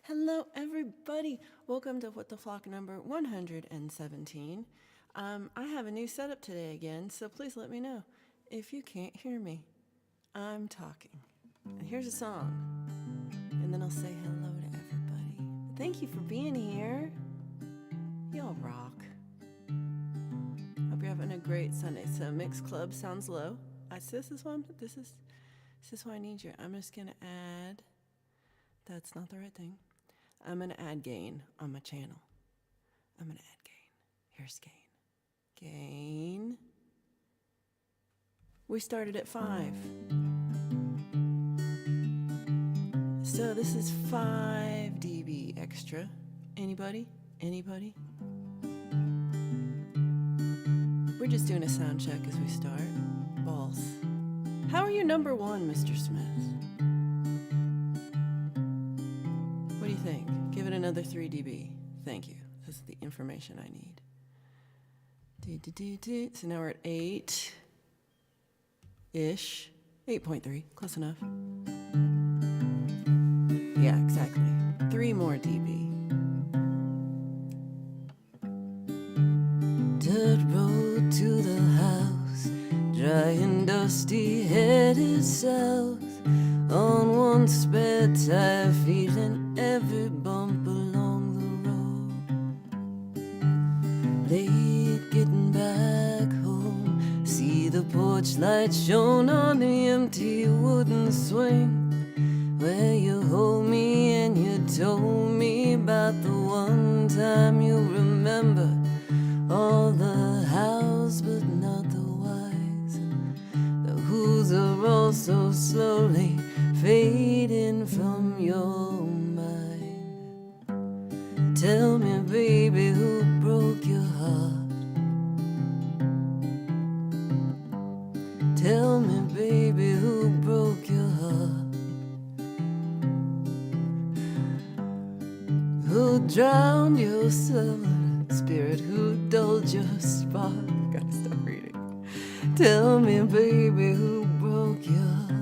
Hello, everybody. Welcome to What the Flock number 117. I have a new setup today again, so please let me know if you can't hear me. I'm talking. And here's a song, and then I'll say hello to everybody. Thank you for being here. Y'all rock. Hope you're having a great Sunday. So Mix Club sounds low. This is why I need you. I'm just gonna add. That's not the right thing. I'm going to add gain on my channel. I'm going to add gain. Here's gain. Gain. We started at 5. So this is 5 dB extra. Anybody? Anybody? We're just doing a sound check as we start. Balls. How are you number 1, Mr. Smith? What do you think? Give it another 3 dB. Thank you. This is the information I need. So now we're at 8-ish. 8.3. Close enough. Yeah, exactly. 3 more dB. Dirt road to the house, dry and dusty, headed south. On one spare tire, feeling every bump along the road. Late getting back home, see the porch light shone on the empty wooden swing, where you hold me and you told me about the one time you remember all the hows but not the whys. The who's are all so slowly fading from your mind. Tell me, baby, who broke your heart? Tell me, baby, who broke your heart? Who drowned your summer spirit? Who dulled your spark? Gotta stop reading. Tell me, baby, who broke your heart?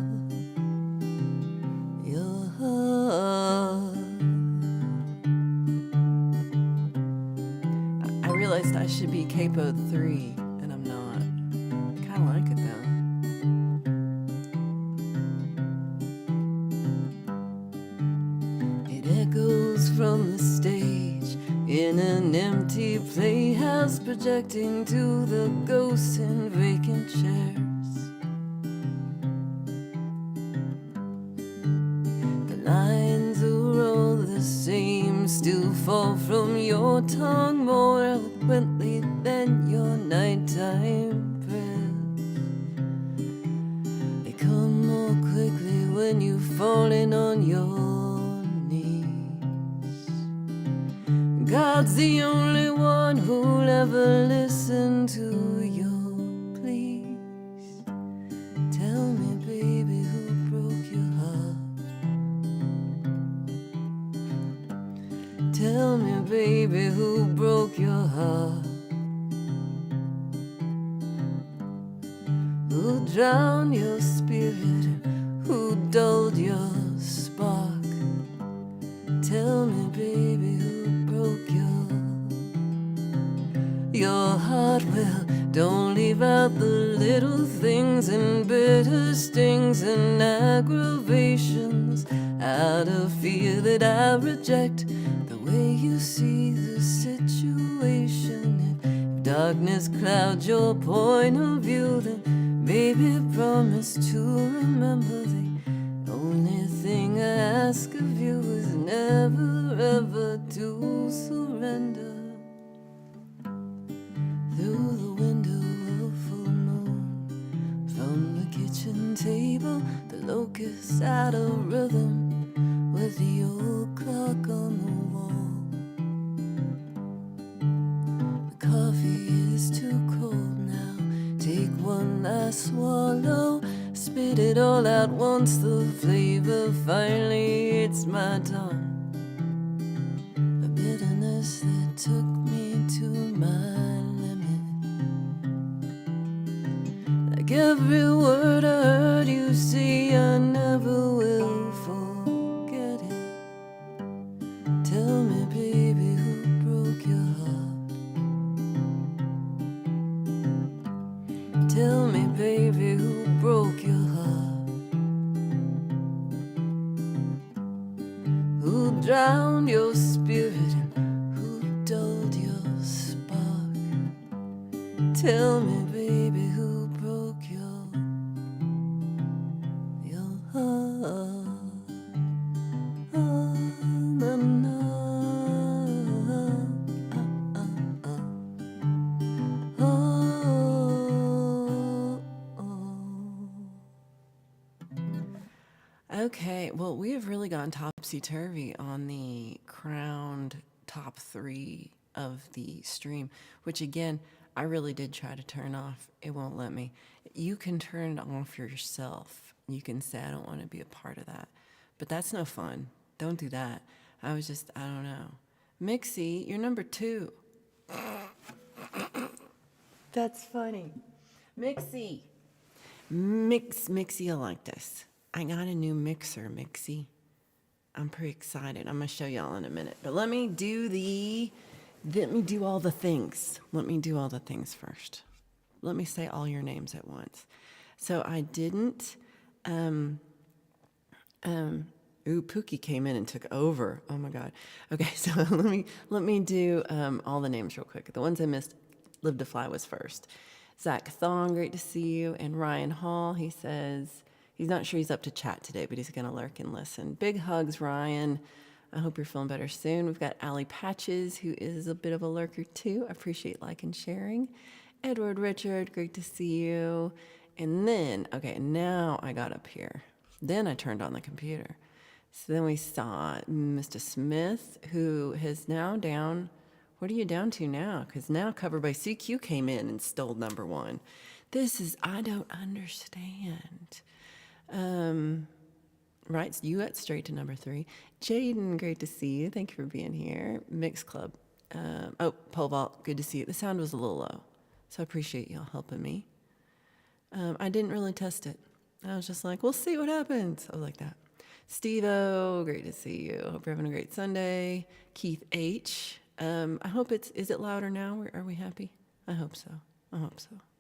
I realized I should be capoed 3, and I'm not. Kinda like it though. It echoes from the stage in an empty playhouse, projecting to the ghosts in vacant chairs. Lines are all the same, still fall from your tongue more eloquently than your nighttime prayers. They come more quickly when you're falling on your knees. God's the only one who'll ever listen to your pleas. Tell me, baby, who broke your heart? Tell me, baby, who broke your heart? Who drowned your spirit? Who dulled your spark? Tell me, baby, who broke your heart? Well, don't leave out the little things and bitter stings and aggravations out of fear that I reject the way you see the situation. If darkness clouds your point of view, then baby, promise to remember the only thing I ask of you is never ever to surrender. Through the window of full moon, from the kitchen table, the locusts out of rhythm with the old clock on the wall. The coffee is too cold now. Take one last swallow, spit it all out once the flavor finally hits my tongue. A bitterness that took me to my limit. Like every word I heard you say, I never will forget it. Tell me, baby, who broke your heart? Oh, na, na, oh, oh. Okay, well, we have really gone topsy-turvy on the crowned top 3 of the stream, which again, I really did try to turn off. It won't let me. You can turn it off yourself. You can say, I don't want to be a part of that. But that's no fun. Don't do that. I don't know. Mixie, you're number 2. That's funny. Mixie. Mixie, I like this. I got a new mixer, Mixie. I'm pretty excited. I'm gonna show y'all in a minute. But let me do all the things. Let me do all the things first. Let me say all your names at once. So I didn't, Pookie came in and took over. Oh my God. Okay, so let me do all the names real quick. The ones I missed, Live to Fly was first. Zach Thong, great to see you. And Ryan Hall, he says he's not sure he's up to chat today, but he's going to lurk and listen. Big hugs, Ryan. I hope you're feeling better soon. We've got Allie Patches, who is a bit of a lurker too. I appreciate like and sharing. Edward Richard, great to see you. And then, okay, now I got up here. Then I turned on the computer. So then we saw Mr. Smith, who is now down. What are you down to now? Because now Covered by CQ came in and stole number 1. I don't understand. Right, so you got straight to number 3. Jaden, great to see you. Thank you for being here. Mix Club. Pole vault, good to see you. The sound was a little low, so I appreciate y'all helping me. I didn't really test it. I was just like, we'll see what happens. I was like that. Steve-O, great to see you. Hope you're having a great Sunday. Keith H. I hope is it louder now? Are we happy? I hope so.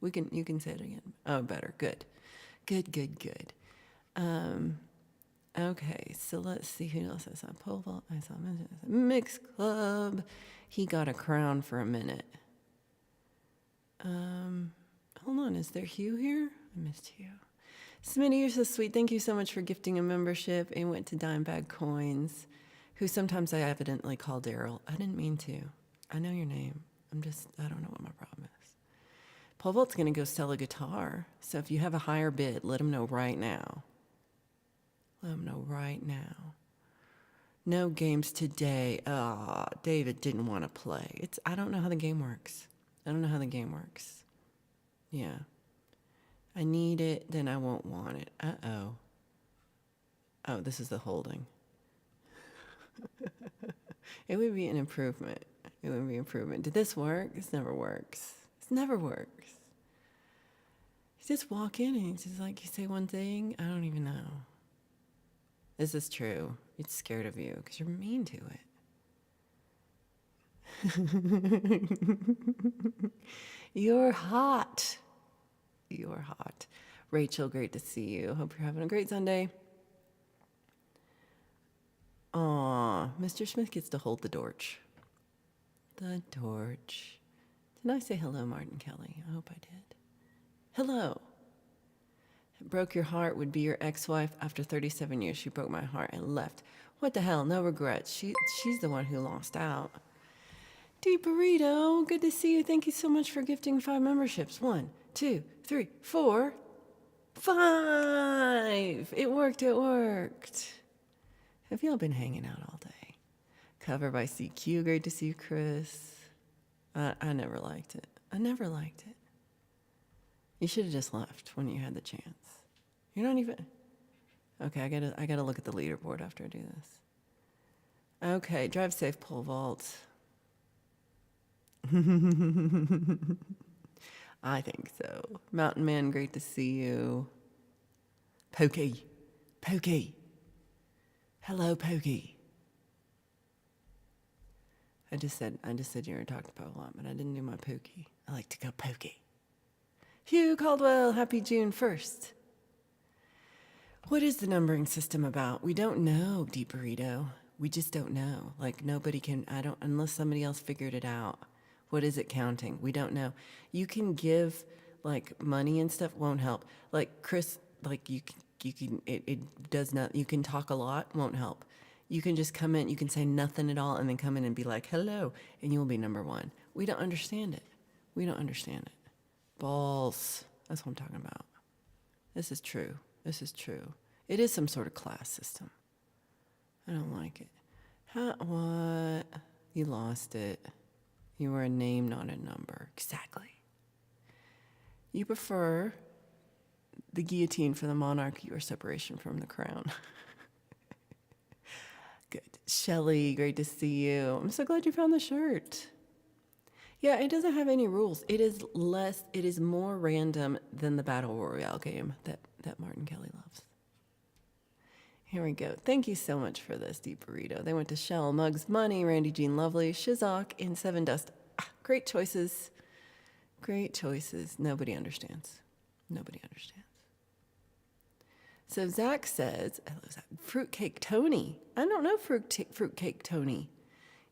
You can say it again. Oh, better. Good. Okay, so let's see who else I saw. Pole vault, I saw Mix Club. He got a crown for a minute. Hold on, is there Hugh here? I missed Hugh. Smitty, you're so sweet. Thank you so much for gifting a membership and went to Dime Bag Coins, who sometimes I evidently call Daryl. I didn't mean to. I know your name. I don't know what my problem is. Pole vault's going to go sell a guitar. So if you have a higher bid, let him know right now. No games today. David didn't want to play. I don't know how the game works. Yeah. I need it, then I won't want it. Uh-oh. Oh, this is the holding. It would be an improvement. Did this work? This never works. You just walk in and it's just like you say one thing. I don't even know. This is true. It's scared of you because you're mean to it. You're hot. Rachel, great to see you. Hope you're having a great Sunday. Aw, Mr. Smith gets to hold the torch. Did I say hello, Martin Kelly? I hope I did. Hello. Broke your heart would be your ex-wife. After 37 years, she broke my heart and left. What the hell? No regrets. She's the one who lost out. Deep Burrito, good to see you. Thank you so much for gifting 5 memberships. 1, 2, 3, 4, 5. It worked. Have y'all been hanging out all day? Cover by CQ. Great to see you, Chris. I never liked it. You should have just left when you had the chance. You're not even... Okay, I gotta look at the leaderboard after I do this. Okay, drive safe, pole vault. I think so. Mountain Man, great to see you. Pokey. Hello, Pokey. I just said you were talking about a lot, but I didn't do my pokey. I like to go pokey. Hugh Caldwell, happy June 1st. What is the numbering system about? We don't know, Deep Burrito. We just don't know. Like, nobody can, unless somebody else figured it out. What is it counting? We don't know. You can give like money and stuff, won't help. Like Chris, like it does not, you can talk a lot, won't help. You can just come in, you can say nothing at all and then come in and be like, hello, and you will be number one. We don't understand it. We don't understand it. Balls. That's what I'm talking about. This is true. This is true. It is some sort of class system. I don't like it. What? You lost it. You were a name, not a number. Exactly. You prefer the guillotine for the monarchy or separation from the crown. Good. Shelley, great to see you. I'm so glad you found the shirt. Yeah, it doesn't have any rules. It is more random than the Battle Royale game that Martin Kelly loves. Here we go. Thank you so much for this, Deep Burrito. They went to Shell, Mugs, Money, Randy, Jean Lovely, Shizak, and Seven Dust. Great choices. Great choices. Nobody understands. Nobody understands. So Zach says, I love that. Fruitcake Tony. I don't know Fruitcake Tony.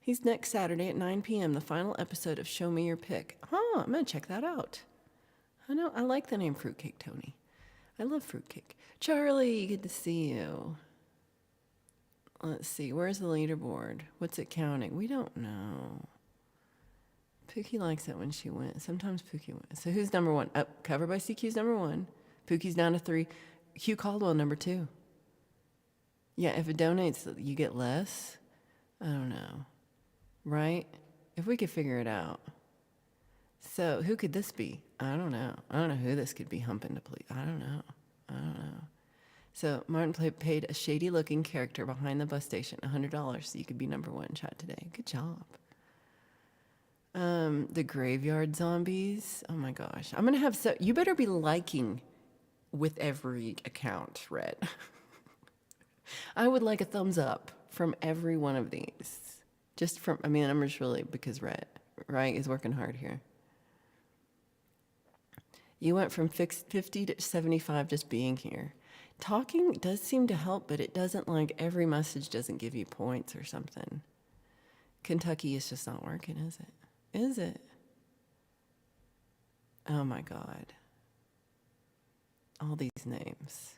He's next Saturday at 9 p.m., the final episode of Show Me Your Pick. I'm going to check that out. I like the name Fruitcake Tony. I love fruitcake. Charlie, good to see you. Let's see, where's the leaderboard? What's it counting? We don't know. Pookie likes it when she wins. Sometimes Pookie wins. So who's number one? Cover by CQ's number one. Pookie's down to 3. Hugh Caldwell, number 2. Yeah, if it donates, you get less. I don't know. Right? If we could figure it out. So who could this be? I don't know. I don't know who this could be humping to please. I don't know. So Martin paid a shady-looking character behind the bus station $100 so you could be number one chat today. Good job. The graveyard zombies. Oh my gosh. I'm going to have you better be liking with every account, Red. I would like a thumbs up from every one of these. I'm just really, because Red, right, is working hard here. You went from 50 to 75 just being here. Talking does seem to help, but it doesn't, like, every message doesn't give you points or something. Kentucky is just not working, is it? Is it? Oh my God. All these names.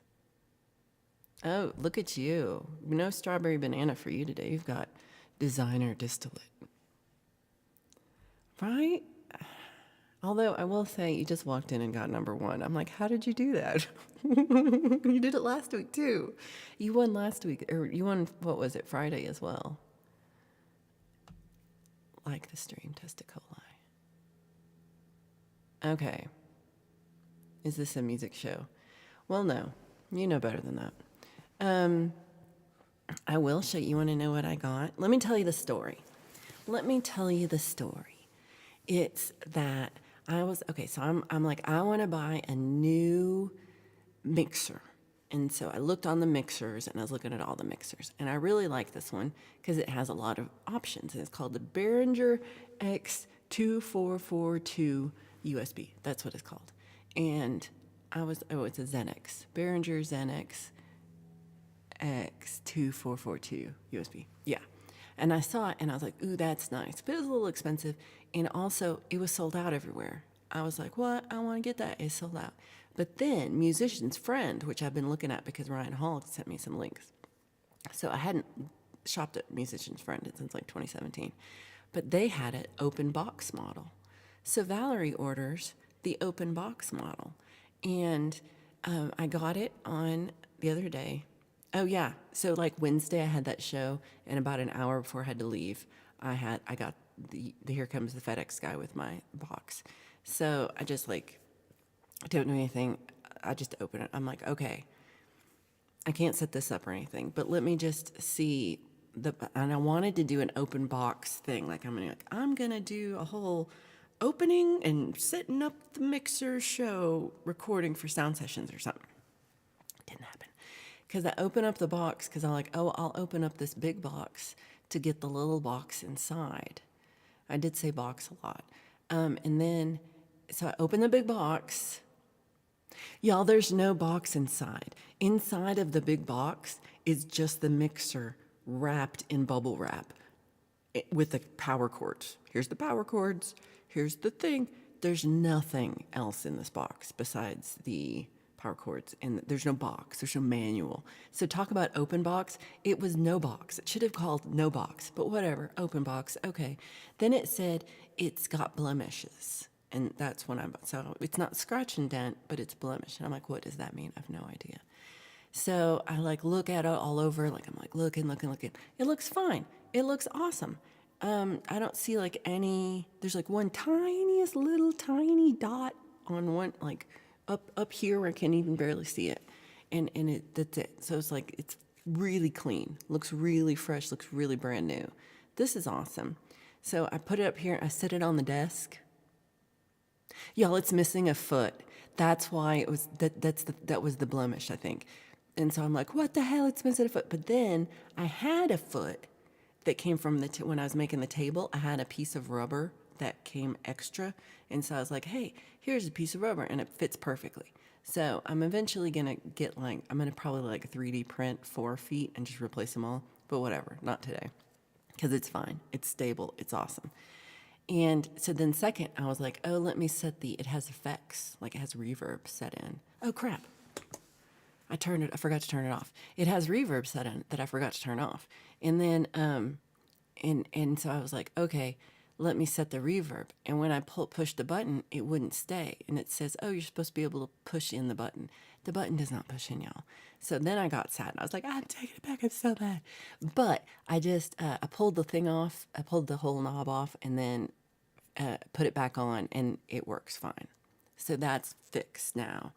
Oh, look at you. No strawberry banana for you today. You've got designer distillate. Right? Although I will say, you just walked in and got number one. I'm like, how did you do that? You did it last week too. You won last week, or you won, what was it, Friday as well. Like the stream, testicoli. Okay. Is this a music show? Well, no. You know better than that. I will show you. You want to know what I got? Let me tell you the story. It's that I'm like, I want to buy a new mixer. And so I looked on the mixers and I was looking at all the mixers. And I really like this one because it has a lot of options. And it's called the Behringer X2442 USB. That's what it's called. And it's a Xenex. Behringer Xenex X2442 USB. Yeah. And I saw it and I was like, ooh, that's nice. But it was a little expensive. And also, it was sold out everywhere. I was like, what? I want to get that. It's sold out. But then Musician's Friend, which I've been looking at because Ryan Hall sent me some links. So I hadn't shopped at Musician's Friend since like 2017. But they had an open box model. So Valerie orders the open box model. And I got it on the other day. Oh, yeah. So like Wednesday, I had that show. And about an hour before I had to leave, I got the Here Comes the FedEx guy with my box. So I just like, don't do anything. I just open it. I'm like, okay, I can't set this up or anything, but let me just see and I wanted to do an open box thing. Like I'm gonna do a whole opening and setting up the mixer show recording for sound sessions or something. Didn't happen. Because I open up the box because I'm like, I'll open up this big box to get the little box inside. I did say box a lot. And then, so I open the big box. Y'all, there's no box inside. Inside of the big box is just the mixer wrapped in bubble wrap. with the power cords. Here's the power cords. Here's the thing. There's nothing else in this box besides the power cords, and there's no box. There's no manual. So talk about open box. It was no box. It should have called no box, but whatever. Open box. Okay. Then it said it's got blemishes, and that's when so it's not scratch and dent, but it's blemish. And I'm like, what does that mean? I have no idea. So I like look at it all over, like I'm like looking. It looks fine. It looks awesome. I don't see like there's like one tiniest little tiny dot on one, like up here where I can't even barely see it. That's it. So it's like, it's really clean, looks really fresh, looks really brand new. This is awesome. So I put it up here, I set it on the desk. Y'all, it's missing a foot. That's why it was that was the blemish, I think. And so I'm like, what the hell? It's missing a foot. But then I had a foot that came from when I was making the table. I had a piece of rubber that came extra, and so I was like, hey, here's a piece of rubber, and it fits perfectly. So I'm eventually gonna I'm gonna probably like 3D print 4 feet and just replace them all. But whatever, not today, because it's fine. It's stable. It's awesome. And so then second, I was like, oh, let me it has effects, like it has reverb set in. Oh crap. I forgot to turn it off. It has reverb set in that I forgot to turn off. And then, and so I was like, okay, let me set the reverb. And when I pushed the button, it wouldn't stay. And it says, oh, you're supposed to be able to push in the button. The button does not push in, y'all. So then I got sad. I was like, I'm taking it back. I'm so bad. But I just, I pulled the thing off. I pulled the whole knob off and then put it back on, and it works fine. So that's fixed now.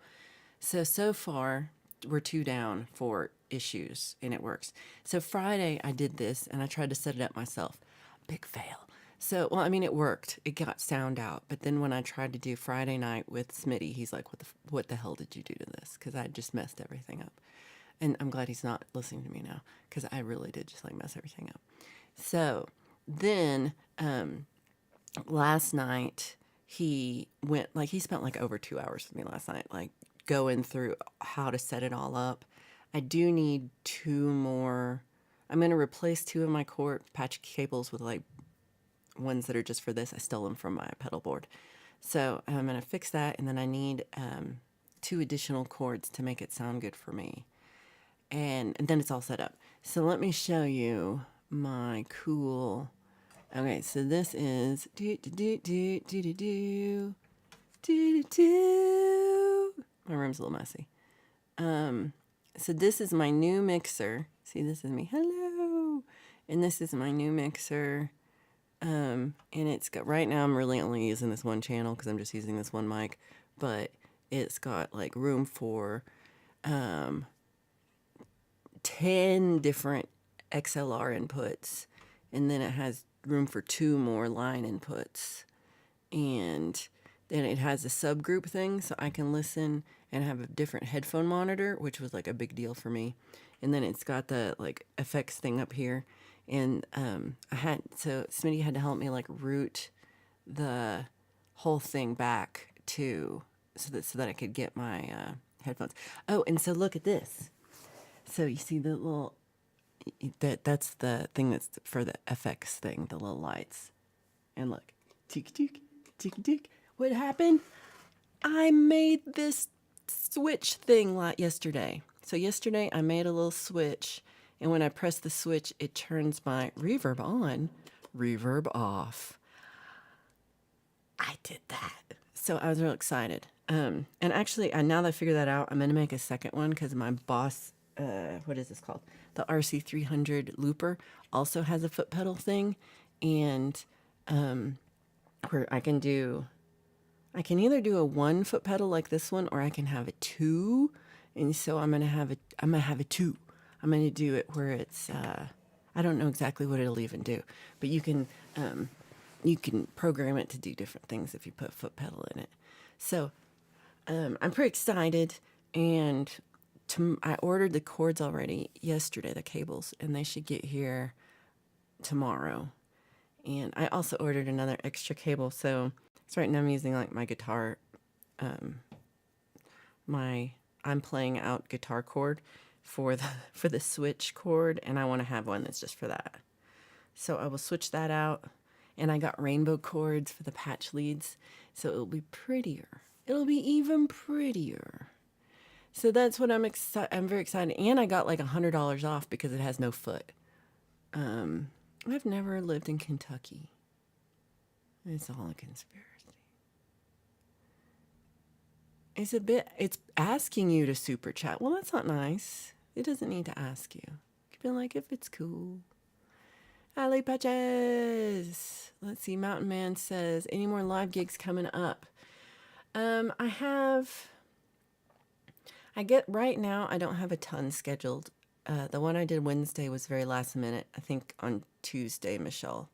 So far, we're 2 down for issues, and it works. So Friday, I did this, and I tried to set it up myself. Big fail. So, well, I mean, it worked. It got sound out. But then when I tried to do Friday night with Smitty, he's like, what the hell did you do to this? Because I just messed everything up. And I'm glad he's not listening to me now, because I really did just like mess everything up. So then last night, he spent like over 2 hours with me last night, like going through how to set it all up. I do need 2 more. I'm going to replace 2 of my patch cables with like ones that are just for this. I stole them from my pedal board. So I'm going to fix that. And then I need 2 additional cords to make it sound good for me. And then it's all set up. So let me show you my cool. Okay, so this is my room's a little messy. So this is my new mixer. See, this is me. Hello. And this is my new mixer. And it's got, right now I'm really only using this one channel because I'm just using this one mic, but it's got like room for 10 different XLR inputs, and then it has room for 2 more line inputs, and then it has a subgroup thing so I can listen and have a different headphone monitor, which was like a big deal for me. And then it's got the like effects thing up here, and so Smitty had to help me like route the whole thing back to so that I could get my headphones. Oh, and so look at this. So you see the little, that's the thing that's for the FX thing, the little lights. And look, tick, tick, tick, tick. What happened? I made this switch thing yesterday. So yesterday I made a little switch, and when I press the switch, it turns my reverb on, reverb off. I did that. So I was real excited. And actually, now that I figured that out, I'm going to make a second one because my Boss, what is this called? The RC300 looper also has a foot pedal thing. And where I can either do a 1 foot pedal like this one, or I can have a 2. And so I'm going to have a 2. I'm going to do it where it's, I don't know exactly what it'll even do, but you can program it to do different things if you put foot pedal in it. So I'm pretty excited, and I ordered the cords already yesterday, the cables, and they should get here tomorrow. And I also ordered another extra cable. So right now I'm using like my guitar, I'm playing out guitar cord for the switch cord, and I want to have one that's just for that. So I will switch that out. And I got rainbow cords for the patch leads. So it'll be prettier. It'll be even prettier. So that's what I'm excited. I'm very excited. And I got like $100 off because it has no foot. I've never lived in Kentucky. It's all a conspiracy. It's asking you to super chat. Well, that's not nice. It doesn't need to ask you. You can be like, if it's cool. Ali Patches. Let's see. Mountain Man says, any more live gigs coming up? Right now, I don't have a ton scheduled. The one I did Wednesday was very last minute. I think on Tuesday, Michelle,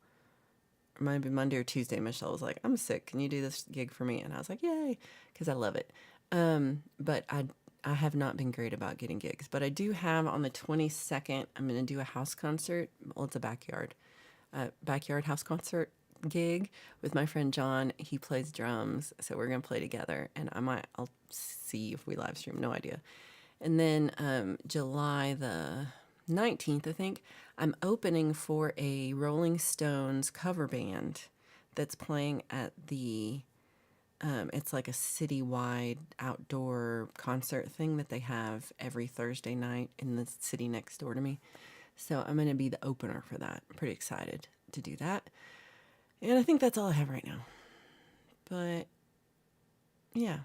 or maybe Monday or Tuesday, Michelle was like, I'm sick. Can you do this gig for me? And I was like, yay, because I love it. But I have not been great about getting gigs. But I do have on the 22nd, I'm going to do a house concert. Well, it's a backyard house concert gig with my friend John. He plays drums, so we're gonna play together, and I'll see if we live stream. No idea. And then July the 19th, I think, I'm opening for a Rolling Stones cover band that's playing at the it's like a citywide outdoor concert thing that they have every Thursday night in the city next door to me. So I'm going to be the opener for that. I'm pretty excited to do that. And I think that's all I have right now. But yeah,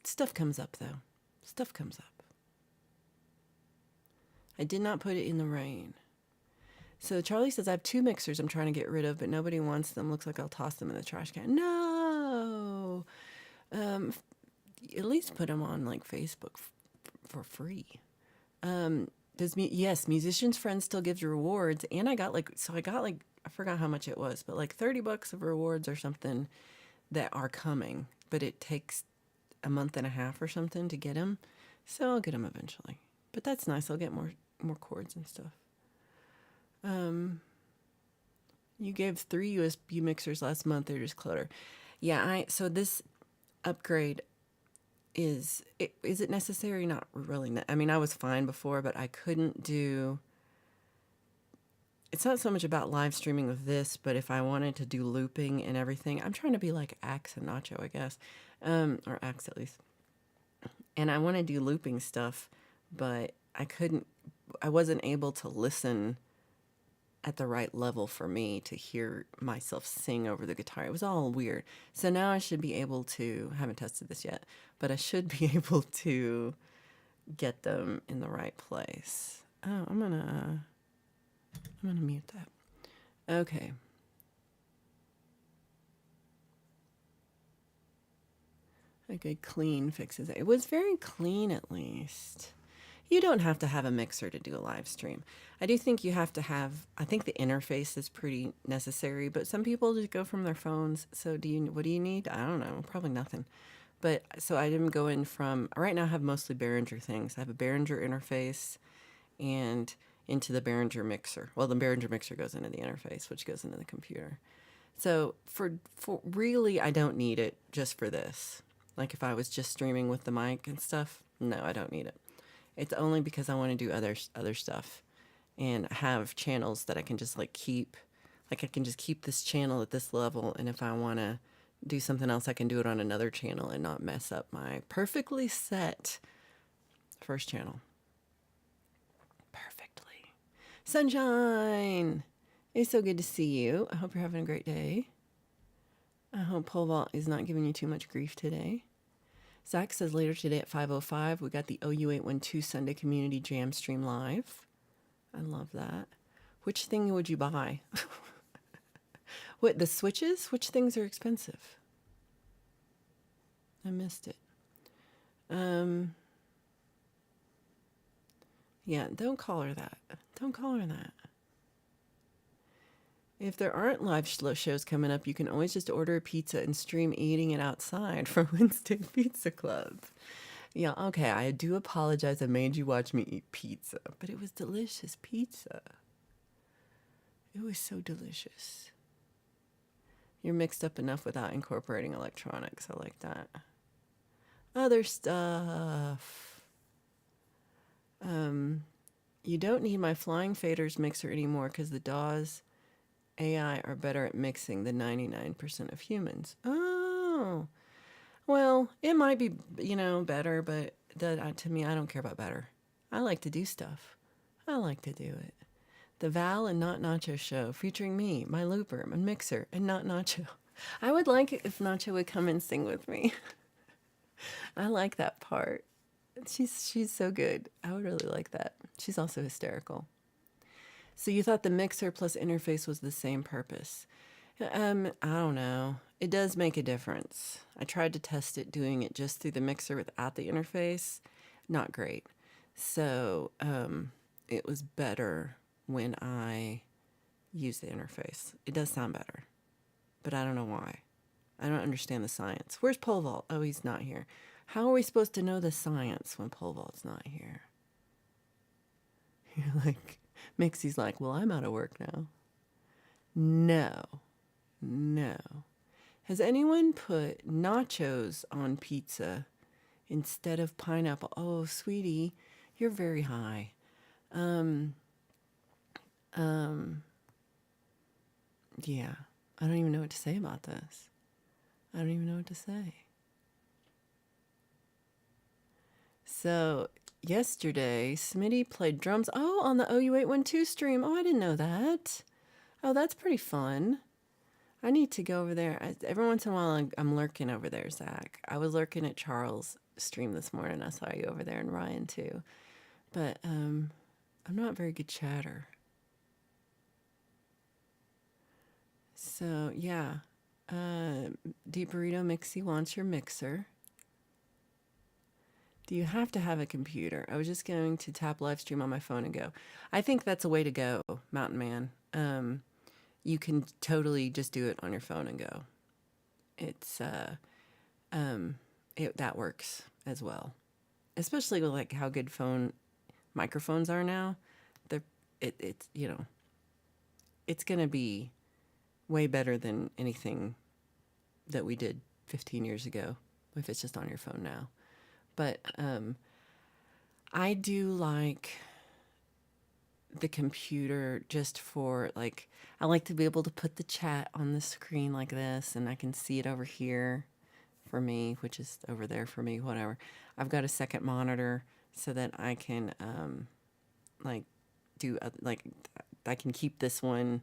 stuff comes up though. Stuff comes up. I did not put it in the rain. So Charlie says, I have 2 mixers I'm trying to get rid of, but nobody wants them. Looks like I'll toss them in the trash can. No! At least put them on like Facebook for free. Yes, Musicians Friends still gives you rewards. And I got I forgot how much it was, but like $30 of rewards or something that are coming. But it takes a month and a half or something to get them. So I'll get them eventually. But that's nice. I'll get more cords and stuff. You gave 3 USB mixers last month. They're just clutter. Yeah, so this upgrade is it necessary? Not really. I mean, I was fine before, but I couldn't do. It's not so much about live streaming with this, but if I wanted to do looping and everything, I'm trying to be like Axe and Nacho, I guess, or Axe at least. And I want to do looping stuff, but I wasn't able to listen at the right level for me to hear myself sing over the guitar. It was all weird. So now I should be able to, I haven't tested this yet, but I should be able to get them in the right place. Oh, I'm gonna mute that. Okay. Okay, clean fixes it. It was very clean at least. You don't have to have a mixer to do a live stream. I do think you have to have, I think the interface is pretty necessary, but some people just go from their phones. So what do you need? I don't know, probably nothing. But so I didn't go in from, right now I have mostly Behringer things. I have a Behringer interface and into the Behringer mixer. Well, the Behringer mixer goes into the interface, which goes into the computer. So for really, I don't need it just for this. Like if I was just streaming with the mic and stuff, no, I don't need it. It's only because I want to do other stuff and have channels that I can just keep. Like I can just keep this channel at this level, and if I want to do something else, I can do it on another channel and not mess up my perfectly set first channel. Perfectly. Sunshine! It's so good to see you. I hope you're having a great day. I hope Pole Vault is not giving you too much grief today. Zach says later today at 5:05, we got the OU812 Sunday Community Jam stream live. I love that. Which thing would you buy? What, the switches? Which things are expensive? I missed it. Yeah, don't call her that. Don't call her that. If there aren't live shows coming up, you can always just order a pizza and stream eating it outside from Wednesday Pizza Club. Yeah, okay, I do apologize. I made you watch me eat pizza, but it was delicious pizza. It was so delicious. You're mixed up enough without incorporating electronics. I like that. Other stuff. You don't need my Flying Faders mixer anymore because the DAWs AI are better at mixing than 99% of humans. Oh, well, it might be, better, but to me, I don't care about better. I like to do stuff. I like to do it. The Val and Not Nacho show featuring me, my looper, my mixer, and Not Nacho. I would like it if Nacho would come and sing with me. I like that part. She's so good. I would really like that. She's also hysterical. So you thought the mixer plus interface was the same purpose? I don't know. It does make a difference. I tried to test it doing it just through the mixer without the interface. Not great. So it was better when I used the interface. It does sound better, but I don't know why. I don't understand the science. Where's Pole Vault? Oh, he's not here. How are we supposed to know the science when Pole Vault's not here? You're like, Mixie's like, well, I'm out of work now. No. No. Has anyone put nachos on pizza instead of pineapple? Oh, sweetie, you're very high. Yeah. I don't even know what to say about this. I don't even know what to say. So, yesterday, Smitty played drums. Oh, on the OU812 stream. Oh, I didn't know that. Oh, that's pretty fun. I need to go over there. Every once in a while, I'm lurking over there, Zach. I was lurking at Charles' stream this morning. I saw you over there, and Ryan too. But I'm not a very good chatter. So yeah, Deep Burrito Mixie wants your mixer. Do you have to have a computer? I was just going to tap live stream on my phone and go. I think that's a way to go, Mountain Man. You can totally just do it on your phone and go. It's that works as well, especially with like how good phone microphones are now. It's it's gonna be way better than anything that we did 15 years ago if it's just on your phone now. But I do like the computer just for like, I like to be able to put the chat on the screen like this, and I can see it over here for me, which is over there for me, whatever. I've got a second monitor so that I can like do like I can keep this one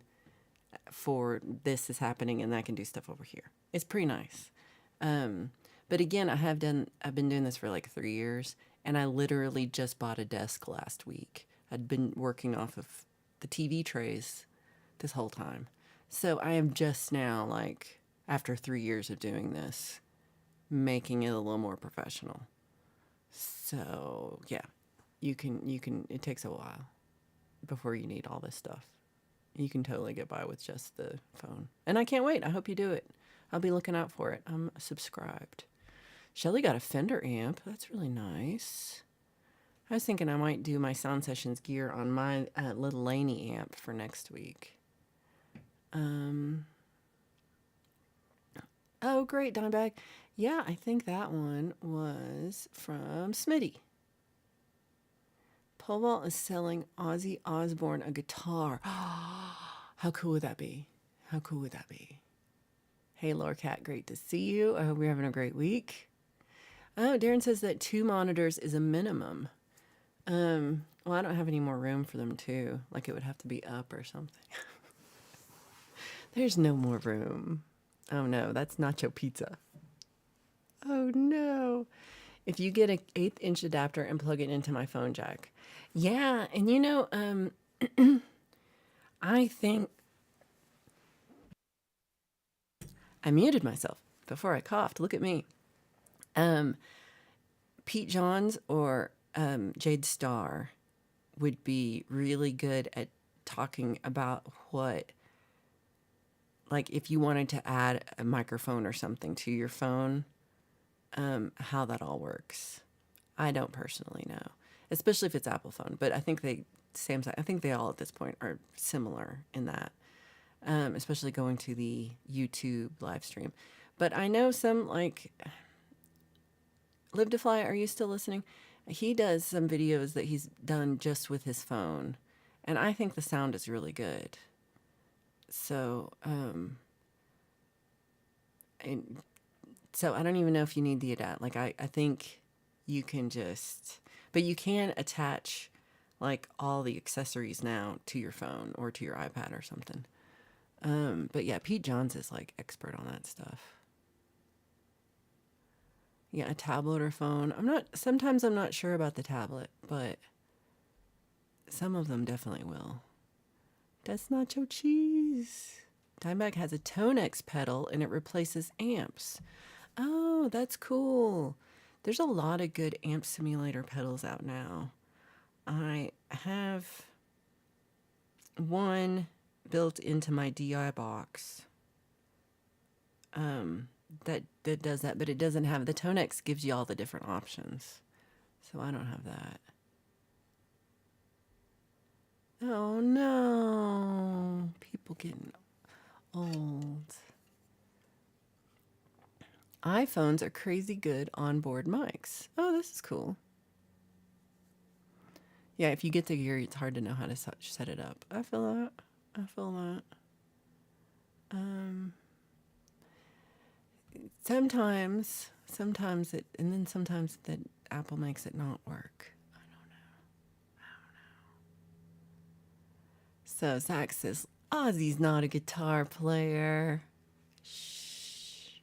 for this is happening, and I can do stuff over here. It's pretty nice. But again, I've been doing this for like 3 years, and I literally just bought a desk last week. I'd been working off of the TV trays this whole time. So I am just now, like, after 3 years of doing this, making it a little more professional. So yeah, you can, it takes a while before you need all this stuff. You can totally get by with just the phone. And I can't wait. I hope you do it. I'll be looking out for it. I'm subscribed. Shelly got a Fender amp. That's really nice. I was thinking I might do my sound sessions gear on my little Laney amp for next week. Oh, great, Dimebag. Yeah, I think that one was from Smitty. Pole Vault is selling Ozzy Osbourne a guitar. How cool would that be? How cool would that be? Hey, Lorcat, great to see you. I hope you're having a great week. Oh, Darren says that 2 monitors is a minimum. Well, I don't have any more room for them too. Like it would have to be up or something. There's no more room. Oh no, that's nacho pizza. Oh no. If you get an 1/8 inch adapter and plug it into my phone jack. Yeah, and I think I muted myself before I coughed. Look at me. Pete Johns or Jade Starr would be really good at talking about what, like if you wanted to add a microphone or something to your phone, how that all works. I don't personally know, especially if it's Apple phone, but I think Samsung, I think they all at this point are similar in that, especially going to the YouTube live stream. But I know some like Live to Fly, are you still listening? He does some videos that he's done just with his phone, and I think the sound is really good. So, and so I don't even know if you need the adapt. Like I think you can just, but you can attach like all the accessories now to your phone or to your iPad or something. But yeah, Pete Johns is like expert on that stuff. Yeah, a tablet or phone. Sometimes I'm not sure about the tablet, but some of them definitely will. That's nacho cheese. Dimebag has a Tonex pedal and it replaces amps. Oh, that's cool. There's a lot of good amp simulator pedals out now. I have one built into my DI box that does that, but it doesn't have the Tonex gives you all the different options. So I don't have that. Oh no. People getting old. iPhones are crazy good onboard mics. Oh, this is cool. Yeah, if you get the gear, it's hard to know how to set it up. I feel that. I feel that. Sometimes it, and then sometimes that Apple makes it not work. I don't know. So Zach says, Ozzy's not a guitar player. Shh.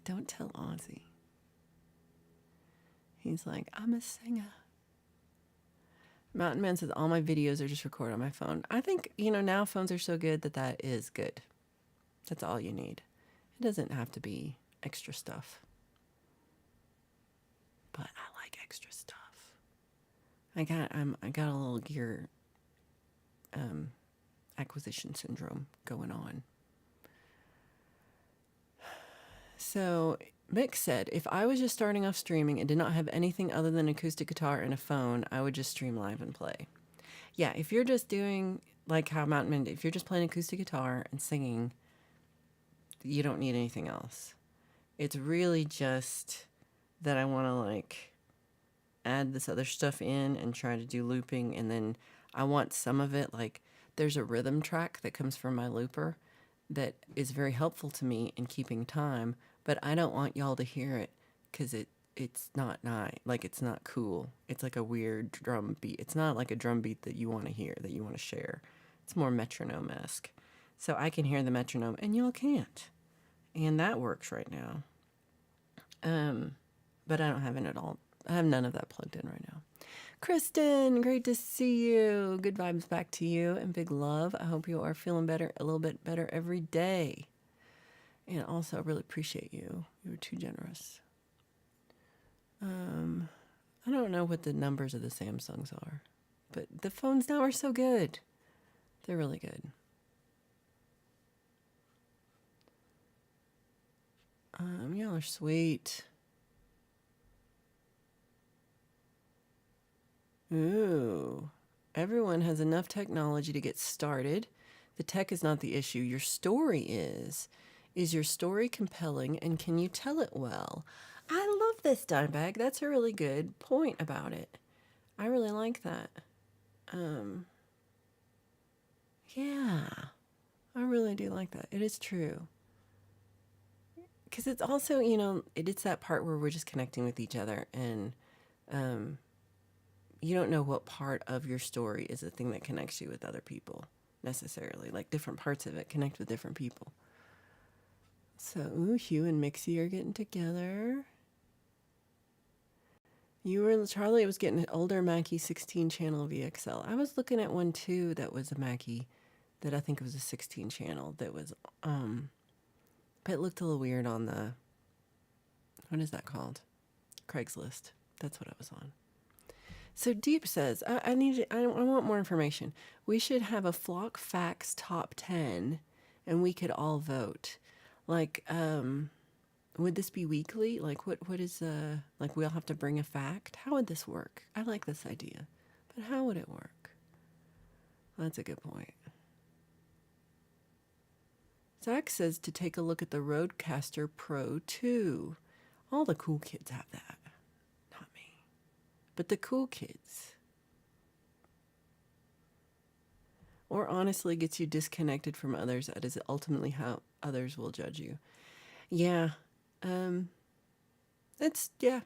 Don't tell Ozzy. He's like, I'm a singer. Mountain Man says, all my videos are just recorded on my phone. I think, now phones are so good that is good. That's all you need. It doesn't have to be extra stuff. But I like extra stuff. I got a little gear acquisition syndrome going on. So Mick said, if I was just starting off streaming and did not have anything other than acoustic guitar and a phone, I would just stream live and play. Yeah, if you're just doing like how Mountain Man did, if you're just playing acoustic guitar and singing, you don't need anything else. It's really just that I want to like add this other stuff in and try to do looping, and then I want some of it, like there's a rhythm track that comes from my looper that is very helpful to me in keeping time, but I don't want y'all to hear it because it's not nice. Like it's not cool. It's like a weird drum beat. It's not like a drum beat that you want to hear, that you want to share. It's more metronome-esque. So I can hear the metronome and y'all can't. And that works right now. But I don't have it at all. I have none of that plugged in right now. Kristen, great to see you. Good vibes back to you and big love. I hope you are feeling better, a little bit better every day. And also, I really appreciate you. You were too generous. I don't know what the numbers of the Samsungs are, but the phones now are so good. They're really good. Y'all are sweet. Ooh. Everyone has enough technology to get started. The tech is not the issue. Your story is. Is your story compelling and can you tell it well? I love this Dimebag. That's a really good point about it. I really like that. Yeah. I really do like that. It is true. Because it's also, it's that part where we're just connecting with each other and you don't know what part of your story is the thing that connects you with other people necessarily. Like different parts of it connect with different people. So, Hugh and Mixie are getting together. Charlie was getting an older Mackie 16 channel VXL. I was looking at one too that was a Mackie that I think was a 16 channel that was, but it looked a little weird on the, what is that called? Craigslist. That's what I was on. So Deep says, I want more information. We should have a Flock Facts top 10 and we could all vote. Like, would this be weekly? Like, what is, like we all have to bring a fact? How would this work? I like this idea, but how would it work? That's a good point. Zach says to take a look at the Rodecaster Pro 2. All the cool kids have that. Not me. But the cool kids. or honestly gets you disconnected from others. That is ultimately how others will judge you. Yeah. Um, it's, yeah,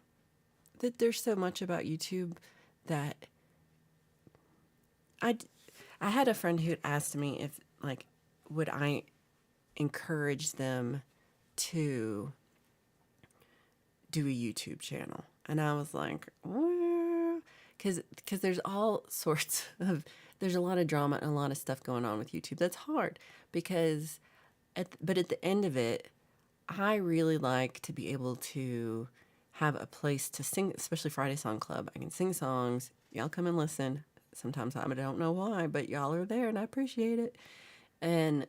that there's so much about YouTube that I, I had a friend who asked me if, like, would I encourage them to do a YouTube channel? And I was like, because there's all sorts of, there's a lot of drama and a lot of stuff going on with YouTube. That's hard because, but at the end of it, I really like to be able to have a place to sing, especially Friday Song Club. I can sing songs. Y'all come and listen. Sometimes I don't know why, but y'all are there and I appreciate it. And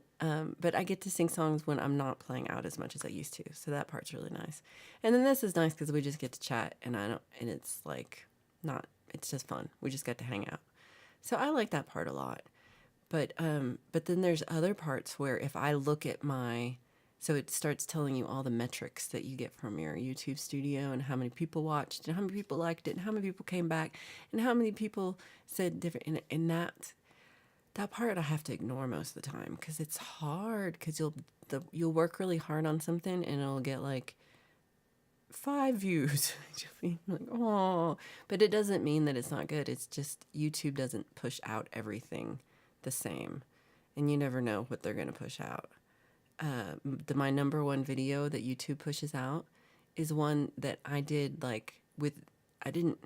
but I get to sing songs when I'm not playing out as much as I used to, so that part's really nice. And then this is nice because we just get to chat, and it's like not, it's just fun. We just get to hang out, so I like that part a lot. But then there's other parts where if I look at my, so it starts telling you all the metrics that you get from your YouTube studio and how many people watched and how many people liked it and how many people came back and how many people said different, and that part I have to ignore most of the time because it's hard because you'll work really hard on something and it'll get like 5 views. You'll be like, oh, but it doesn't mean that it's not good. It's just YouTube doesn't push out everything the same, and you never know what they're gonna push out. My number one video that YouTube pushes out is one that I did like with, I didn't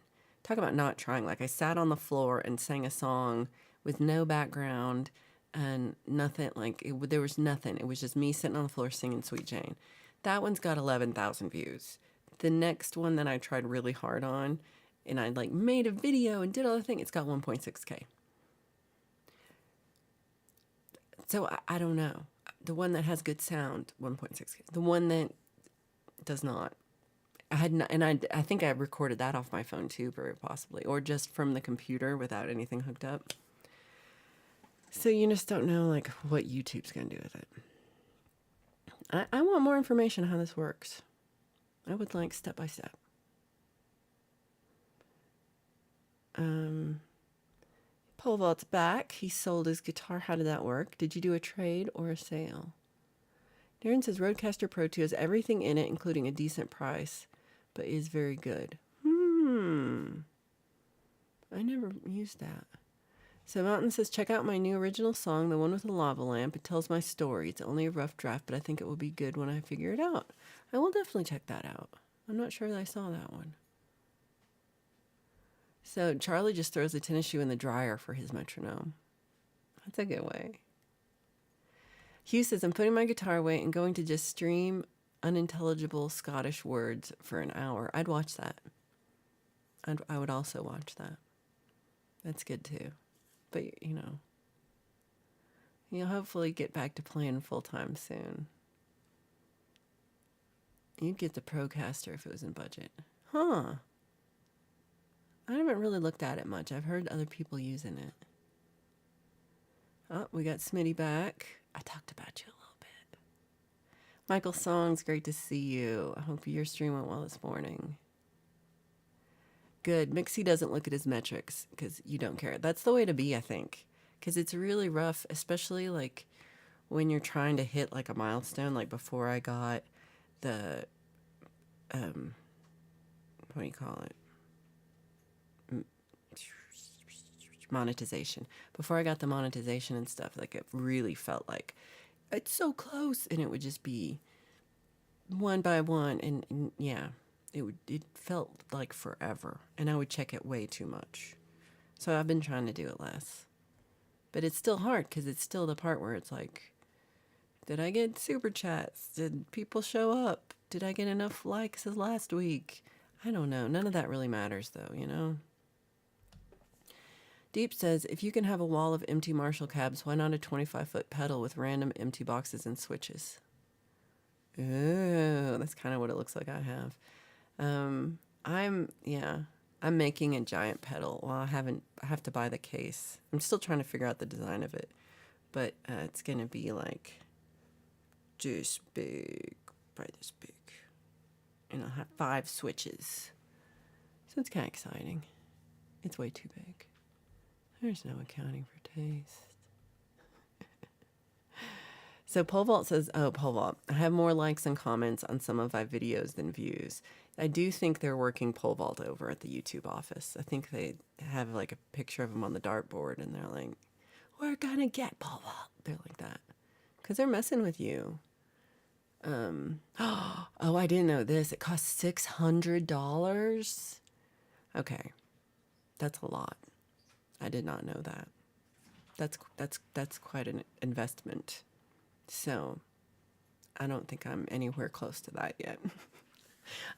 talk about not trying. Like I sat on the floor and sang a song with no background and nothing. There was nothing. It was just me sitting on the floor singing Sweet Jane. That one's got 11,000 views. The next one that I tried really hard on, and I like made a video and did all the thing, it's got 1.6K. So I don't know. The one that has good sound, 1.6K. The one that does not, I had not, and I think I recorded that off my phone too, very possibly, or just from the computer without anything hooked up. So you just don't know like what YouTube's gonna do with it. I want more information on how this works. I would like step by step. Pole Vault's back. He sold his guitar. How did that work? Did you do a trade or a sale? Darren says Rodecaster Pro 2 has everything in it, including a decent price, but is very good. I never used that. So Mountain says, check out my new original song, the one with the lava lamp. It tells my story. It's only a rough draft, but I think it will be good when I figure it out. I will definitely check that out. I'm not sure that I saw that one. So Charlie just throws the tennis shoe in the dryer for his metronome. That's a good way. Hugh says, I'm putting my guitar away and going to just stream unintelligible Scottish words for an hour. I'd watch that. I would also watch that. That's good too. But, you'll hopefully get back to playing full time soon. You'd get the Procaster if it was in budget. Huh. I haven't really looked at it much. I've heard other people using it. Oh, we got Smitty back. I talked about you a little bit. Michael Songs, great to see you. I hope your stream went well this morning. Good. Mixie doesn't look at his metrics because you don't care. That's the way to be, I think. Because it's really rough, especially like when you're trying to hit like a milestone. Like before I got the, what do you call it? Monetization. Before I got the monetization and stuff, like it really felt like it's so close, and it would just be one by one, and yeah, it felt like forever, and I would check it way too much. So I've been trying to do it less, but it's still hard because it's still the part where it's like, did I get super chats? Did people show up? Did I get enough likes as last week? I don't know. None of that really matters though, Deep says, if you can have a wall of empty Marshall cabs, why not a 25-foot pedal with random empty boxes and switches? Ooh, that's kind of what it looks like I have. I'm making a giant pedal. Well, I have to buy the case. I'm still trying to figure out the design of it, but it's going to be like this big, probably this big, and I'll have 5 switches. So it's kind of exciting. It's way too big. There's no accounting for taste. So Pole Vault says, oh, Pole Vault, I have more likes and comments on some of my videos than views. I do think they're working Pole Vault over at the YouTube office. I think they have like a picture of him on the dartboard and they're like, we're gonna get Pole Vault. They're like that. Because they're messing with you. Oh, I didn't know this. It costs $600. Okay. That's a lot. I did not know that. That's quite an investment. So I don't think I'm anywhere close to that yet.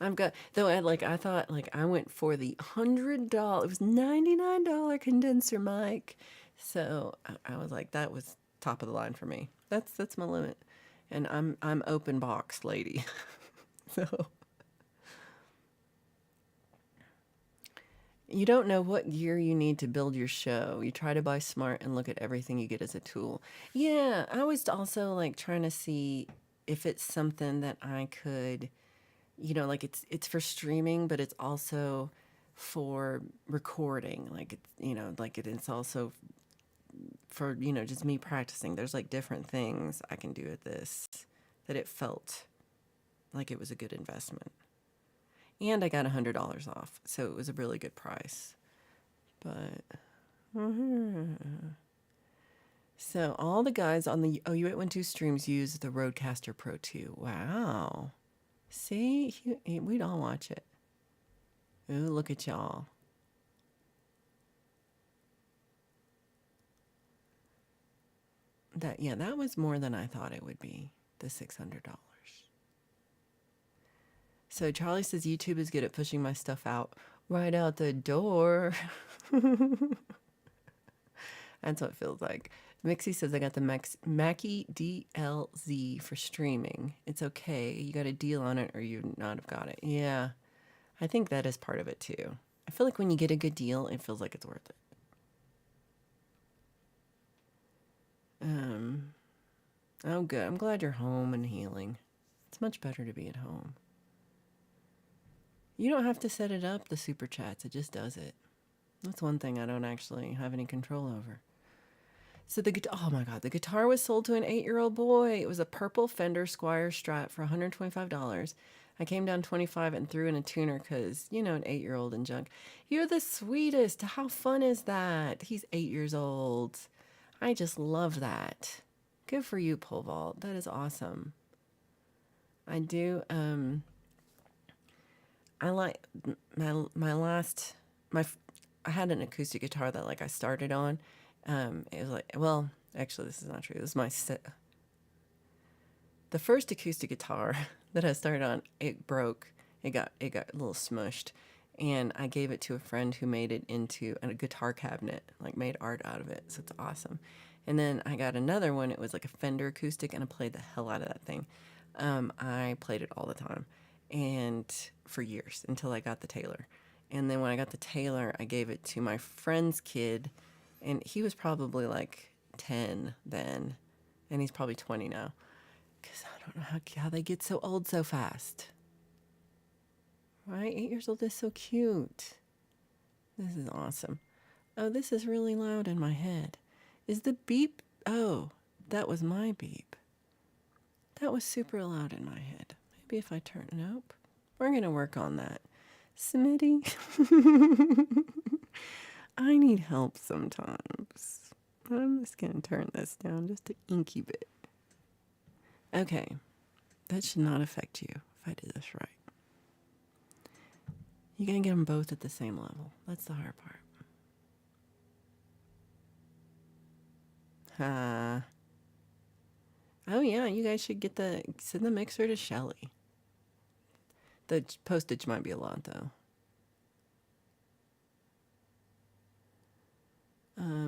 I'm good though. I thought like I went for the $100. It was $99 condenser mic. So I was like, that was top of the line for me. That's my limit, and I'm open box lady. So you don't know what gear you need to build your show. You try to buy smart and look at everything you get as a tool. Yeah, I was also like trying to see if it's something that I could, like it's for streaming, but it's also for recording. Like it's also for, just me practicing. There's like different things I can do with this that it felt like it was a good investment. And I got $100 off, so it was a really good price. But so all the guys on the OU812 streams use the Rodecaster Pro 2. Wow. See, we'd all watch it. Ooh, look at y'all. That was more than I thought it would be, the $600. So Charlie says YouTube is good at pushing my stuff out right out the door. That's what it feels like. Mixie says I got the Mackie DLZ for streaming. It's okay. You got a deal on it or you'd not have got it. Yeah, I think that is part of it too. I feel like when you get a good deal, it feels like it's worth it. Oh, good. I'm glad you're home and healing. It's much better to be at home. You don't have to set it up, the super chats. It just does it. That's one thing I don't actually have any control over. So oh my God, the guitar was sold to an 8-year-old boy. It was a purple Fender Squire Strat for $125. I came down 25 and threw in a tuner because, an 8-year-old and junk. You're the sweetest. How fun is that? He's 8 years old. I just love that. Good for you, Pole Vault. That is awesome. I do, I like I had an acoustic guitar that like I started on. It was like, well, actually this is not true. This is the first acoustic guitar that I started on, it broke. It got a little smushed, and I gave it to a friend who made it into a guitar cabinet, like made art out of it. So it's awesome. And then I got another one. It was like a Fender acoustic, and I played the hell out of that thing. I played it all the time, and for years until I got the Taylor. And then when I got the Taylor, I gave it to my friend's kid, and he was probably like 10 then, and he's probably 20 now. Because I don't know how they get so old so fast. Right? 8 years old is so cute. This is awesome. Oh, this is really loud in my head. Is the beep? Oh, that was my beep. That was super loud in my head. Maybe if I turn, nope. We're going to work on that. Smitty. I need help sometimes. I'm just going to turn this down just a inky bit. Okay. That should not affect you if I did this right. You got to get them both at the same level. That's the hard part. Oh yeah, you guys should send the mixer to Shelly. The postage might be a lot though.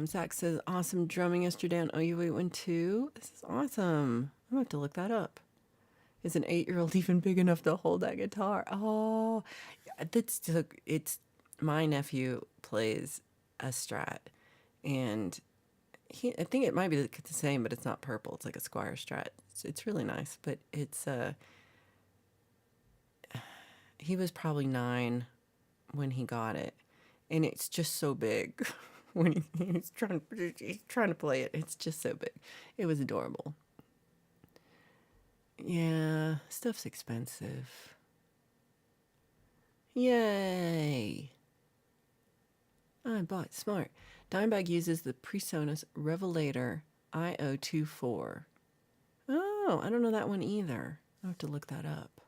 Zach says, awesome drumming yesterday on OU812. This is awesome. I'm going to have to look that up. Is an 8-year-old even big enough to hold that guitar? Oh, it's my nephew plays a Strat, and I think it might be the same, but it's not purple. It's like a Squire Strat. It's really nice, but he was probably 9 when he got it, and it's just so big. When he's trying to play it, it's just so big. It was adorable. Yeah, stuff's expensive. Yay! I bought smart. Dimebag uses the PreSonus Revelator IO24. Oh, I don't know that one either. I'll have to look that up.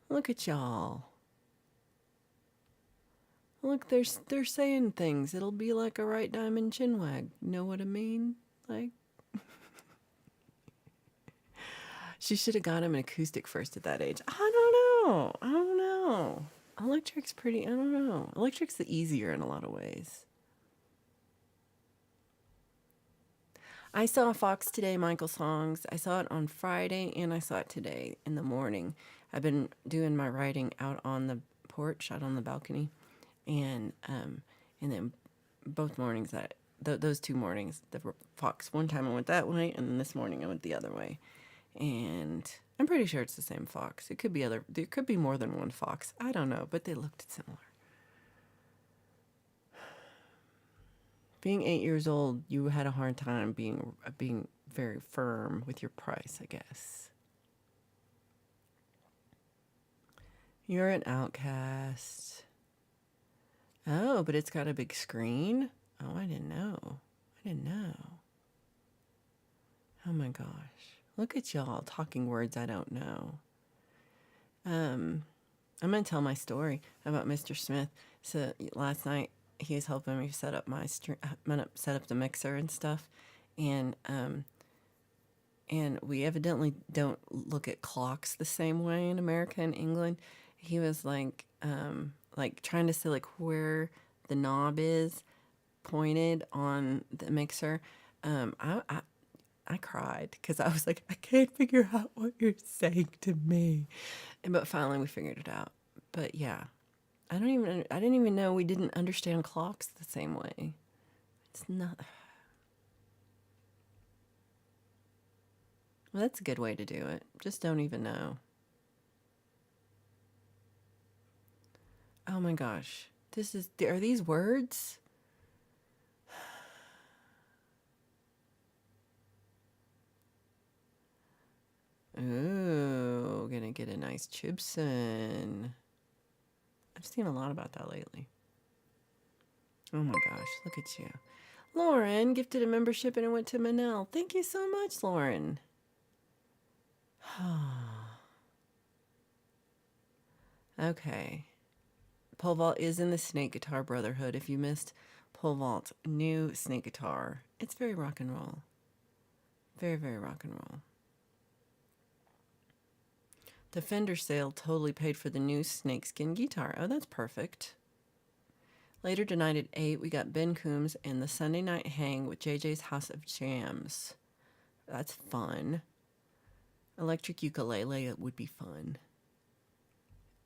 Look at y'all. Look, they're saying things. It'll be like a right diamond chinwag. Know what I mean? Like, she should have got him an acoustic first at that age. I don't know. I don't know. Electric's pretty, I don't know. Electric's the easier in a lot of ways. I saw Fox Today, Michael Songs. I saw it on Friday and I saw it today in the morning. I've been doing my writing out on the porch, out on the balcony. And then both mornings, those 2 mornings, the Fox, one time I went that way and then this morning I went the other way. And I'm pretty sure it's the same fox. It could be there could be more than one fox. I don't know, but they looked similar. Being 8 years old, you had a hard time being very firm with your price, I guess. You're an outcast. Oh, but it's got a big screen? Oh, I didn't know. Oh my gosh. Look at y'all talking words I don't know. I'm going to tell my story about Mr. Smith. So last night he was helping me set up set up the mixer and stuff. And we evidently don't look at clocks the same way in America and England. He was like trying to see like where the knob is pointed on the mixer. I cried because I was like, I can't figure out what you're saying to me. But finally we figured it out. But yeah, I didn't even know we didn't understand clocks the same way. It's not. Well, that's a good way to do it. Just don't even know. Oh my gosh. Are these words? Ooh, gonna get a nice Chibson. I've seen a lot about that lately. Oh my gosh, look at you. Lauren gifted a membership and it went to Manel. Thank you so much, Lauren. Okay. Pole vault is in the Snake Guitar Brotherhood. If you missed pole vault, new snake guitar, it's very rock and roll. Very, very rock and roll. The Fender sale totally paid for the new snakeskin guitar. Oh, that's perfect. Later tonight at 8, we got Ben Coombs and the Sunday Night Hang with JJ's House of Jams. That's fun. Electric ukulele would be fun.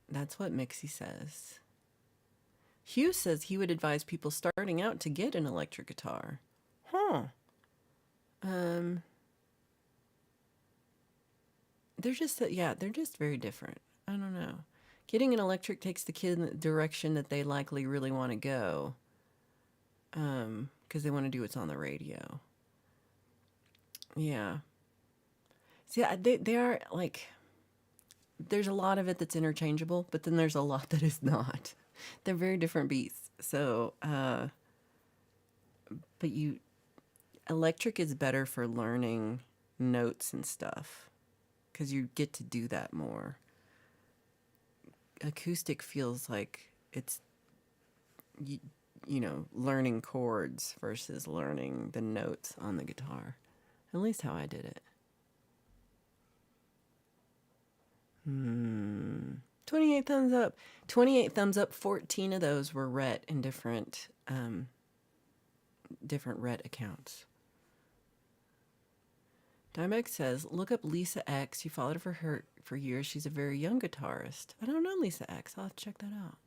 That's what Mixie says. Hugh says he would advise people starting out to get an electric guitar. Huh. They're just very different. I don't know. Getting an electric takes the kid in the direction that they likely really want to go. Because they want to do what's on the radio. Yeah. See, they are like, there's a lot of it that's interchangeable, but then there's a lot that is not. They're very different beasts. So, but electric is better for learning notes and stuff because you get to do that more. Acoustic feels like it's, learning chords versus learning the notes on the guitar. At least how I did it. 28 thumbs up. 28 thumbs up. 14 of those were Rhett in different Rhett accounts. Dimebag says, look up Lisa X. You followed her for years. She's a very young guitarist. I don't know Lisa X. I'll have to check that out.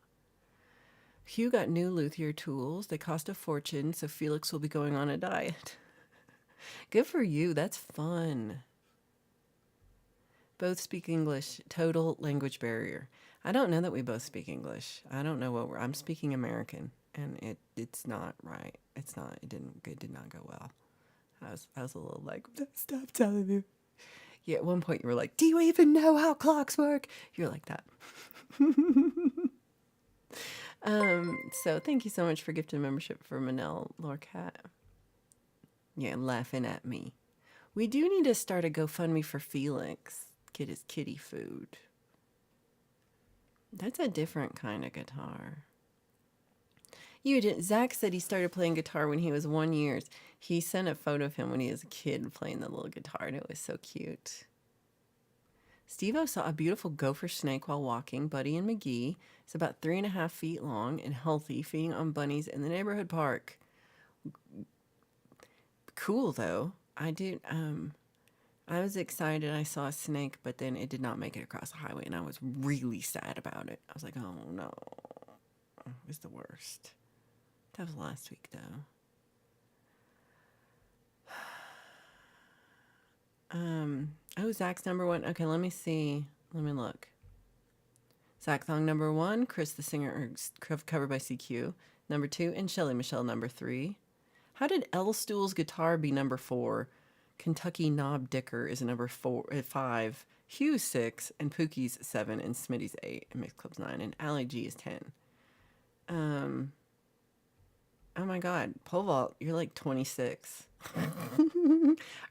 Hugh got new luthier tools. They cost a fortune, so Felix will be going on a diet. Good for you. That's fun. Both speak English. Total language barrier. I don't know that we both speak English. I don't know I'm speaking American, and it's not right. It's not. It did not go well. I was a little like, stop telling me. Yeah, at one point you were like, do you even know how clocks work? You're like that. So thank you so much for gifting membership for Manel Lorcat. Yeah, laughing at me. We do need to start a GoFundMe for Felix. Get his kitty food. That's a different kind of guitar. You did. Zach said he started playing guitar when he was 1 year. He sent a photo of him when he was a kid playing the little guitar, and it was so cute. Steve-O saw a beautiful gopher snake while walking. Buddy and McGee. It's about 3.5 feet long and healthy, feeding on bunnies in the neighborhood park. Cool though. I was excited I saw a snake, but then it did not make it across the highway, and I was really sad about it. I was like, oh no. It was the worst. That was last week though. Oh, Zach's number one. Okay, let me see. Let me look. Zach Thong number one, Chris the singer, covered by CQ, number two, and Shelly Michelle number three. How did L Stool's guitar be number four? Kentucky Knob Dicker is number 5, Hughes 6, and Pookie's 7, and Smitty's 8, and Mixed Club's 9, and Allie G is 10. Oh my God, Pole Vault, you're like 26.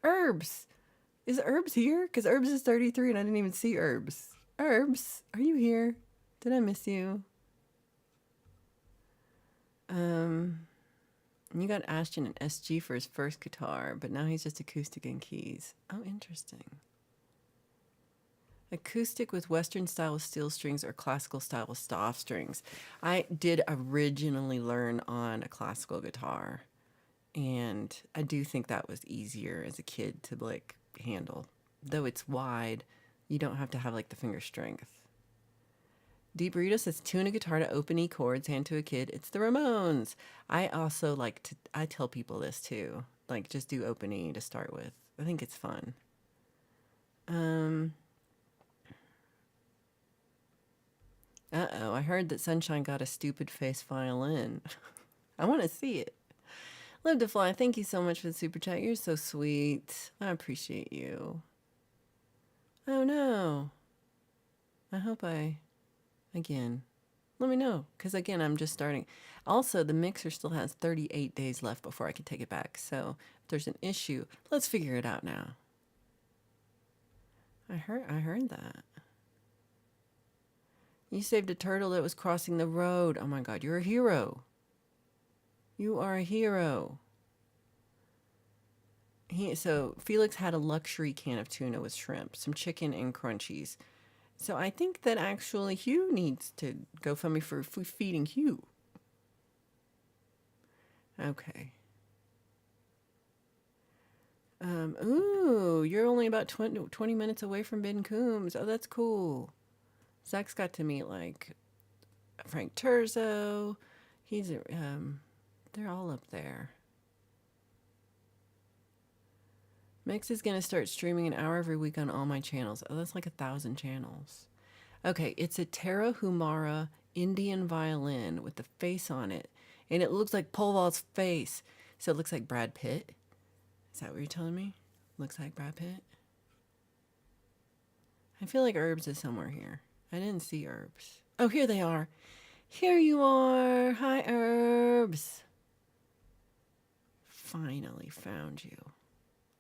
Herbs! Is Herbs here? Because Herbs is 33 and I didn't even see Herbs. Herbs, are you here? Did I miss you? You got Ashton an SG for his first guitar, but now he's just acoustic and keys. Oh, interesting. Acoustic with Western style with steel strings or classical style with soft strings. I did originally learn on a classical guitar, and I do think that was easier as a kid to like handle. Though it's wide, you don't have to have like the finger strength. Deep Burrito says, tune a guitar to open E chords, hand to a kid. It's the Ramones. I also like to, I tell people this too. Like, just do open E to start with. I think it's fun. Uh-oh, I heard that Sunshine got a stupid face violin. I want to see it. Live to Fly, thank you so much for the super chat. You're so sweet. I appreciate you. Oh no. I hope again, let me know, because again, I'm just starting. Also, the mixer still has 38 days left before I can take it back, so if there's an issue, let's figure it out now. I heard that. You saved a turtle that was crossing the road. Oh my God, you're a hero. You are a hero. So Felix had a luxury can of tuna with shrimp, some chicken, and crunchies. So I think that actually Hugh needs to go fund me for feeding Hugh. Okay. Ooh, you're only about 20 minutes away from Ben Coombs. Oh, that's cool. Zach's got to meet like Frank Terzo. They're all up there. Mix is going to start streaming an hour every week on all my channels. Oh, that's like 1,000 channels. Okay, it's a Tarahumara Indian violin with the face on it. And it looks like Pole Vault's face. So it looks like Brad Pitt. Is that what you're telling me? Looks like Brad Pitt? I feel like Herbs is somewhere here. I didn't see Herbs. Oh, here they are. Here you are. Hi, Herbs. Finally found you.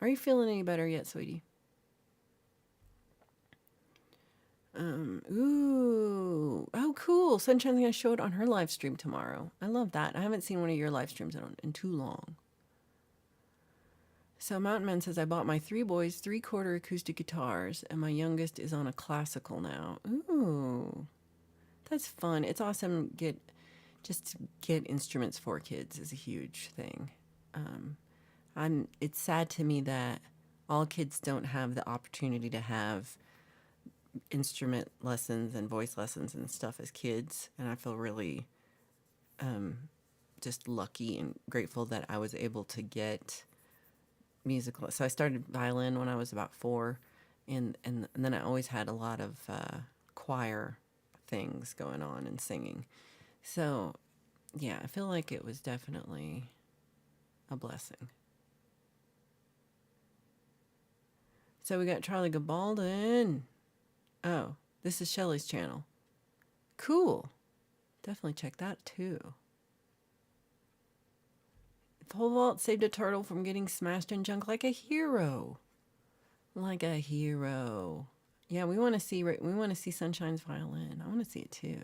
Are you feeling any better yet, sweetie? Ooh. Oh, cool. Sunshine's going to show it on her live stream tomorrow. I love that. I haven't seen one of your live streams in too long. So Mountain Man says, I bought my 3 boys 3/4 acoustic guitars, and my youngest is on a classical now. Ooh. That's fun. It's awesome. Just to get instruments for kids is a huge thing. It's sad to me that all kids don't have the opportunity to have instrument lessons and voice lessons and stuff as kids, and I feel really just lucky and grateful that I was able to get musical. So I started violin when I was about 4, and then I always had a lot of choir things going on and singing. So yeah, I feel like it was definitely a blessing. So we got Charlie Gabaldon. Oh, this is Shelley's channel. Cool. Definitely check that too. Pole vault saved a turtle from getting smashed in junk like a hero. Like a hero. Yeah, we want to see Sunshine's violin. I want to see it too.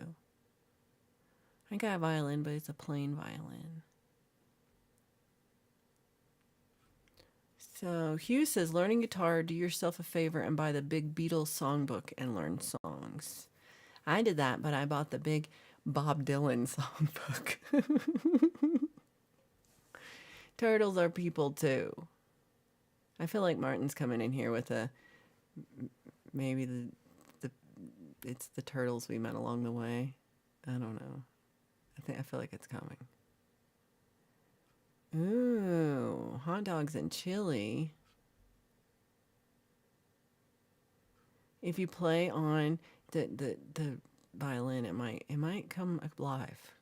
I got a violin, but it's a plain violin. So Hugh says, learning guitar, do yourself a favor and buy the big Beatles songbook and learn songs. I did that, but I bought the big Bob Dylan songbook. Turtles are people too. I feel like Martin's coming in here with maybe it's the turtles we met along the way. I don't know. I feel like it's coming. Ooh, hot dogs and chili. If you play on the violin, it might come live.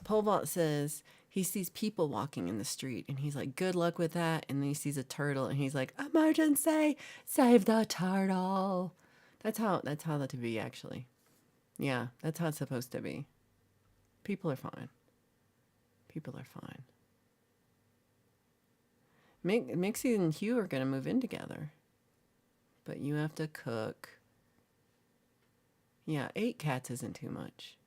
Pole vault says he sees people walking in the street and he's like, good luck with that. And then he sees a turtle and he's like, emergency, save the turtle. That's how that to be, actually. Yeah, that's how it's supposed to be. People are fine. People are fine. Mixie and Hugh are going to move in together. But you have to cook. Yeah, 8 cats isn't too much.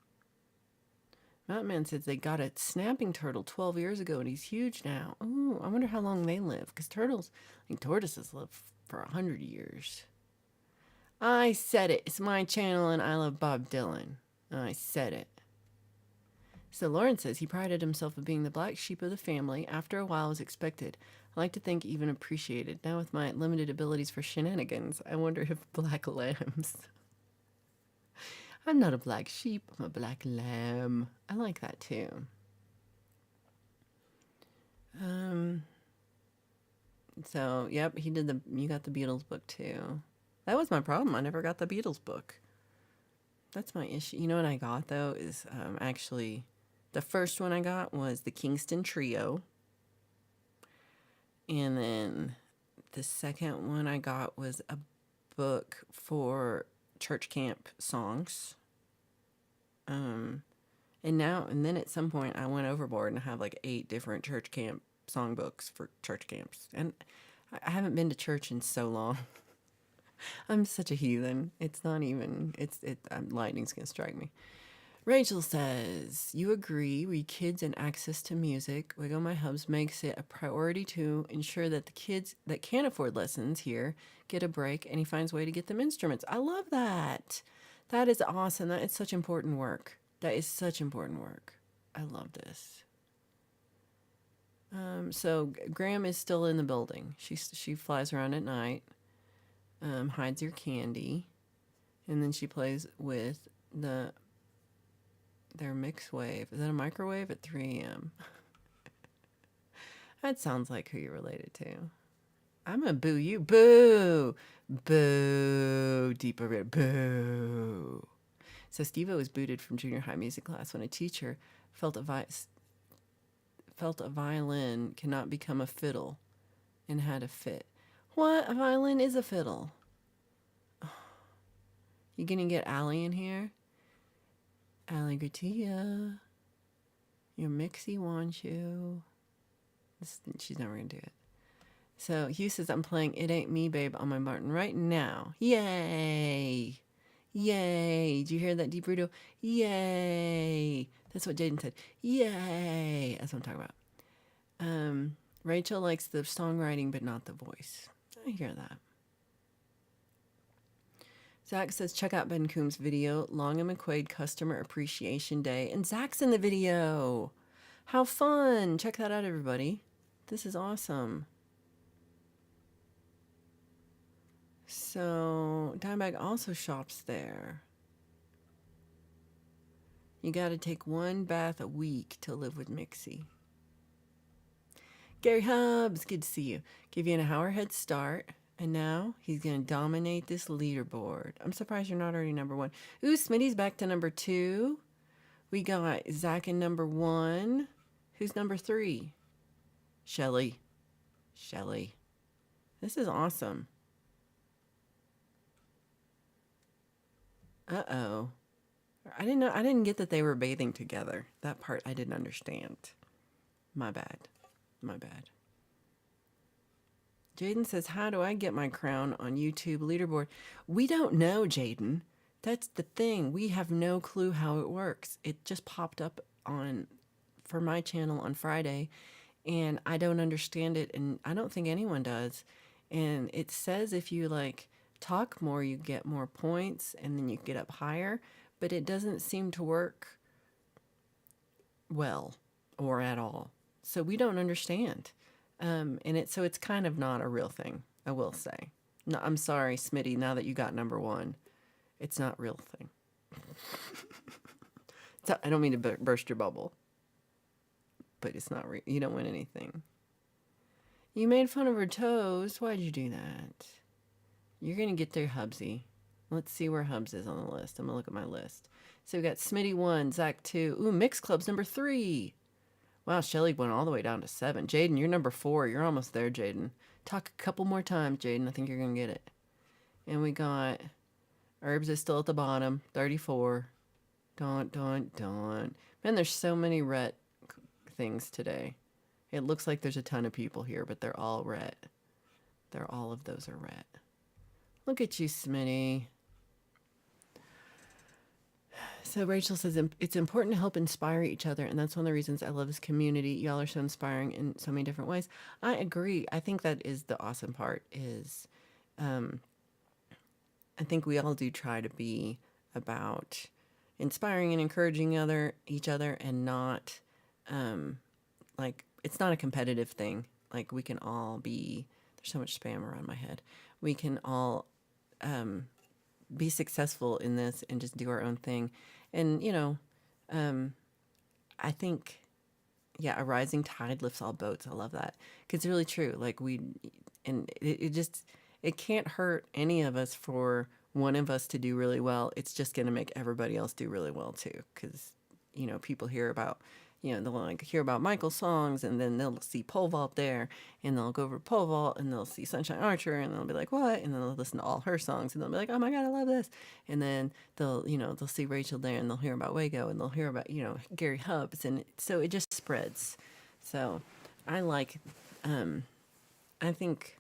Mountain Man says they got a snapping turtle 12 years ago and he's huge now. Ooh, I wonder how long they live. Because tortoises live for 100 years. I said it. It's my channel and I love Bob Dylan. I said it. So Lauren says he prided himself on being the black sheep of the family. After a while, was expected. I like to think even appreciated. Now with my limited abilities for shenanigans, I wonder if black lambs. I'm not a black sheep. I'm a black lamb. I like that too. So yep, you got the Beatles book too. That was my problem. I never got the Beatles book. That's my issue. You know what I got though is actually the first one I got was the Kingston Trio. And then the second one I got was a book for church camp songs. And then at some point I went overboard and have like 8 different church camp songbooks for church camps. And I haven't been to church in so long. I'm such a heathen. It's not even, lightning's gonna strike me. Rachel says, you agree, we kids and access to music. Wiggle My Hubs makes it a priority to ensure that the kids that can't afford lessons here get a break, and he finds a way to get them instruments. I love that. That is awesome. That is such important work. That is such important work. I love this. So Graham is still in the building. She flies around at night, hides your candy, and then she plays with their mix wave. Is that a microwave at 3 a.m.? That sounds like who you're related to. I'm gonna boo you. Boo! Boo! Deeper red. Boo! So Steve-O was booted from junior high music class when a teacher felt a violin cannot become a fiddle and had a fit. What? A violin is a fiddle. You gonna get Allie in here? Allie Gratia. Your Mixie wants you. She's never gonna do it. So Hugh says, I'm playing It Ain't Me, Babe on my Martin right now. Yay! Yay! Did you hear that deep Rudo? Yay! That's what Jaden said. Yay! That's what I'm talking about. Rachel likes the songwriting, but not the voice. I hear that. Zach says, check out Ben Coombs' video, Long and McQuaid Customer Appreciation Day. And Zach's in the video. How fun. Check that out, everybody. This is awesome. So, Dimebag also shops there. You got to take 1 bath a week to live with Mixie. Gary Hubbs, good to see you. Give you an hour head start. And now he's going to dominate this leaderboard. I'm surprised you're not already number 1. Ooh, Smitty's back to number 2. We got Zach in number 1. Who's number 3? Shelly. Shelly. This is awesome. Uh-oh. I didn't get that they were bathing together. That part I didn't understand. My bad. My bad. Jaden says, how do I get my crown on YouTube leaderboard? We don't know, Jaden. That's the thing. We have no clue how it works. It just popped up for my channel on Friday, and I don't understand it, and I don't think anyone does. And it says if you like talk more, you get more points, and then you get up higher, but it doesn't seem to work well or at all. So we don't understand. So it's kind of not a real thing, I will say. No, I'm sorry, Smitty, now that you got number one, it's not a real thing. So, I don't mean to burst your bubble, but it's not real. You don't win anything. You made fun of her toes. Why'd you do that? You're going to get there, Hubsy. Let's see where Hubs is on the list. I'm going to look at my list. So we got Smitty 1, Zach 2. Ooh, Mix Club's number 3. Wow, Shelly went all the way down to 7. Jaden, you're number 4. You're almost there, Jaden. Talk a couple more times, Jaden. I think you're going to get it. And we got Herbs is still at the bottom, 34. Don't. Man, there's so many Rhett things today. It looks like there's a ton of people here, but they're all Rhett. All of those are Rhett. Look at you, Smitty. So Rachel says, it's important to help inspire each other, and that's one of the reasons I love this community. Y'all are so inspiring in so many different ways. I agree. I think that is the awesome part is I think we all do try to be about inspiring and encouraging each other and not like it's not a competitive thing. Like we can all be, there's so much spam around my head. We can all be successful in this and just do our own thing. And, I think, yeah, a rising tide lifts all boats. I love that. 'Cause it's really true. Like it can't hurt any of us for one of us to do really well. It's just going to make everybody else do really well too. 'Cause, people hear about, they'll like hear about Michael's songs and then they'll see pole vault there and they'll go over pole vault and they'll see Sunshine Archer and they'll be like, what? And then they'll listen to all her songs and they'll be like, oh my God, I love this. And then they'll see Rachel there and they'll hear about Wago and they'll hear about, Gary Hubs. And so it just spreads. So I like, I think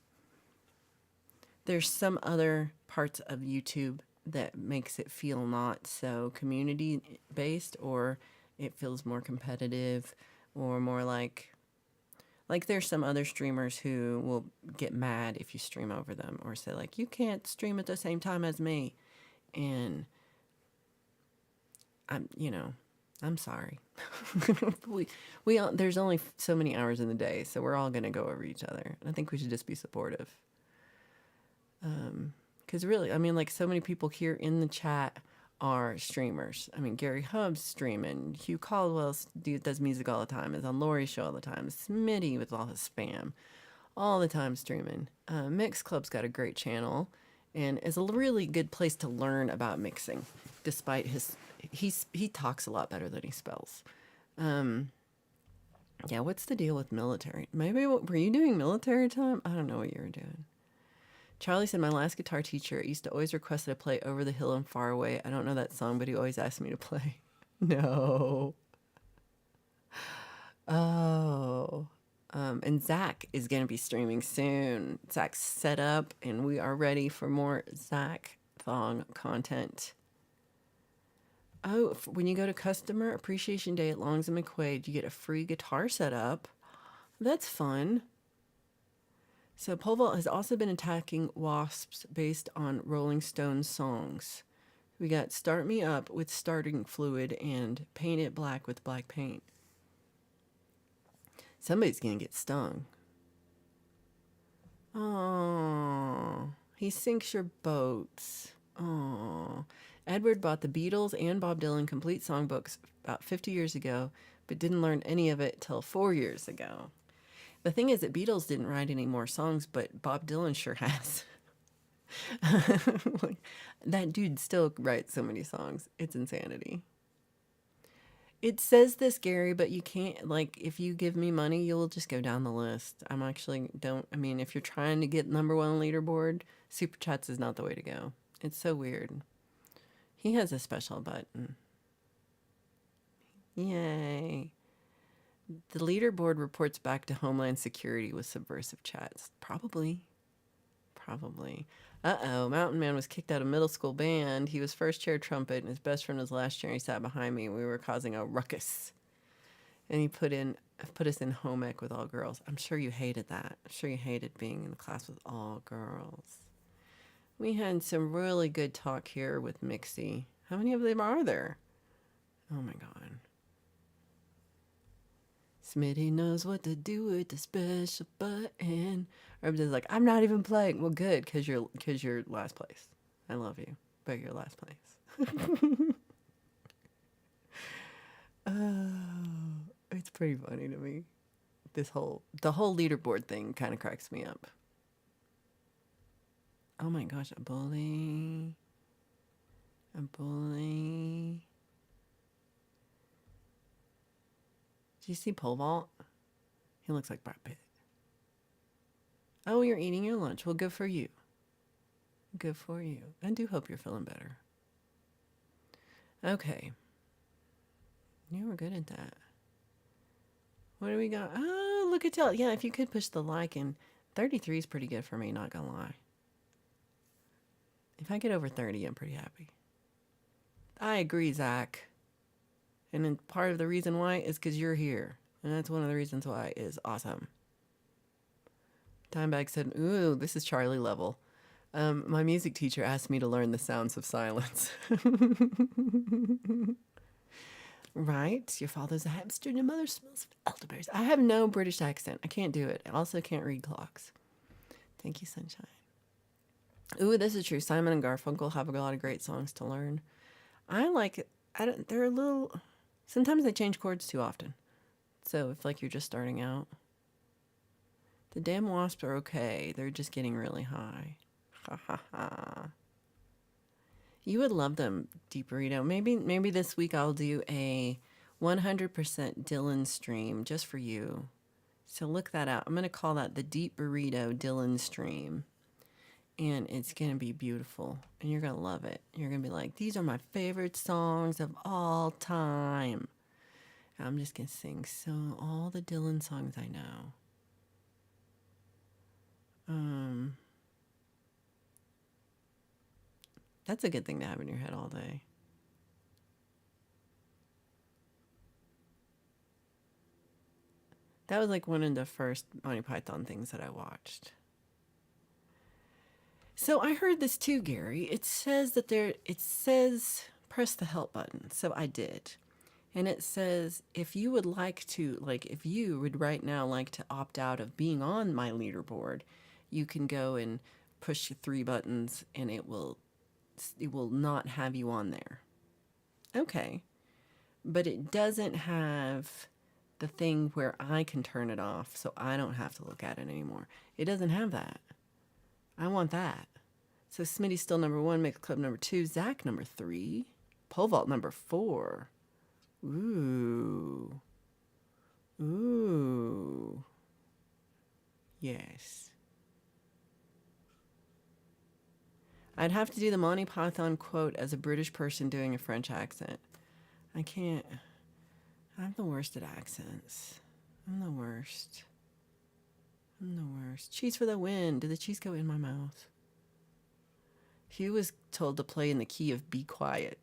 there's some other parts of YouTube that makes it feel not so community based, or it feels more competitive, or more like there's some other streamers who will get mad if you stream over them or say like, you can't stream at the same time as me. And I'm sorry. we all, there's only so many hours in the day, so we're all going to go over each other. And I think we should just be supportive. 'Cause really, I mean, like so many people here in the chat are streamers. I mean, Gary Hub's streaming. Hugh Caldwell does music all the time. Is on Lori's show all the time. Smitty with all his spam, all the time streaming. Mix Club's got a great channel, and is a really good place to learn about mixing. Despite he talks a lot better than he spells. Yeah, what's the deal with military? Maybe were you doing military time? I don't know what you were doing. Charlie said, my last guitar teacher used to always request that I play Over the Hill and Far Away. I don't know that song, but he always asked me to play. No. Oh. And Zach is going to be streaming soon. Zach's set up, and we are ready for more Zach Thong content. Oh, when you go to Customer Appreciation Day at Longs and McQuaid, you get a free guitar setup. That's fun. So pole vault has also been attacking wasps based on Rolling Stones songs. We got Start Me Up with starting fluid and Paint It Black with black paint. Somebody's going to get stung. Oh, he sinks your boats. Oh, Edward bought the Beatles and Bob Dylan complete songbooks about 50 years ago, but didn't learn any of it till 4 years ago. The thing is that Beatles didn't write any more songs, but Bob Dylan sure has. That dude still writes so many songs. It's insanity. It says this, Gary, but you can't, like, if you give me money, you'll just go down the list. I'm actually, don't, I mean, if you're trying to get number one leaderboard, Super Chats is not the way to go. It's so weird. He has a special button. Yay. The leaderboard reports back to Homeland Security with subversive chats. Probably. Probably. Uh-oh, Mountain Man was kicked out of middle school band. He was first chair trumpet, and his best friend was last chair, and he sat behind me. We were causing a ruckus. And he put us in home ec with all girls. I'm sure you hated that. I'm sure you hated being in the class with all girls. We had some really good talk here with Mixie. How many of them are there? Oh my God. Smitty knows what to do with the special button. Everybody's like, I'm not even playing. Well, good, because you're last place. I love you, but you're last place. Oh, it's pretty funny to me. The whole leaderboard thing kind of cracks me up. Oh my gosh, a bully. A bully. Do you see pole vault? He looks like Brad Pitt. Oh, you're eating your lunch. Well, good for you. Good for you. I do hope you're feeling better. Okay. You were good at that. What do we got? Oh, look at that. Yeah, if you could push the like, and 33 is pretty good for me, not gonna lie. If I get over 30, I'm pretty happy. I agree, Zach. And then part of the reason why is because you're here. And that's one of the reasons why is awesome. Timebag said, ooh, this is Charlie level. My music teacher asked me to learn the sounds of silence. Right? Your father's a hamster and your mother smells of elderberries. I have no British accent. I can't do it. I also can't read clocks. Thank you, sunshine. Ooh, this is true. Simon and Garfunkel have a lot of great songs to learn. I like it. They're a little, sometimes they change chords too often. So if like you're just starting out. The damn wasps are okay. They're just getting really high. Ha ha ha. You would love them, Deep Burrito. Maybe this week I'll do a 100% Dylan stream just for you. So look that out. I'm going to call that the Deep Burrito Dylan stream. And it's going to be beautiful. And you're going to love it. You're going to be like, these are my favorite songs of all time. And I'm just going to sing all the Dylan songs I know. That's a good thing to have in your head all day. That was like one of the first Monty Python things that I watched. So I heard this too, Gary. It says press the help button. So I did. And it says, if you would like to, like, if you would right now like to opt out of being on my leaderboard, you can go and push the 3 buttons and it will not have you on there. Okay. But it doesn't have the thing where I can turn it off so I don't have to look at it anymore. It doesn't have that. I want that. So Smitty's still number 1, Mix Club number 2, Zach number 3, Pole Vault number 4. Ooh. Ooh. Yes. I'd have to do the Monty Python quote as a British person doing a French accent. I can't. I'm the worst at accents. I'm the worst. Cheese for the win. Did the cheese go in my mouth? Hugh was told to play in the key of Be Quiet.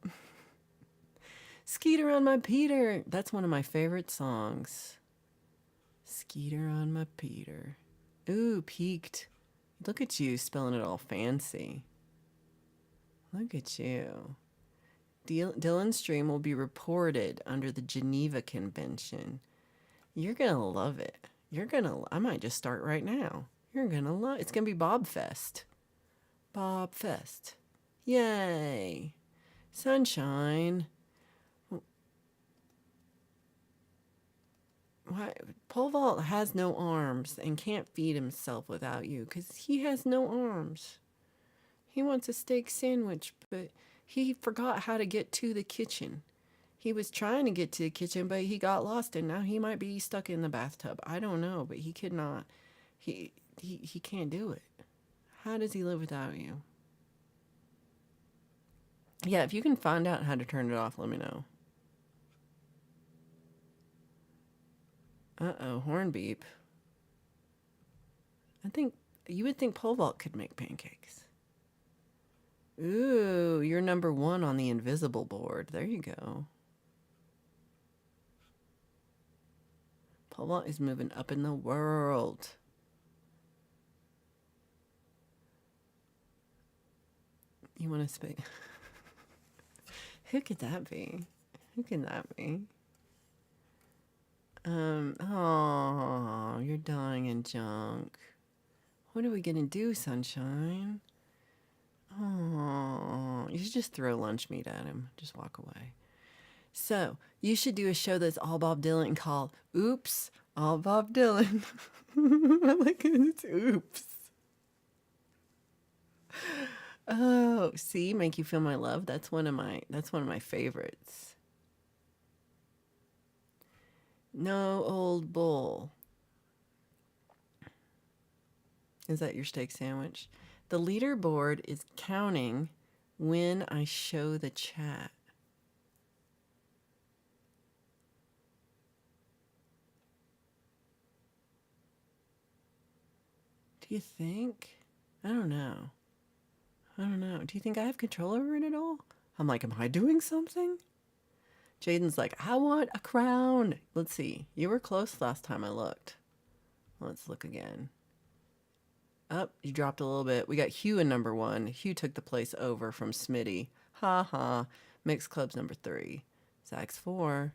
Skeeter on my Peter. That's one of my favorite songs. Skeeter on my Peter. Ooh, peaked. Look at you spelling it all fancy. Look at you. Dylan's stream will be reported under the Geneva Convention. You're going to love it. I might just start right now. You're going to love it. It's going to be Bob Fest. Bob Fest. Yay. Sunshine. Why? Pole Vault has no arms and can't feed himself without you because he has no arms. He wants a steak sandwich, but he forgot how to get to the kitchen. He was trying to get to the kitchen, but he got lost, and now he might be stuck in the bathtub. I don't know, but he could not. He can't do it. How does he live without you? Yeah, if you can find out how to turn it off, let me know. Uh-oh, horn beep. I think you would think pole vault could make pancakes. Ooh, you're number 1 on the invisible board. There you go. Pole vault is moving up in the world. You want to speak? Who could that be? Who can that be? Oh, you're dying in junk. What are we gonna do, sunshine? Oh, you should just throw lunch meat at him. Just walk away. So, you should do a show that's all Bob Dylan called Oops, All Bob Dylan. I like it. It's oops. Oh, see, Make You Feel My Love. That's one of my favorites. No Old Bull. Is that your steak sandwich? The leaderboard is counting when I show the chat. Do you think? I don't know. Do you think I have control over it at all? I'm like, am I doing something? Jaden's like, I want a crown. Let's see. You were close last time I looked. Let's look again. Up, you dropped a little bit. We got Hugh in number 1. Hugh took the place over from Smitty. Ha ha. Mixed Club's number 3. Zach's 4.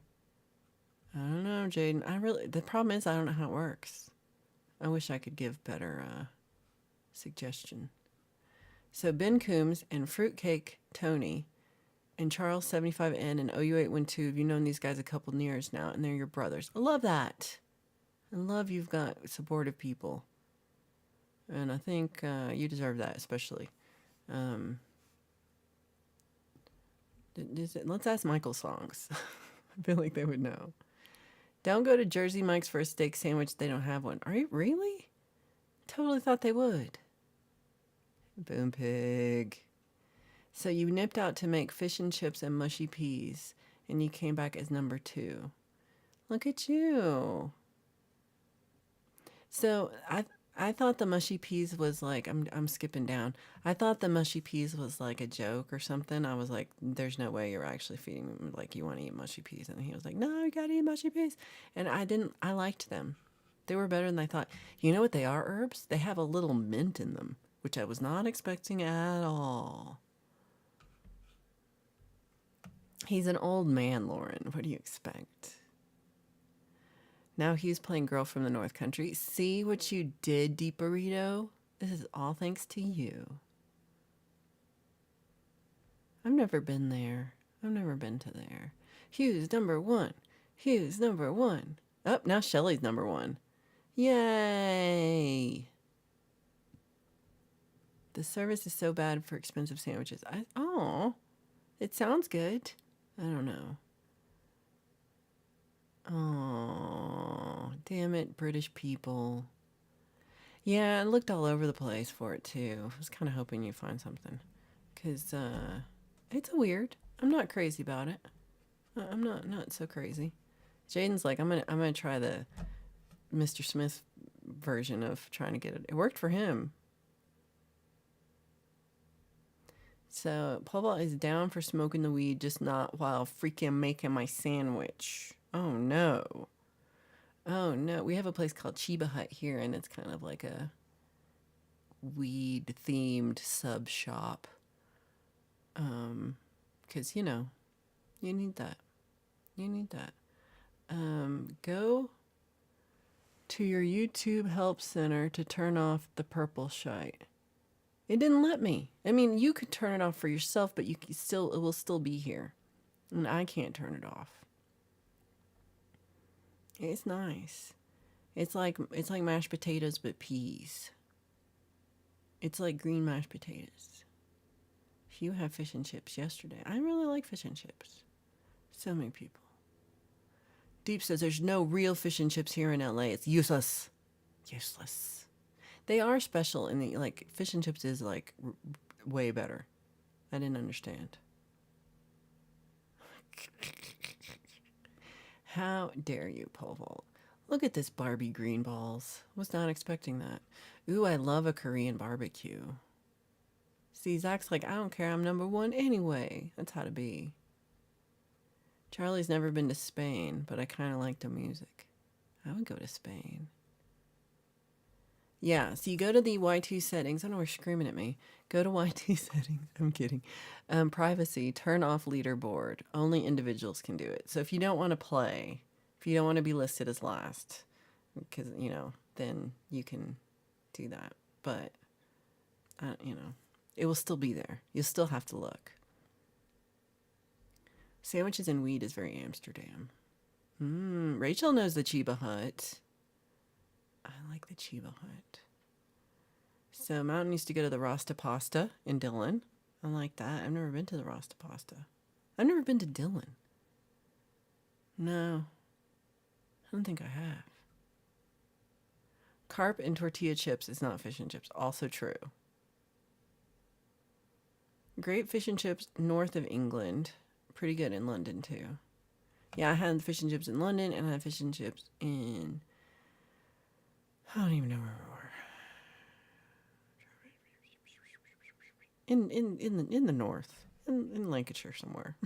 I don't know, Jaden. The problem is I don't know how it works. I wish I could give better suggestion. So Ben Coombs and Fruitcake Tony and Charles 75N and OU812, you've known these guys a couple years now, and they're your brothers. I love that. I love you've got supportive people. And I think you deserve that, especially. Let's ask Michael Songs. I feel like they would know. Don't go to Jersey Mike's for a steak sandwich. They don't have one. Are you really? Totally thought they would. Boom pig. So you nipped out to make fish and chips and mushy peas, and you came back as number 2. Look at you. So I thought the mushy peas was like, I'm skipping down. I thought the mushy peas was like a joke or something. I was like, there's no way you're actually feeding him, like you want to eat mushy peas. And he was like, no, you gotta eat mushy peas. And I liked them. They were better than I thought. You know what they are, herbs? They have a little mint in them, which I was not expecting at all. He's an old man, Lauren. What do you expect? Now he's playing Girl from the North Country. See what you did, Deep Burrito? This is all thanks to you. I've never been there. I've never been to there. Hugh's number 1. Hugh's number 1. Oh, now Shelly's number 1. Yay! The service is so bad for expensive sandwiches. It sounds good. I don't know. Oh, damn it, British people. Yeah, I looked all over the place for it too. I was kind of hoping you'd find something. Because it's weird. I'm not crazy about it. I'm not so crazy. Jaden's like, I'm gonna try the Mr. Smith version of trying to get it. It worked for him. So Paul is down for smoking the weed, just not while freaking making my sandwich. Oh no. Oh no. We have a place called Chiba Hut here, and it's kind of like a weed themed sub shop. 'Cause you need that. You need that. Go to your YouTube help center to turn off the purple shite. It didn't let me. I mean, you could turn it off for yourself, but it will still be here. And I can't turn it off. It's nice. It's like mashed potatoes but peas. It's like green mashed potatoes. You had fish and chips yesterday. I really like fish and chips. So many people. Deep says there's no real fish and chips here in LA. It's useless. Useless. They are special in the, like, fish and chips is, like, way better. I didn't understand. How dare you, pole vault? Look at this Barbie green balls. Was not expecting that. Ooh, I love a Korean barbecue. See, Zach's like, I don't care, I'm number one anyway. That's how to be. Charlie's never been to Spain, but I kind of like the music. I would go to Spain. Yeah, so you go to the Y2 settings. I know you're screaming at me. Go to Y2 settings. I'm kidding. Privacy, turn off leaderboard. Only individuals can do it. So if you don't want to play, if you don't want to be listed as last, because, you know, then you can do that. But, you know, it will still be there. You'll still have to look. Sandwiches and weed is very Amsterdam. Rachel knows the Chiba Hut. I like the Chiba Hut. So Mountain used to go to the Rasta Pasta in Dillon. I like that. I've never been to the Rasta Pasta. I've never been to Dillon. No. I don't think I have. Carp and tortilla chips is not fish and chips. Also true. Great fish and chips north of England. Pretty good in London too. Yeah, I had fish and chips in London and I had fish and chips in... I don't even know where we were. In the north. In Lancashire somewhere.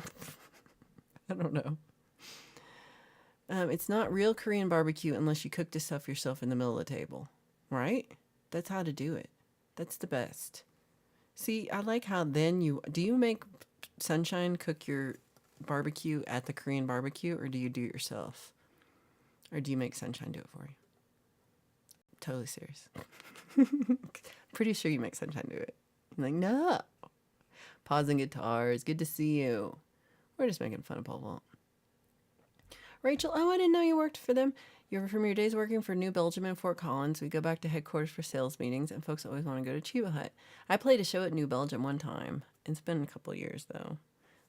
I don't know. It's not real Korean barbecue unless you cook the stuff yourself in the middle of the table. Right? That's how to do it. That's the best. See, I like how then do you make Sunshine cook your barbecue at the Korean barbecue, or do you do it yourself? Or do you make Sunshine do it for you? Totally serious. Pretty sure you make Sunshine do it. I'm like, no. Pausing guitars. Good to see you. We're just making fun of Paul Vault. Rachel, oh, I didn't know you worked for them. You're from your days working for New Belgium in Fort Collins. We go back to headquarters for sales meetings, and folks always want to go to Chiba Hut. I played a show at New Belgium one time. It's been a couple of years, though.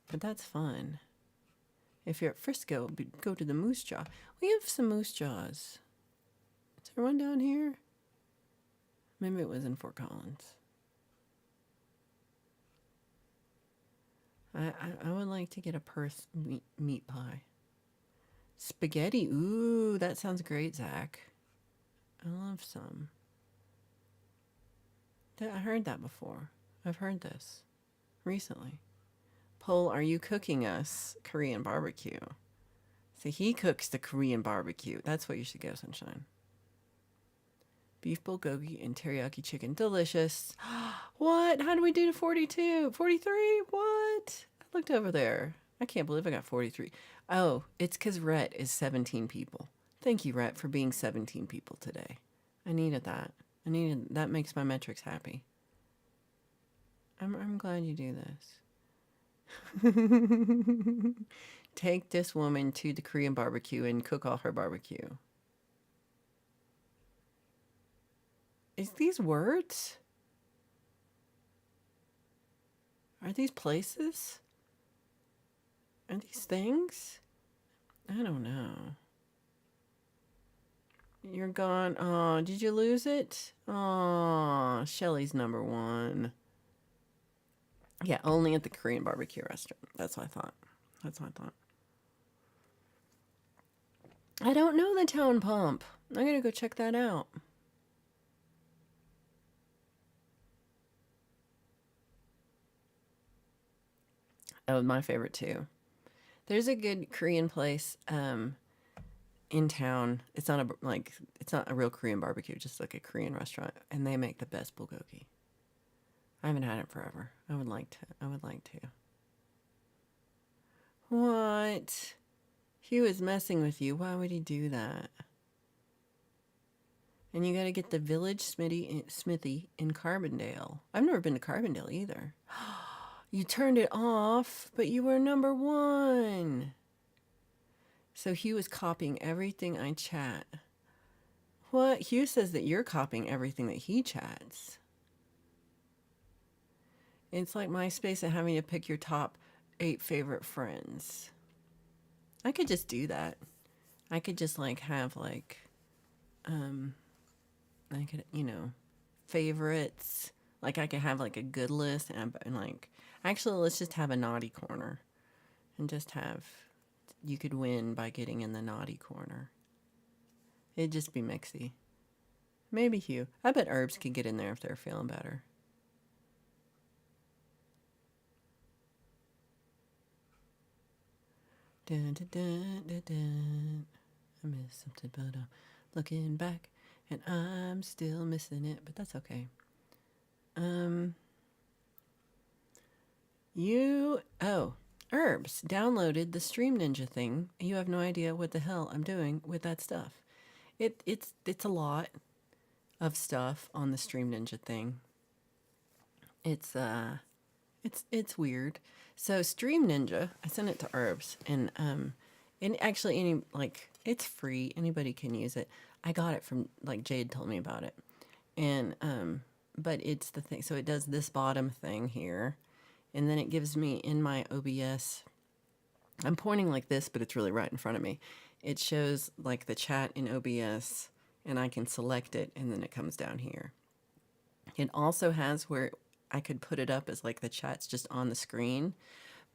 But that's fun. If you're at Frisco, go to the Moose Jaw. We have some Moose Jaws. Is there one down here? Maybe it was in Fort Collins. I would like to get a Perth meat pie. Spaghetti. Ooh, that sounds great, Zach. I love some. I heard that before. I've heard this recently. Pole, are you cooking us Korean barbecue? So he cooks the Korean barbecue. That's what you should go, Sunshine. Beef bulgogi and teriyaki chicken. Delicious. What? How do we do to 42? 43? What? I looked over there. I can't believe I got 43. Oh, it's because Rhett is 17 people. Thank you, Rhett, for being 17 people today. I needed that. That makes my metrics happy. I'm glad you do this. Take this woman to the Korean barbecue and cook all her barbecue. Is these words? Are these places? Are these things? I don't know. You're gone. Oh, did you lose it? Oh, Shelly's number one. Yeah, only at the Korean barbecue restaurant. That's what I thought. I don't know the Town Pump. I'm going to go check that out. Oh, my favorite too. There's a good Korean place in town. It's not a real Korean barbecue, just like a Korean restaurant, and they make the best bulgogi. I haven't had it forever. I would like to. What? Hugh is messing with you. Why would he do that? And you got to get the Village Smithy in Carbondale. I've never been to Carbondale either. You turned it off, but you were number one. So Hugh is copying everything I chat. What? Hugh says that you're copying everything that he chats. It's like MySpace and having to pick your top 8 favorite friends. I could just do that. I could just like have like, I could, favorites. Like I could have like a good list and like, actually, let's just have a naughty corner and just have, you could win by getting in the naughty corner. It'd just be mixy. Maybe Hugh. I bet Herbs could get in there if they're feeling better. Dun, dun, dun, dun, dun. I missed something, but I'm looking back and I'm still missing it, but that's okay. Herbs downloaded the Stream Ninja thing. You have no idea what the hell I'm doing with that stuff. It's a lot of stuff on the Stream Ninja thing. It's weird. So Stream Ninja, I sent it to Herbs, and actually it's free. Anybody can use it. I got it from like Jade told me about it, and but it's the thing. So it does this bottom thing here, and then it gives me in my OBS. I'm pointing like this, but it's really right in front of me. It shows like the chat in OBS, and I can select it, and then it comes down here. It also has where I could put it up as like the chat's just on the screen,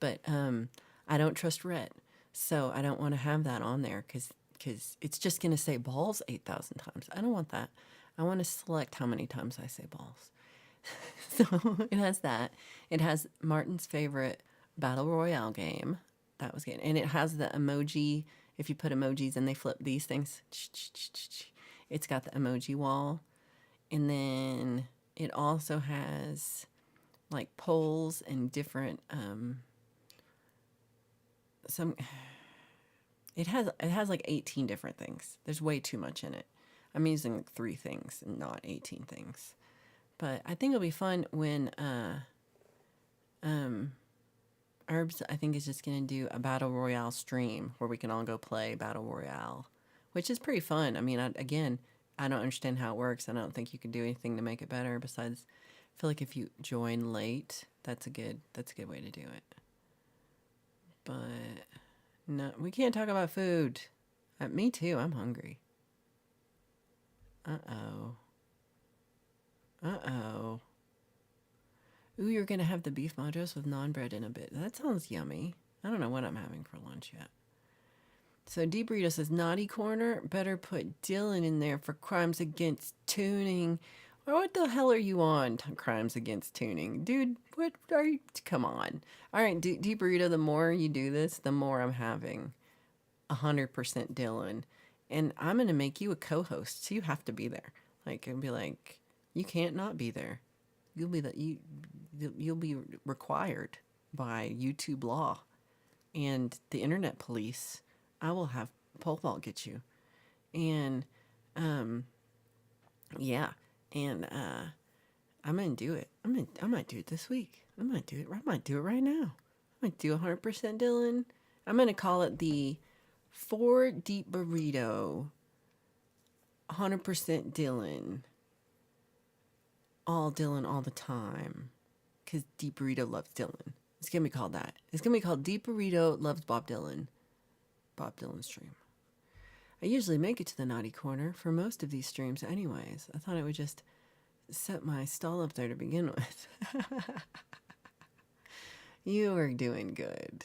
but I don't trust Rhett, so I don't want to have that on there because it's just gonna say balls 8,000 times. I don't want that. I want to select how many times I say balls. So it has that. It has Martin's favorite battle royale game. That was good, and it has the emoji. If you put emojis and they flip these things, it's got the emoji wall, and then it also has like polls and different some it has like 18 different things. There's way too much in it. I'm using like 3 things and not 18 things. But I think it'll be fun when Herbs I think is just going to do a battle royale stream where we can all go play battle royale, which is pretty fun. I mean, I don't understand how it works. I don't think you can do anything to make it better besides I feel like if you join late, that's a good way to do it. But no, we can't talk about food. Me too. I'm hungry. Uh-oh. Uh-oh. Ooh, you're going to have the beef madras with naan bread in a bit. That sounds yummy. I don't know what I'm having for lunch yet. So D Burrito says, naughty corner, better put Dylan in there for crimes against tuning. What the hell are you on, crimes against tuning? Dude, what are you? Come on. All right, D Burrito, the more you do this, the more I'm having 100% Dylan. And I'm going to make you a co-host, so you have to be there. Like, and be like, you can't not be there. You'll be required by YouTube law and the internet police. I will have pole vault get you, and yeah, and I'm gonna do it. I might do it this week. I might do it right now. I might do 100% Dylan. I'm gonna call it the 4 Deep Burrito 100% Dylan. All Dylan all the time. Because Deep Burrito loves Dylan. It's going to be called that. It's going to be called Deep Burrito Loves Bob Dylan. Bob Dylan stream. I usually make it to the naughty corner for most of these streams anyways. I thought I would just set my stall up there to begin with. You are doing good.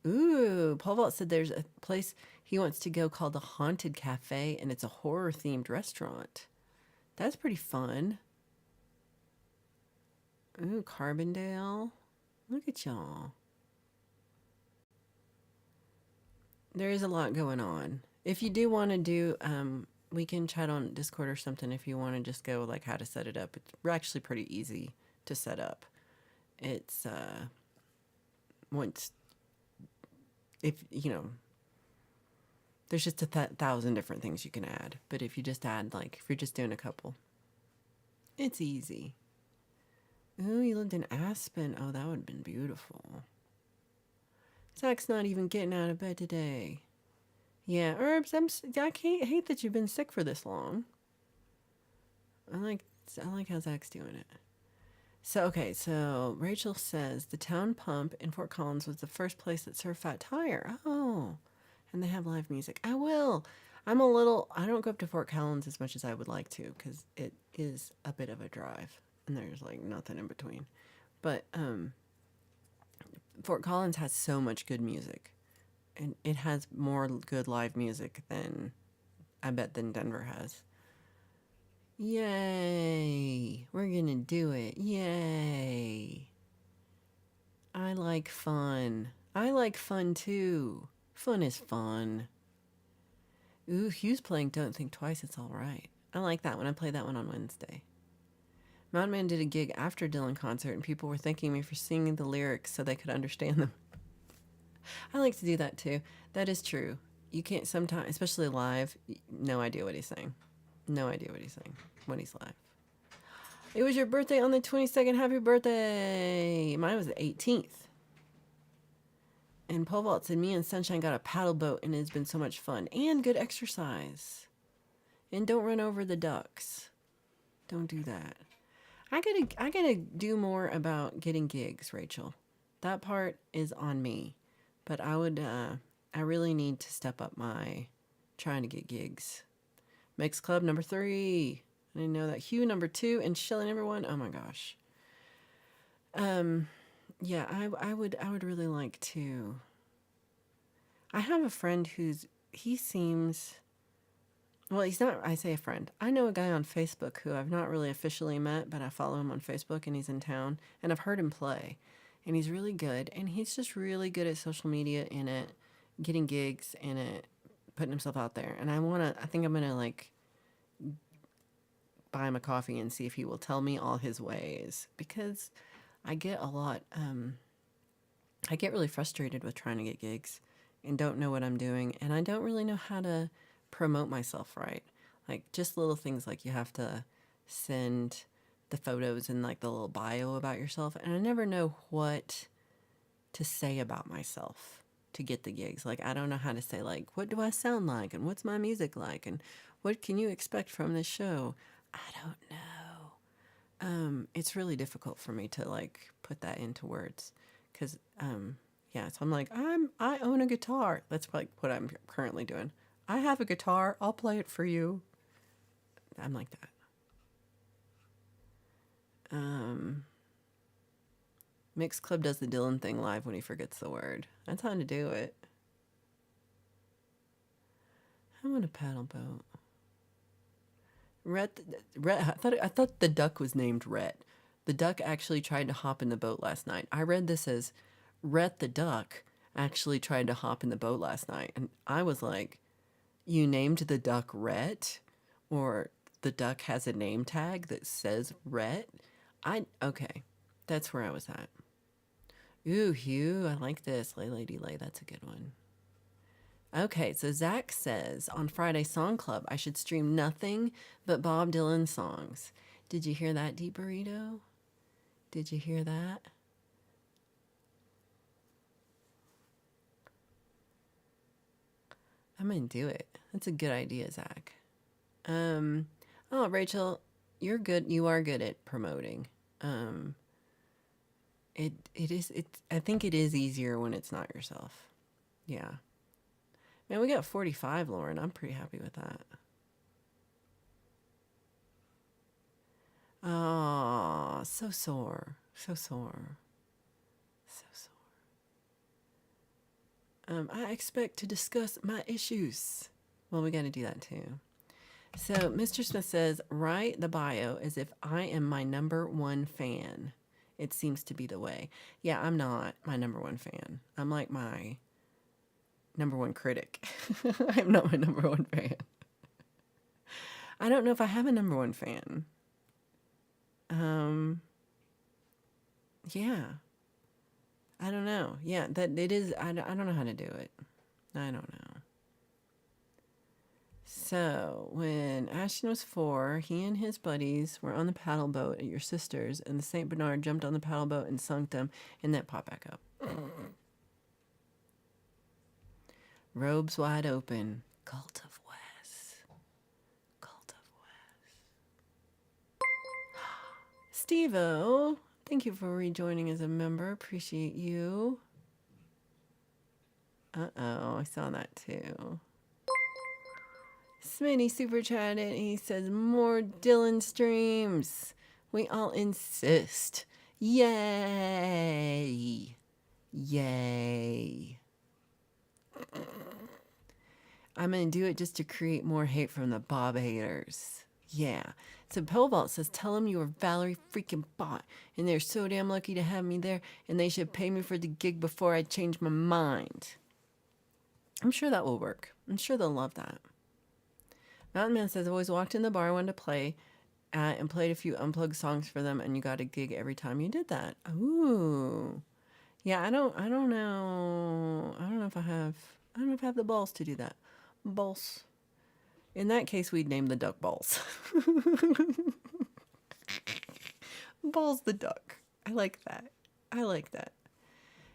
Ooh, Paul Vault said there's a place he wants to go called the Haunted Cafe, and it's a horror-themed restaurant. That's pretty fun. Ooh, Carbondale. Look at y'all. There is a lot going on. If you do want to do, we can chat on Discord or something if you want to just go like how to set it up. It's actually pretty easy to set up. It's, once, if, there's just 1,000 different things you can add. But if you just add, like, if you're just doing a couple, it's easy. Ooh, you lived in Aspen. Oh, that would have been beautiful. Zach's not even getting out of bed today. Yeah, Herbs, I hate that you've been sick for this long. I like how Zach's doing it. So, okay, so Rachel says the town pump in Fort Collins was the first place that served Fat Tire. Oh, and they have live music. I will. I don't go up to Fort Collins as much as I would like to because it is a bit of a drive and there's like nothing in between. But Fort Collins has so much good music and it has more good live music than I bet than Denver has. Yay! We're gonna do it. Yay! I like fun. I like fun too. Fun is fun. Ooh, Hugh's playing Don't Think Twice, It's All Right. I like that one. I played that one on Wednesday. Mountain Man did a gig after Dylan concert, and people were thanking me for singing the lyrics so they could understand them. I like to do that too. That is true. You can't sometimes, especially live, no idea what he's saying. No idea what he's saying when he's live. It was your birthday on the 22nd. Happy birthday. Mine was the 18th. And Pole Vault said, me and Sunshine got a paddle boat and it's been so much fun and good exercise. And don't run over the ducks. Don't do that. I gotta do more about getting gigs, Rachel. That part is on me. But I really need to step up my trying to get gigs. Mix Club number 3. I didn't know that. Hugh number 2 and Shelley number 1. Oh my gosh. Yeah, I would really like to. I have a friend he seems, well, he's not, I say a friend. I know a guy on Facebook who I've not really officially met, but I follow him on Facebook and he's in town and I've heard him play and he's really good and he's just really good at social media in it, getting gigs in it, putting himself out there. And I think I'm going to like buy him a coffee and see if he will tell me all his ways because I get I get really frustrated with trying to get gigs and don't know what I'm doing. And I don't really know how to promote myself right. Like just little things like you have to send the photos and like the little bio about yourself. And I never know what to say about myself to get the gigs. Like I don't know how to say like, what do I sound like? And what's my music like? And what can you expect from this show? I don't know. It's really difficult for me to like put that into words because yeah, so I'm like I own a guitar. That's like what I'm currently doing. I have a guitar. I'll play it for you. I'm like that. Mix Club does the Dylan thing live when he forgets the word. That's how to do it. I want a paddle boat. Rhett, I thought the duck was named Rhett. The duck actually tried to hop in the boat last night. I read this as Rhett the duck actually tried to hop in the boat last night. And I was like, you named the duck Rhett? Or the duck has a name tag that says Rhett? Okay. That's where I was at. Ooh, Hugh, I like this. Lay Lady Lay, that's a good one. Okay, so Zach says on Friday Song Club, I should stream nothing but Bob Dylan songs. Did you hear that, Deep Burrito? Did you hear that? I'm gonna do it. That's a good idea, Zach. Oh, Rachel, you're good. You are good at promoting. I think it is easier when it's not yourself. Yeah. Man, we got 45, Lauren. I'm pretty happy with that. Oh, so sore. So sore. So sore. I expect to discuss my issues. Well, we got to do that too. So, Mr. Smith says, write the bio as if I am my number one fan. It seems to be the way. Yeah, I'm not my number one fan. I'm like my number one critic. I'm not my number one fan. I don't know if I have a number one fan. Yeah. I don't know. Yeah, that it is. I don't know how to do it. I don't know. So, when Ashton was 4, he and his buddies were on the paddle boat at your sister's, and the St. Bernard jumped on the paddle boat and sunk them, and that popped back up. Robes wide open. Cult of Wes. Cult of Wes. Steve-O, thank you for rejoining as a member. Appreciate you. Uh-oh, I saw that too. Smitty super chatted. He says, more Dylan streams. We all insist. Yay. Yay. I'm going to do it just to create more hate from the Bob haters. Yeah. So Pole Vault says, tell them you were Valerie freaking Bot, and they're so damn lucky to have me there, and they should pay me for the gig before I change my mind. I'm sure that will work. I'm sure they'll love that. Mountain Man says, I always walked in the bar, wanted to play, and played a few unplugged songs for them, and you got a gig every time you did that. Ooh. Yeah, I don't know. I don't know if I have the balls to do that. Balls. In that case, we'd name the duck Balls. Balls the duck. I like that. I like that.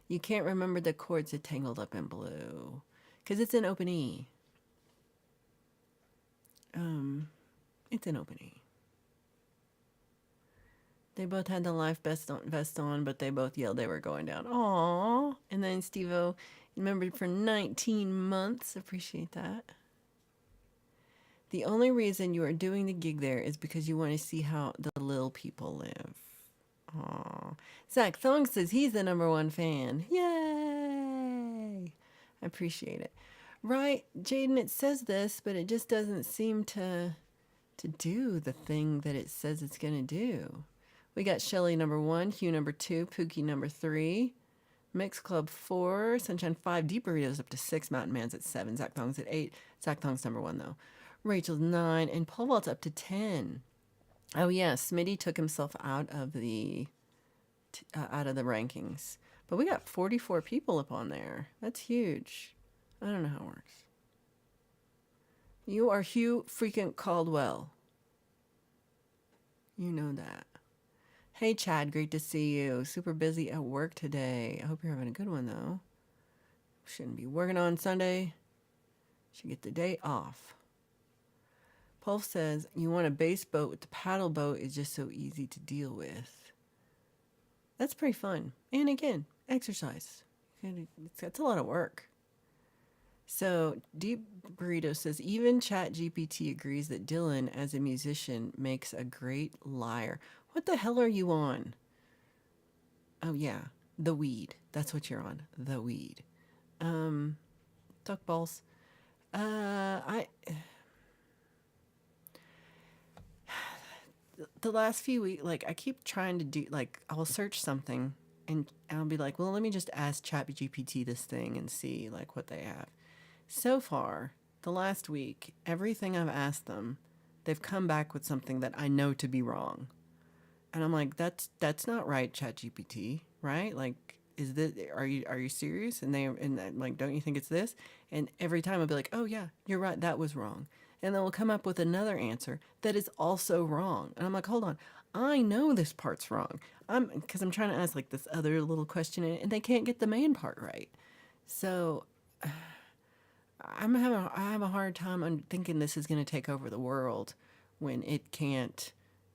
You can't remember the chords that Tangled Up in Blue. Because it's an open E. It's an open E. They both had the life vest on, but they both yelled they were going down. Aww. And then Steve-O remembered for 19 months. Appreciate that. The only reason you are doing the gig there is because you want to see how the little people live. Aww. Zach Thong says he's the #1 fan. Yay! I appreciate it. Right, Jaden, it says this, but it just doesn't seem to do the thing that it says it's going to do. We got Shelly #1, Hugh #2, Pookie #3, Mix Club 4, Sunshine 5, Deep Burritos up to 6, Mountain Man's at 7, Zach Thong's at 8. Zach Thong's #1 though. Rachel's 9, and Pole Vault's up to 10. Oh yeah, Smitty took himself out of the rankings. But we got 44 people up on there. That's huge. I don't know how it works. You are Hugh freaking Caldwell. You know that. Hey Chad, great to see you. Super busy at work today. I hope you're having a good one though. Shouldn't be working on Sunday. Should get the day off. Pulf says, you want a bass boat with the paddle boat is just so easy to deal with. That's pretty fun. And again, exercise. That's a lot of work. So Deep Burrito says, even ChatGPT agrees that Dylan, as a musician, makes a great liar. What the hell are you on? Oh yeah, the weed. That's what you're on. The weed. Duck balls. The last few weeks, like, I keep trying to do, like, I'll search something and I'll be like, well, let me just ask ChatGPT this thing and see, like, what they have. So far, the last week, everything I've asked them, they've come back with something that I know to be wrong. And I'm like, that's not right, ChatGPT, right? Like, is this, are you serious? And I'm like, don't you think it's this? And every time I'll be like, oh yeah, you're right, that was wrong. And then we'll come up with another answer that is also wrong. And I'm like, hold on, I know this part's wrong. Because I'm trying to ask like this other little question and they can't get the main part right. So I have a hard time thinking this is going to take over the world when it can't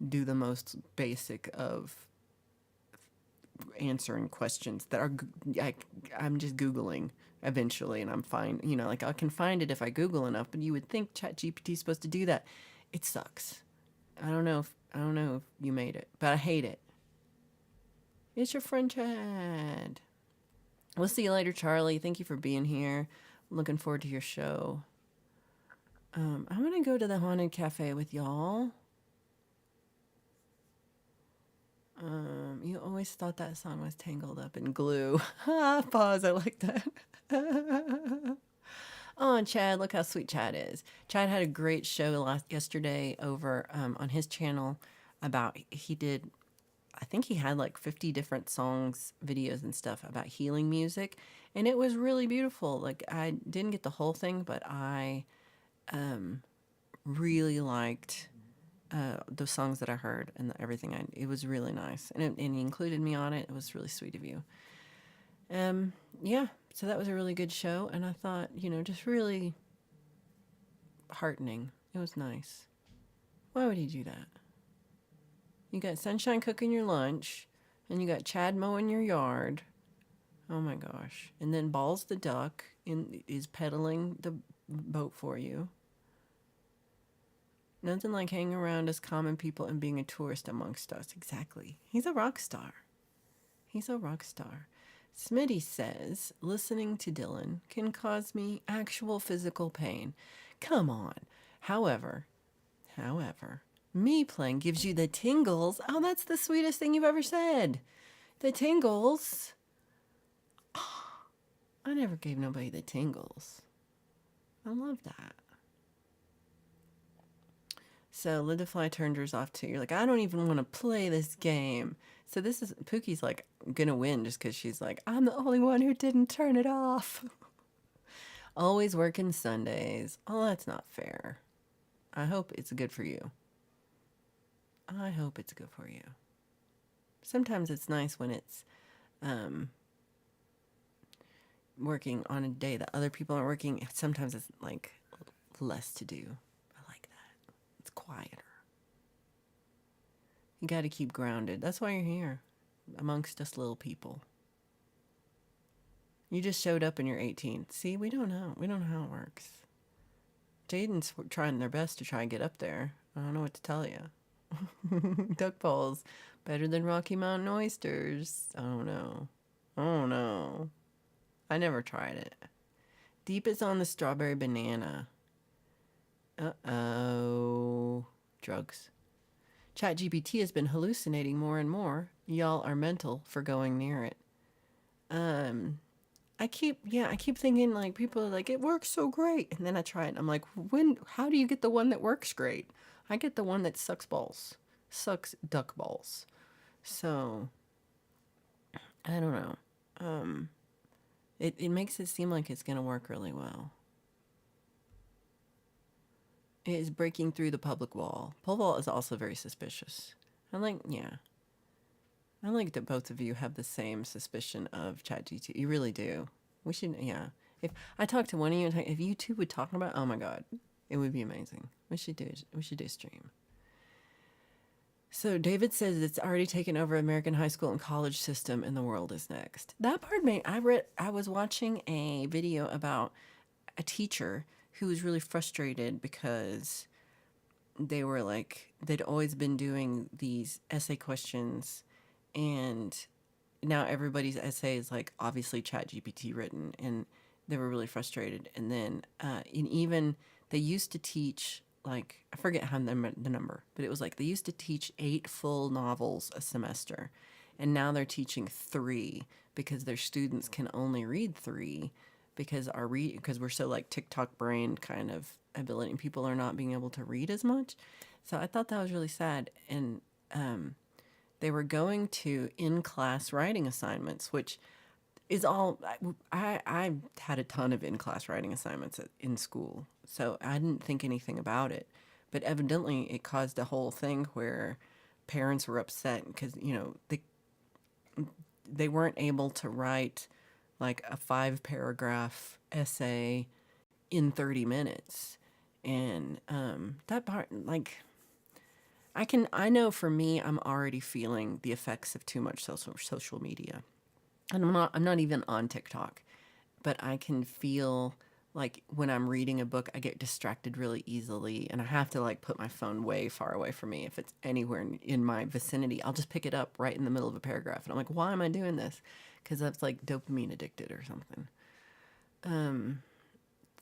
do the most basic of answering questions that are, I'm just Googling eventually and I'm fine. You know, like I can find it if I Google enough, but you would think ChatGPT is supposed to do that. It sucks. I don't know if you made it, but I hate it. It's your friend Chad. We'll see you later, Charlie. Thank you for being here. Looking forward to your show. I'm going to go to the Haunted Cafe with y'all. You always thought that song was tangled up in glue. Pause, I like that. Oh, and Chad, look how sweet Chad is. Chad had a great show yesterday over on his channel about, I think he had like 50 different songs, videos and stuff about healing music. And it was really beautiful. Like I didn't get the whole thing, but I really liked the songs that I heard and everything. It was really nice. And he included me on it. It was really sweet of you. Yeah, so that was a really good show. And I thought, just really heartening. It was nice. Why would he do that? You got Sunshine cooking your lunch, and you got Chad mowing your yard. Oh my gosh. And then Balls the duck is pedaling the boat for you. Nothing like hanging around as common people and being a tourist amongst us. Exactly. He's a rock star. He's a rock star. Smitty says, listening to Dylan can cause me actual physical pain. Come on. However, me playing gives you the tingles. Oh, that's the sweetest thing you've ever said. The tingles. I never gave nobody the tingles. I love that. So Lidafly turned hers off too. You're like, I don't even want to play this game. So this is Pookie's like gonna win just because she's like, I'm the only one who didn't turn it off. Always working Sundays. Oh, that's not fair. I hope it's good for you. I hope it's good for you. Sometimes it's nice when it's working on a day that other people are working. Sometimes it's like less to do. I like that. It's quieter. You got to keep grounded. That's why you're here, amongst us little people. You just showed up and you're 18. See, we don't know. We don't know how it works. Jaden's trying their best to try and get up there. I don't know what to tell you. Duck balls, better than Rocky Mountain oysters. Oh no. Oh no. I never tried it. Deep is on the strawberry banana. Uh-oh. Drugs. ChatGPT has been hallucinating more and more. Y'all are mental for going near it. I keep thinking like people are like, it works so great. And then I try it and I'm like, how do you get the one that works great? I get the one that sucks duck balls. So I don't know. It makes it seem like it's going to work really well. It is breaking through the public wall. Pole vault is also very suspicious. I like that both of you have the same suspicion of ChatGPT. You really do. We should, yeah. If I talked to one of you, if you two would talk about, oh my God, it would be amazing. We should do a stream. So David says it's already taken over American high school and college system, and the world is next. That part made I was watching a video about a teacher who was really frustrated because they were like they'd always been doing these essay questions, and now everybody's essay is like obviously ChatGPT written, and they were really frustrated. And then and even they used to teach, like, I forget how the number, but it was like they used to teach 8 full novels a semester, and now they're teaching 3 because their students can only read 3 because because we're so like TikTok brain kind of ability, and people are not being able to read as much. So I thought that was really sad. And they were going to in-class writing assignments, which is all I had a ton of in-class writing assignments in school, so I didn't think anything about it. But evidently it caused a whole thing where parents were upset because, they weren't able to write like a 5-paragraph essay in 30 minutes. And that part, like, I know for me, I'm already feeling the effects of too much social media. And I'm not even on TikTok, but I can feel like when I'm reading a book, I get distracted really easily, and I have to like put my phone way far away from me. If it's anywhere in my vicinity, I'll just pick it up right in the middle of a paragraph, and I'm like, why am I doing this? Because that's like dopamine addicted or something.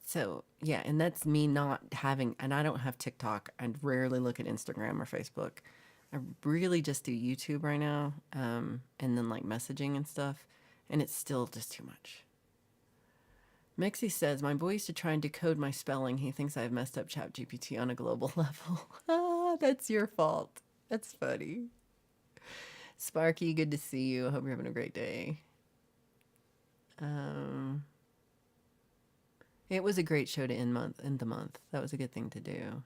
So yeah, and that's me not having, and I don't have TikTok. I rarely look at Instagram or Facebook. I really just do YouTube right now, and then like messaging and stuff, and it's still just too much. Mexi says, my boy used to try and decode my spelling. He thinks I've messed up ChatGPT on a global level. Ah, that's your fault. That's funny. Sparky, good to see you. I hope you're having a great day. It was a great show to end the month. That was a good thing to do.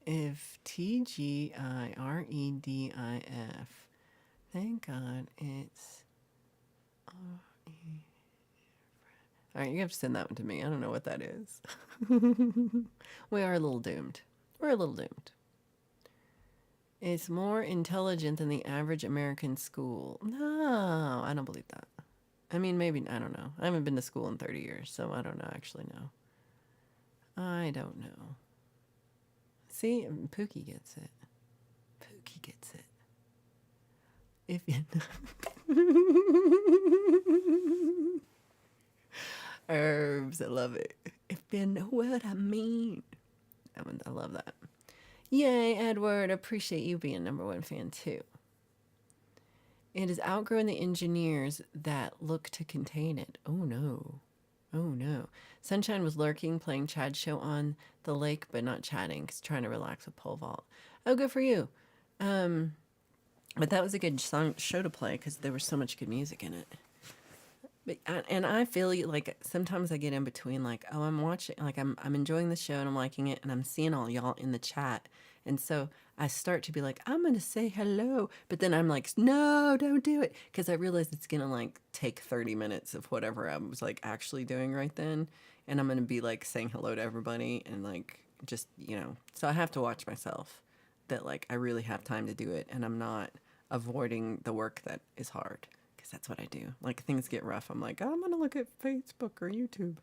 If TGIREDIF, thank God it's all right, you have to send that one to me. I don't know what that is. We are a little doomed. We're a little doomed. It's more intelligent than the average American school. No, I don't believe that. I mean, maybe, I don't know. I haven't been to school in 30 years, so I don't know, actually know. I don't know. See, Pookie gets it. Pookie gets it. If you Herbs, I love it. If you know what I mean. I love that. Yay, Edward. Appreciate you being #1 fan too. It has outgrown the engineers that look to contain it. Oh no. Oh no. Sunshine was lurking, playing Chad's show on the lake, but not chatting, trying to relax with pole vault. Oh, good for you. But that was a good show to play because there was so much good music in it. But, and I feel like sometimes I get in between, like, oh, I'm watching, like, I'm enjoying the show and I'm liking it, and I'm seeing all y'all in the chat, and so I start to be like, I'm gonna say hello, but then I'm like, no, don't do it, because I realize it's gonna like take 30 minutes of whatever I was like actually doing right then, and I'm gonna be like saying hello to everybody and like just so I have to watch myself that like I really have time to do it, and I'm not avoiding the work that is hard. Because that's what I do. Like, things get rough, I'm like, I'm going to look at Facebook or YouTube.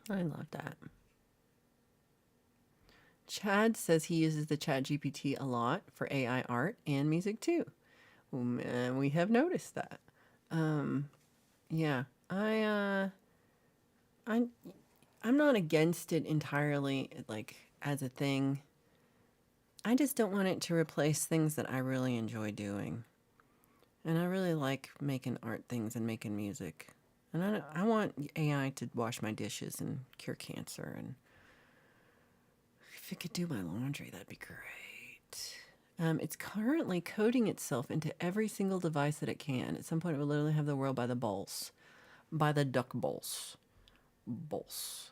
I love that. Chad says he uses the Chat GPT a lot for AI art and music too. And we have noticed that. Yeah, I'm not against it entirely, like as a thing. I just don't want it to replace things that I really enjoy doing. And I really like making art things and making music. And I want AI to wash my dishes and cure cancer. And if it could do my laundry, that'd be great. It's currently coding itself into every single device that it can. At some point, it will literally have the world by the balls, by the duck balls. Balls.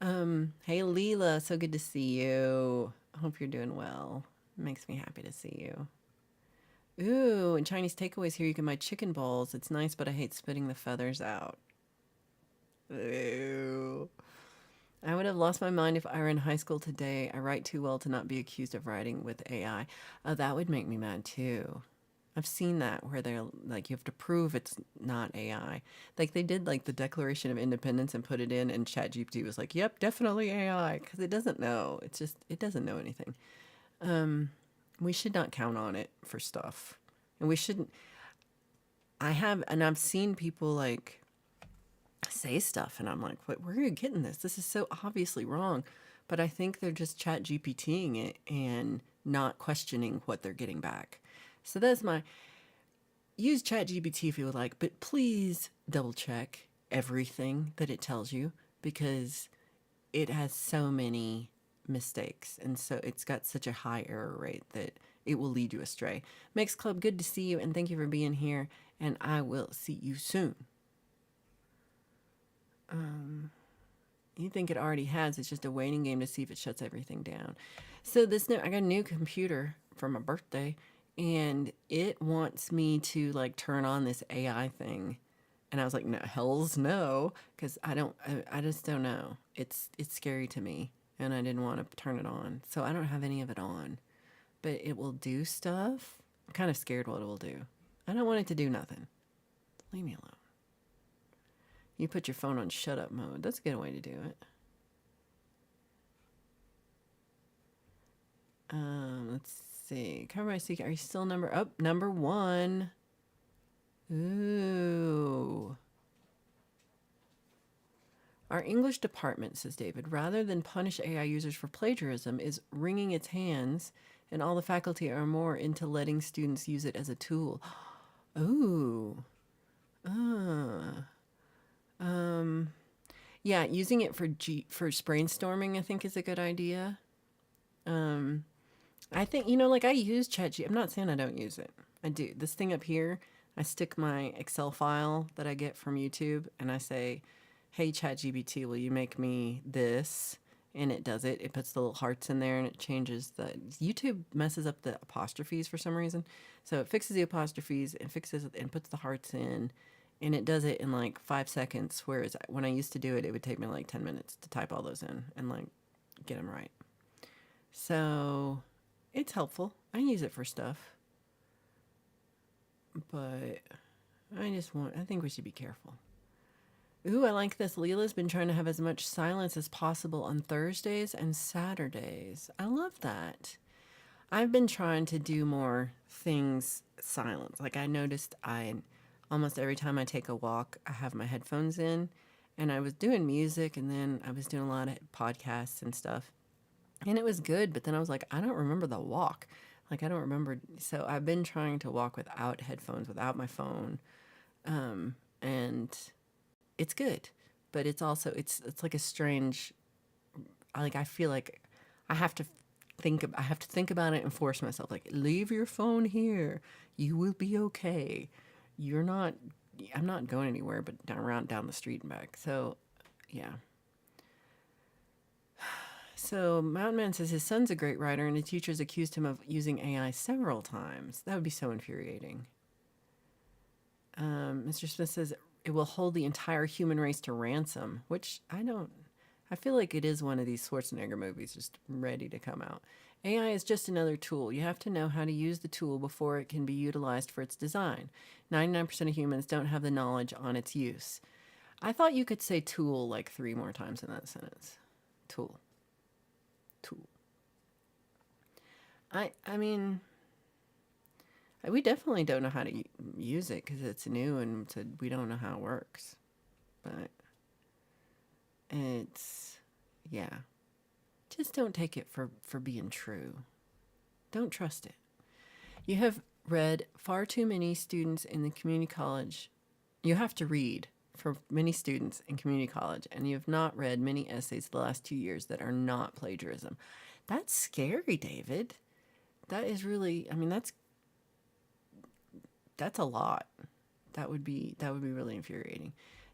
Hey, Leela, so good to see you. I hope you're doing well. It makes me happy to see you. Ooh, in Chinese takeaways here, you can buy chicken balls. It's nice, but I hate spitting the feathers out. Ooh. I would have lost my mind if I were in high school today. I write too well to not be accused of writing with AI. That would make me mad too. I've seen that where they're like, you have to prove it's not AI. Like they did like the Declaration of Independence and put it in, and ChatGPT was like, yep, definitely AI, because it doesn't know. It's just, it doesn't know anything. We should not count on it for stuff. And we shouldn't. I've seen people like say stuff, and I'm like, what, where are you getting this? This is so obviously wrong. But I think they're just Chat GPTing it and not questioning what they're getting back. So that's my use Chat GPT if you would like, but please double check everything that it tells you, because it has so many mistakes, and so it's got such a high error rate that it will lead you astray. Mix Club, good to see you, and thank you for being here, and I will see you soon. You think it already has, it's just a waiting game to see if it shuts everything down. So I got a new computer for my birthday, and it wants me to like turn on this AI thing. And I was like, no, hells no, because I just don't know. It's scary to me, and I didn't want to turn it on. So I don't have any of it on, but it will do stuff. I'm kind of scared what it will do. I don't want it to do nothing. Leave me alone. You put your phone on shut up mode. That's a good way to do it. Let's see. Cover my secret. Are you still #1? Ooh. Our English department, says David, rather than punish AI users for plagiarism, is wringing its hands, and all the faculty are more into letting students use it as a tool. Ooh. Yeah, using it for brainstorming, I think, is a good idea. I think, like I use ChatGPT. I'm not saying I don't use it. I do. This thing up here, I stick my Excel file that I get from YouTube, and I say, hey, ChatGPT, will you make me this? And it does it. It puts the little hearts in there, and it changes YouTube messes up the apostrophes for some reason. So it fixes the apostrophes and puts the hearts in. and it does it in like 5 seconds. Whereas when I used to do it, it would take me like 10 minutes to type all those in and like get them right. So it's helpful. I use it for stuff, but I think we should be careful. Ooh, I like this. Leela's been trying to have as much silence as possible on Thursdays and Saturdays. I love that. I've been trying to do more things silent. Like I noticed I almost every time I take a walk, I have my headphones in and I was doing music and then I was doing a lot of podcasts and stuff. And it was good, but then I was like, I don't remember the walk. Like I don't remember. So I've been trying to walk without headphones, without my phone. And it's good, but it's also it's like a strange like I feel like I have to I have to think about it and force myself like leave your phone here. You will be okay. You're not I'm not going anywhere but down the street and back. So, yeah. So, Mountain Man says his son's a great writer and the teachers accused him of using AI several times. That would be so infuriating. Mr. Smith says it will hold the entire human race to ransom, which I feel like it is one of these Schwarzenegger movies just ready to come out. AI is just another tool. You have to know how to use the tool before it can be utilized for its design. 99% of humans don't have the knowledge on its use. I thought you could say tool like 3 more times in that sentence. Tool. Tool. I mean, we definitely don't know how to use it because it's new and we don't know how it works. But it's, yeah. Just don't take it for being true. Don't trust it. You have read far too many students in the community college. You have to read for many students in community college, and you have not read many essays the last 2 years that are not plagiarism. That's scary, David. That is really, I mean, that's a lot. That would be really infuriating.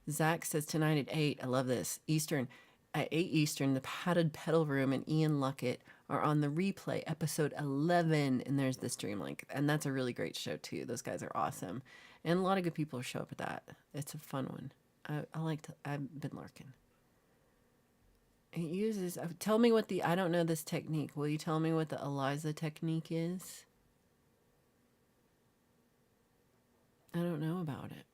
Zach says tonight at 8, I love this, Eastern, at 8 Eastern, the Padded Pedal Room and Ian Luckett are on the replay, episode 11, and there's the stream link. And that's a really great show, too. Those guys are awesome. And a lot of good people show up at that. It's a fun one. I've been lurking. It uses, tell me what I don't know this technique. Will you tell me what the Eliza technique is? I don't know about it.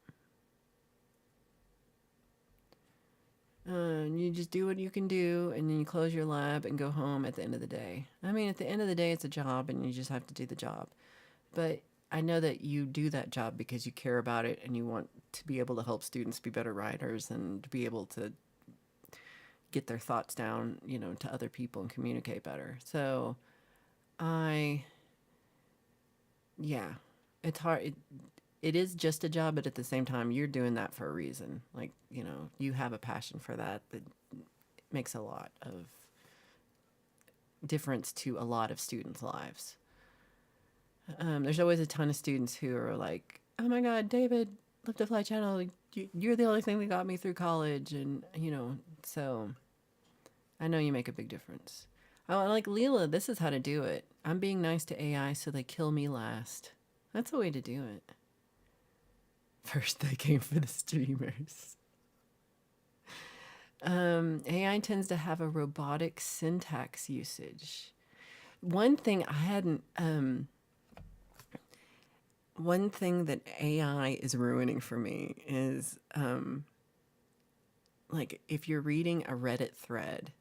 You just do what you can do, and then you close your lab and go home at the end of the day. I mean, at the end of the day, it's a job, and you just have to do the job. But I know that you do that job because you care about it, and you want to be able to help students be better writers and to be able to get their thoughts down, to other people and communicate better. So, yeah, it's hard. It is just a job, but at the same time, you're doing that for a reason. Like, you have a passion for that makes a lot of difference to a lot of students' lives. There's always a ton of students who are like, oh my God, David, Lift to Fly Channel, you're the only thing that got me through college. And, so I know you make a big difference. Oh, like Leela, this is how to do it. I'm being nice to AI so they kill me last. That's a way to do it. First, they came for the streamers. AI tends to have a robotic syntax usage. One thing one thing that AI is ruining for me is, like, if you're reading a Reddit thread,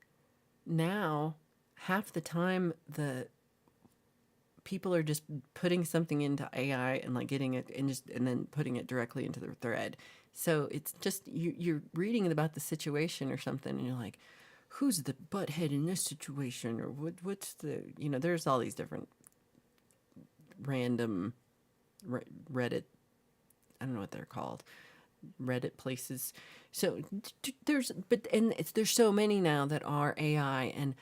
now half the time the people are just putting something into AI and like getting it and then putting it directly into the thread. So it's just you're reading about the situation or something, and you're like, who's the butthead in this situation, or what's the there's all these different random Reddit, I don't know what they're called, Reddit places. So there's so many now that are AI, and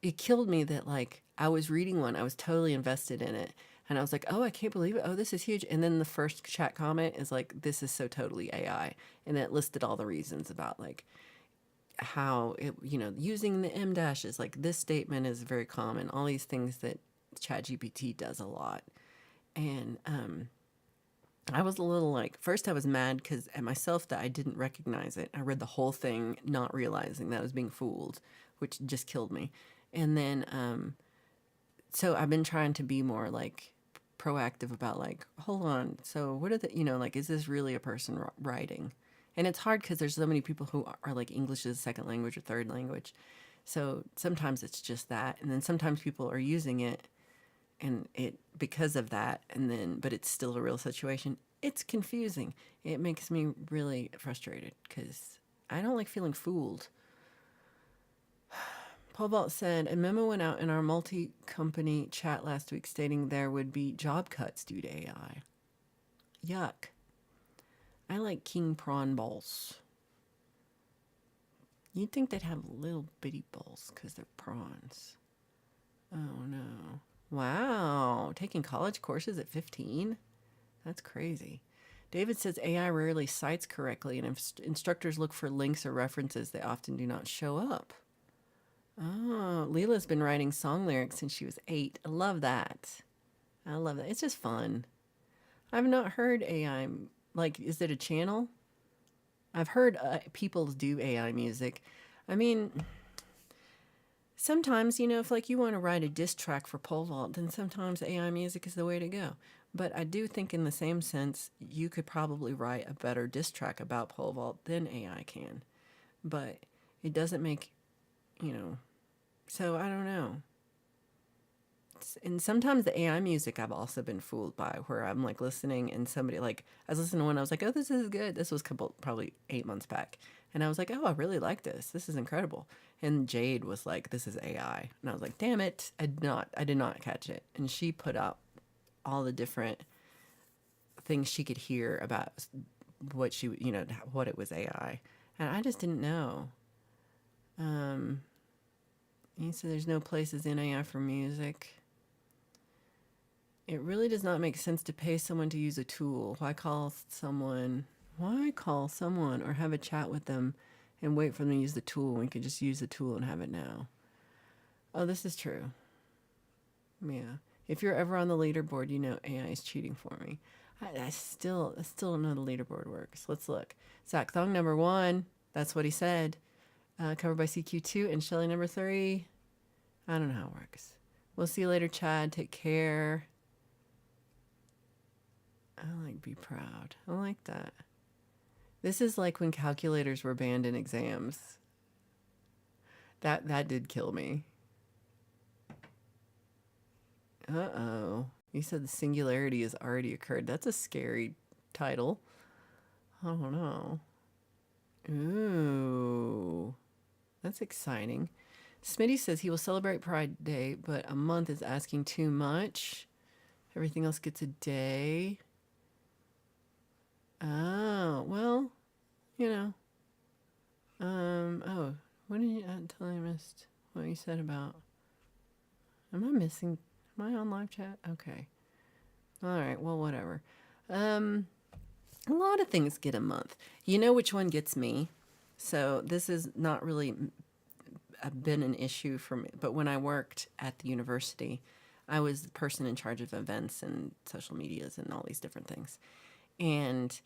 it killed me that like I was reading one, I was totally invested in it, and I was like, oh, I can't believe it. Oh, this is huge. And then the first chat comment is like, this is so totally AI, and it listed all the reasons about like how it using the M dashes, like this statement is very common. All these things that ChatGPT does a lot, and I was a little like, first I was mad because at myself that I didn't recognize it. I read the whole thing, not realizing that I was being fooled, which just killed me. And then, so I've been trying to be more like proactive about like, hold on. So what are the, like, is this really a person writing? And it's hard because there's so many people who are like English as a second language or third language. So sometimes it's just that. And then sometimes people are using it and it because of that and then but it's still a real situation. It's confusing. It makes me really frustrated because I don't like feeling fooled. Paul Vault said a memo went out in our multi-company chat last week stating there would be job cuts due to AI. Yuck. I like king prawn balls. You'd think they'd have little bitty balls because they're prawns. Oh no. Wow, taking college courses at 15? That's crazy. David says AI rarely cites correctly, and if instructors look for links or references, they often do not show up. Oh, Leela's been writing song lyrics since she was 8. I love that. I love that. It's just fun. I've not heard AI. Like, is it a channel? I've heard people do AI music. I mean, sometimes, if like you want to write a diss track for pole vault, then sometimes AI music is the way to go. But I do think in the same sense, you could probably write a better diss track about pole vault than AI can. But it doesn't make, so I don't know. And sometimes the AI music I've also been fooled by where I'm like listening and somebody like, I was listening to one, I was like, oh, this is good. This was probably 8 months back. And I was like, oh, I really like this. This is incredible. And Jade was like, this is AI. And I was like, damn it. I did not catch it. And she put out all the different things she could hear about what what it was AI. And I just didn't know. You said there's no places in AI for music. It really does not make sense to pay someone to use a tool. Why call someone or have a chat with them and wait for them to use the tool when we could just use the tool and have it now? Oh, this is true. Yeah. If you're ever on the leaderboard, AI is cheating for me. I still don't know the leaderboard works. Let's look. Zach Thong number 1. That's what he said. Covered by CQ2 and Shelly number 3. I don't know how it works. We'll see you later, Chad. Take care. I like be proud. I like that. This is like when calculators were banned in exams. That did kill me. Uh-oh. You said the singularity has already occurred. That's a scary title. I don't know. Ooh. That's exciting. Smitty says he will celebrate Pride Day, but a month is asking too much. Everything else gets a day. Oh, well, oh, what did you tell I missed what you said about? Am I missing? Am I on live chat? Okay. All right. Well, whatever. A lot of things get a month. You know which one gets me? So this is not really been an issue for me, but when I worked at the university, I was the person in charge of events and social medias and all these different things. And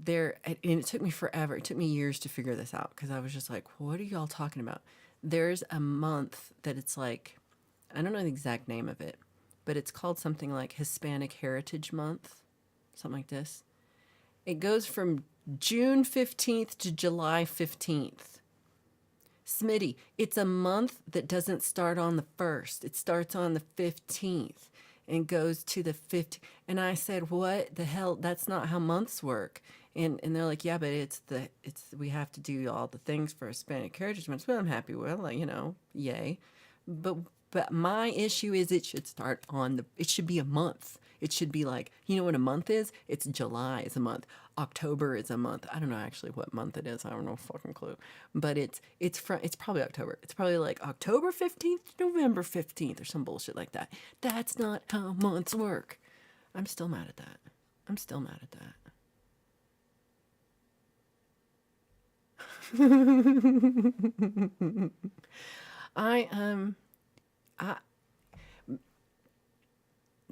it took me forever. It took me years to figure this out because I was just like, what are y'all talking about? There's a month that it's like, I don't know the exact name of it, but it's called something like Hispanic Heritage Month, something like this. It goes from June 15th to July 15th. Smitty, it's a month that doesn't start on the 1st. It starts on the 15th and goes to the 15th. And I said, what the hell? That's not how months work. And they're like, yeah, but we have to do all the things for Hispanic Heritage Month. Well, I'm happy with, yay. But my issue is it should start it should be a month. It should be like, you know what a month is? It's July is a month. October is a month. I don't know actually what month it is. I don't know fucking clue. But it's probably October. It's probably like October 15th to November 15th or some bullshit like that. That's not how months work. I'm still mad at that. I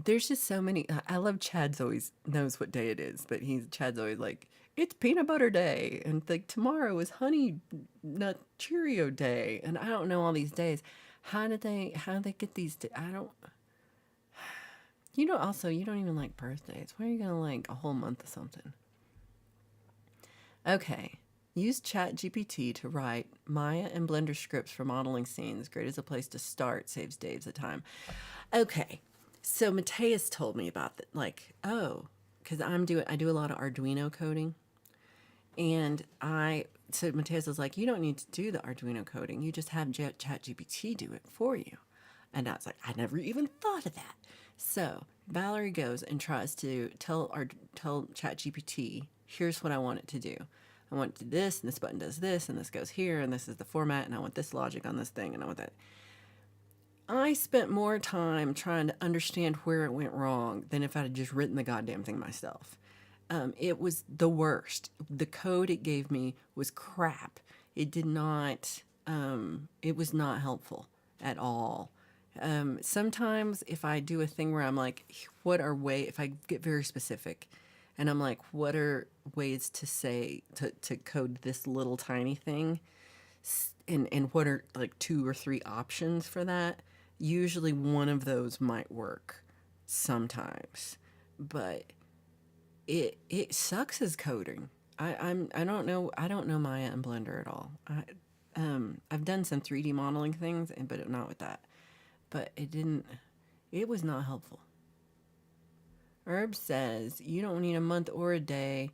There's just so many. I love Chad's always knows what day it is, but Chad's always like, it's peanut butter day, and like tomorrow is honey nut Cheerio day, and I don't know all these days. How did they get these? I don't. You know, also you don't even like birthdays. Why are you gonna like a whole month of something? Okay. Use ChatGPT to write Maya and Blender scripts for modeling scenes. Great as a place to start. Saves days of time. Okay. So Mateus told me about that. Like, oh, because I do a lot of Arduino coding. And so Mateus was like, you don't need to do the Arduino coding. You just have ChatGPT do it for you. And I was like, I never even thought of that. So Valerie goes and tries to tell ChatGPT, here's what I want it to do. I want it to do this, and this button does this, and this goes here, and this is the format, and I want this logic on this thing, and I want that. I spent more time trying to understand where it went wrong than if I had just written the goddamn thing myself. It was the worst. The code it gave me was crap. It did not, it was not helpful at all. Sometimes if I do a thing where I'm like, if I get very specific and I'm like, what are ways to say, to code this little tiny thing? And what are like 2 or 3 options for that? Usually one of those might work sometimes, but it sucks as coding. I don't know Maya and Blender at all. I've done some 3D modeling things, but not with that. But it was not helpful. Herb says you don't need a month or a day.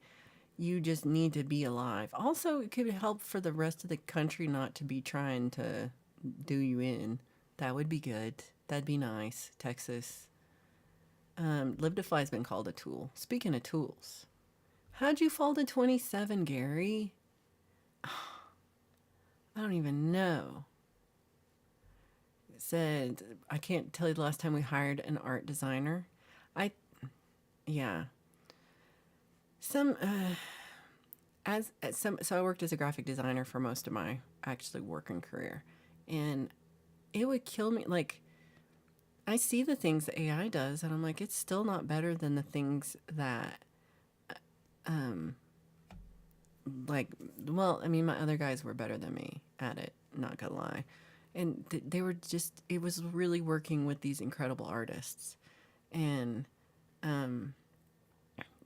You just need to be alive. Also, it could help for the rest of the country not to be trying to do you in. That would be good. That'd be nice. Texas. Live to Fly's been called a tool. Speaking of tools, how'd you fall to 27, Gary? I don't even know. It said, I can't tell you the last time we hired an art designer. Yeah. Some, so I worked as a graphic designer for most of my actually working career. And it would kill me. Like, I see the things that AI does, and I'm like, it's still not better than the things that, like, well, I mean, my other guys were better than me at it, not gonna lie. And they were just, it was really working with these incredible artists. And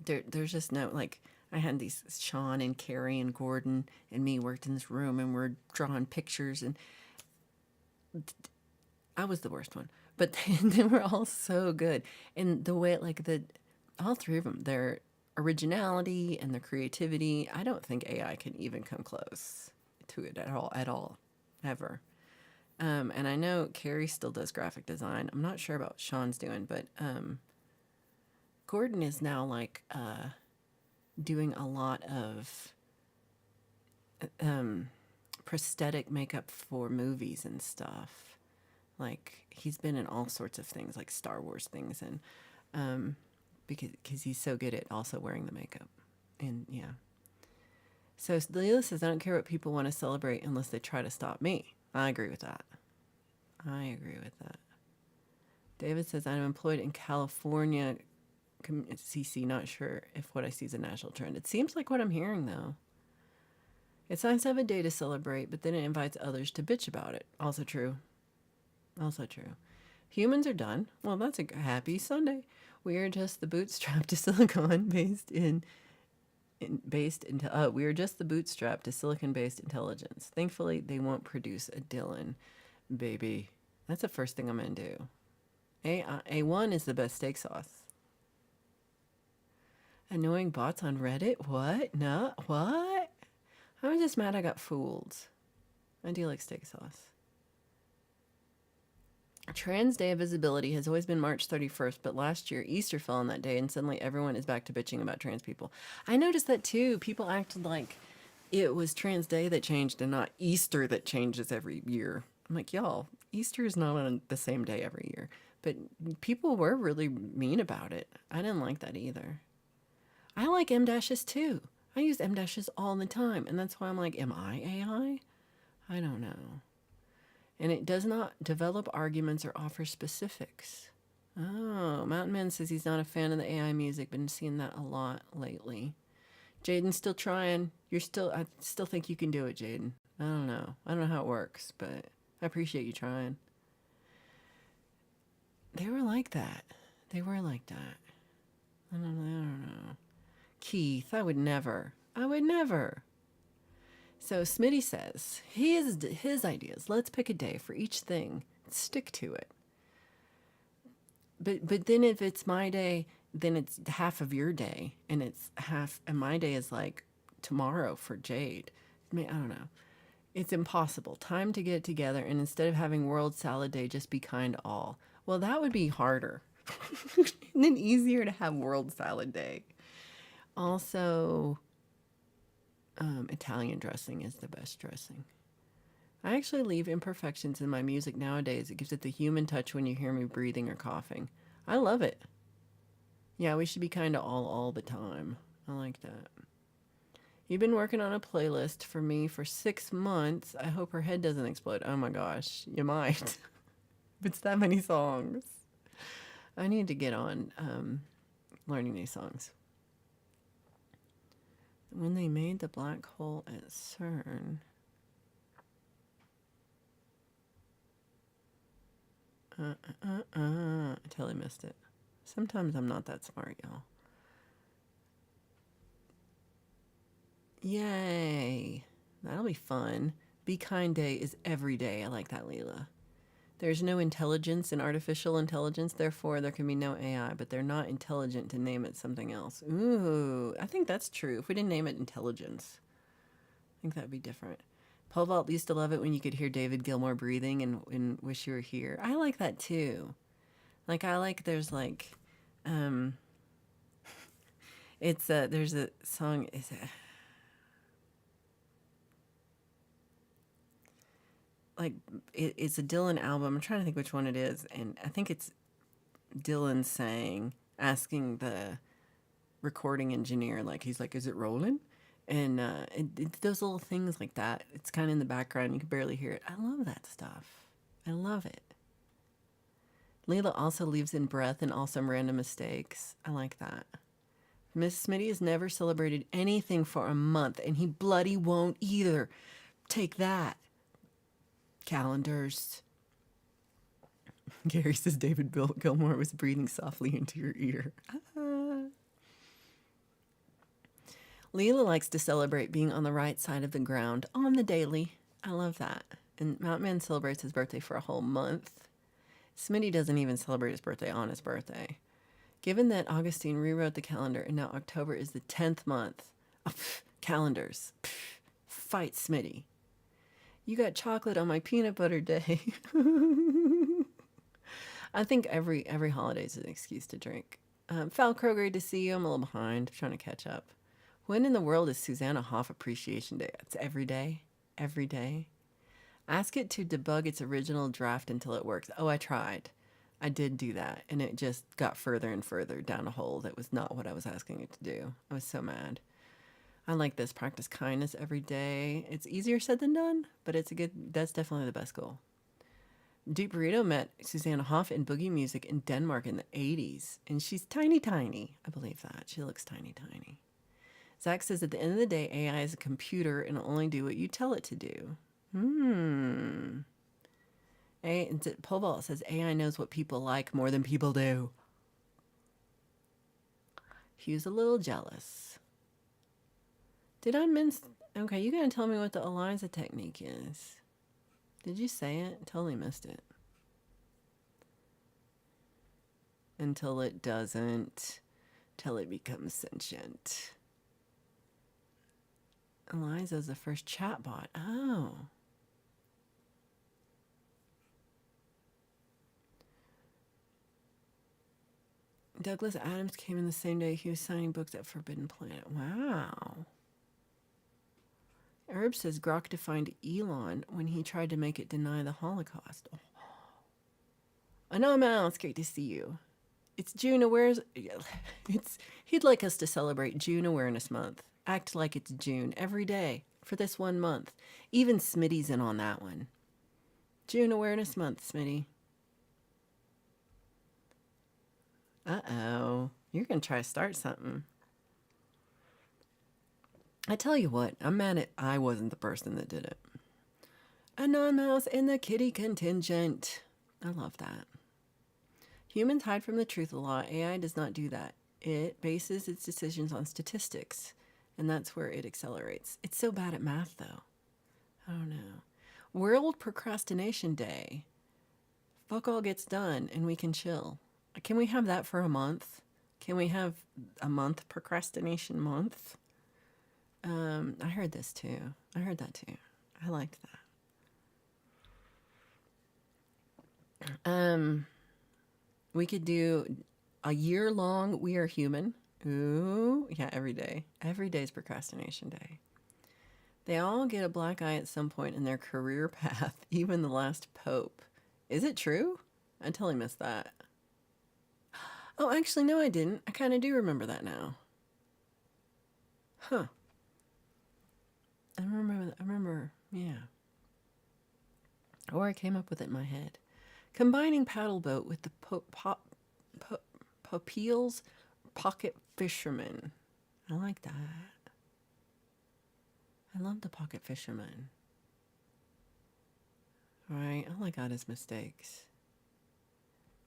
there's just no, like, I had these Sean and Carrie and Gordon and me worked in this room, and we're drawing pictures, and I was the worst one, but they were all so good. And the way, like, all 3 of them, their originality and their creativity, I don't think AI can even come close to it at all, ever. And I know Carrie still does graphic design. I'm not sure about what Sean's doing, but Gordon is now like doing a lot of prosthetic makeup for movies and stuff. Like, he's been in all sorts of things, like Star Wars things, and because he's so good at also wearing the makeup. And yeah. So Leela says, I don't care what people want to celebrate unless they try to stop me. I agree with that. David says, I'm employed in California, CC, not sure if what I see is a national trend. It seems like what I'm hearing, though. It's nice to have a day to celebrate, but then it invites others to bitch about it. Also true. Humans are done. Well, that's a happy Sunday. We are just the bootstrap to silicon we are just the bootstrap to silicon-based intelligence. Thankfully, they won't produce a Dylan, baby. That's the first thing I'm gonna do. A1 is the best steak sauce. Annoying bots on Reddit? What? No, what? I was just mad I got fooled. I do like steak sauce. Trans Day of Visibility has always been March 31st, but last year Easter fell on that day, and suddenly everyone is back to bitching about trans people. I noticed that too. People acted like it was Trans Day that changed and not Easter that changes every year. I'm like, y'all, Easter is not on the same day every year. But people were really mean about it. I didn't like that either. I like M dashes too. I use M dashes all the time, and that's why I'm like, am I AI? I don't know. And it does not develop arguments or offer specifics. Oh, Mountain Man says he's not a fan of the AI music. Been seeing that a lot lately. Jaden's still trying. I still think you can do it, Jaden. I don't know. I don't know how it works, but I appreciate you trying. They were like that. They were like that. I don't know. Keith, I would never. I would never. So Smitty says, his ideas. Let's pick a day for each thing. Stick to it. But then if it's my day, then it's half of your day, and it's half, and my day is like tomorrow for Jade. I mean, I don't know. It's impossible. Time to get together, and instead of having World Salad Day, just be kind to all. Well, that would be harder. And then easier to have World Salad Day. Also, Italian dressing is the best dressing. I actually leave imperfections in my music nowadays. It gives it the human touch when you hear me breathing or coughing. I love it. Yeah, we should be kind of all the time. I like that. You've been working on a playlist for me for 6 months. I hope her head doesn't explode. Oh my gosh, you might. If it's that many songs. I need to get on learning these songs. When they made the black hole at CERN... I totally missed it. Sometimes I'm not that smart, y'all. Yay. That'll be fun. Be Kind Day is every day. I like that, Leela. There's no intelligence in artificial intelligence, therefore there can be no AI, but they're not intelligent to name it something else. Ooh, I think that's true. If we didn't name it intelligence, I think that'd be different. Pole Vault used to love it when you could hear David Gilmour breathing and Wish You Were Here. I like that too. Like, there's like, there's a song, it's a Dylan album. I'm trying to think which one it is. And I think it's Dylan asking the recording engineer, like, he's like, is it rolling? And those little things like that, it's kind of in the background. You can barely hear it. I love that stuff. I love it. Layla also leaves in breath and also random mistakes. I like that. Miss Smitty has never celebrated anything for a month, and he bloody won't either. Take that. Calendars. Gary says David Gilmour was breathing softly into your ear. Leela likes to celebrate being on the right side of the ground on the daily. I love that. And Mountain Man celebrates his birthday for a whole month. Smitty doesn't even celebrate his birthday on his birthday. Given that Augustine rewrote the calendar and now October is the 10th month. Oh, calendars. Fight Smitty. You got chocolate on my peanut butter day. I think every holiday is an excuse to drink. Falcro, great to see you. I'm a little behind. I'm trying to catch up. When in the world is Susanna Hoff Appreciation Day? It's every day. Every day. Ask it to debug its original draft until it works. Oh, I tried. I did do that, and it just got further and further down a hole that was not what I was asking it to do. I was so mad. I like this. Practice kindness every day. It's easier said than done, but that's definitely the best goal. Deep Burrito met Susanna Hoff in boogie music in Denmark in the 80s, and she's tiny. I believe that. She looks tiny. Zach says at the end of the day, AI is a computer and will only do what you tell it to do. Pole Vault says AI knows what people like more than people do. He's a little jealous. Did I mince? Okay, you gotta tell me what the Eliza technique is. Did you say it? Totally missed it. Until it doesn't. Till it becomes sentient. Eliza's the first chatbot. Oh. Douglas Adams came in the same day he was signing books at Forbidden Planet. Wow. Herb says Grok defined Elon when he tried to make it deny the Holocaust. Oh. Anoma, it's great to see you. It's June Awareness. He'd like us to celebrate June Awareness Month. Act like it's June every day for this 1 month. Even Smitty's in on that one. June Awareness Month, Smitty. Uh-oh. You're going to try to start something. I tell you what, I'm mad at I wasn't the person that did it. A non-mouse in the kitty contingent. I love that. Humans hide from the truth a lot. AI does not do that. It bases its decisions on statistics, and that's where it accelerates. It's so bad at math, though. I don't know. World Procrastination Day. Fuck all gets done, and we can chill. Can we have that for a month? Can we have a month procrastination month? I heard this too. I heard that too. I liked that. We could do a year long We Are Human. Ooh, yeah, every day. Every day's procrastination day. They all get a black eye at some point in their career path, even the last pope. Is it true? I totally missed that. Oh, actually, no, I didn't. I kind of do remember that now. Huh. I remember, yeah. Or I came up with it in my head. Combining paddle boat with the Popeil's pocket fisherman. I like that. I love the pocket fisherman. All right, all I got is mistakes.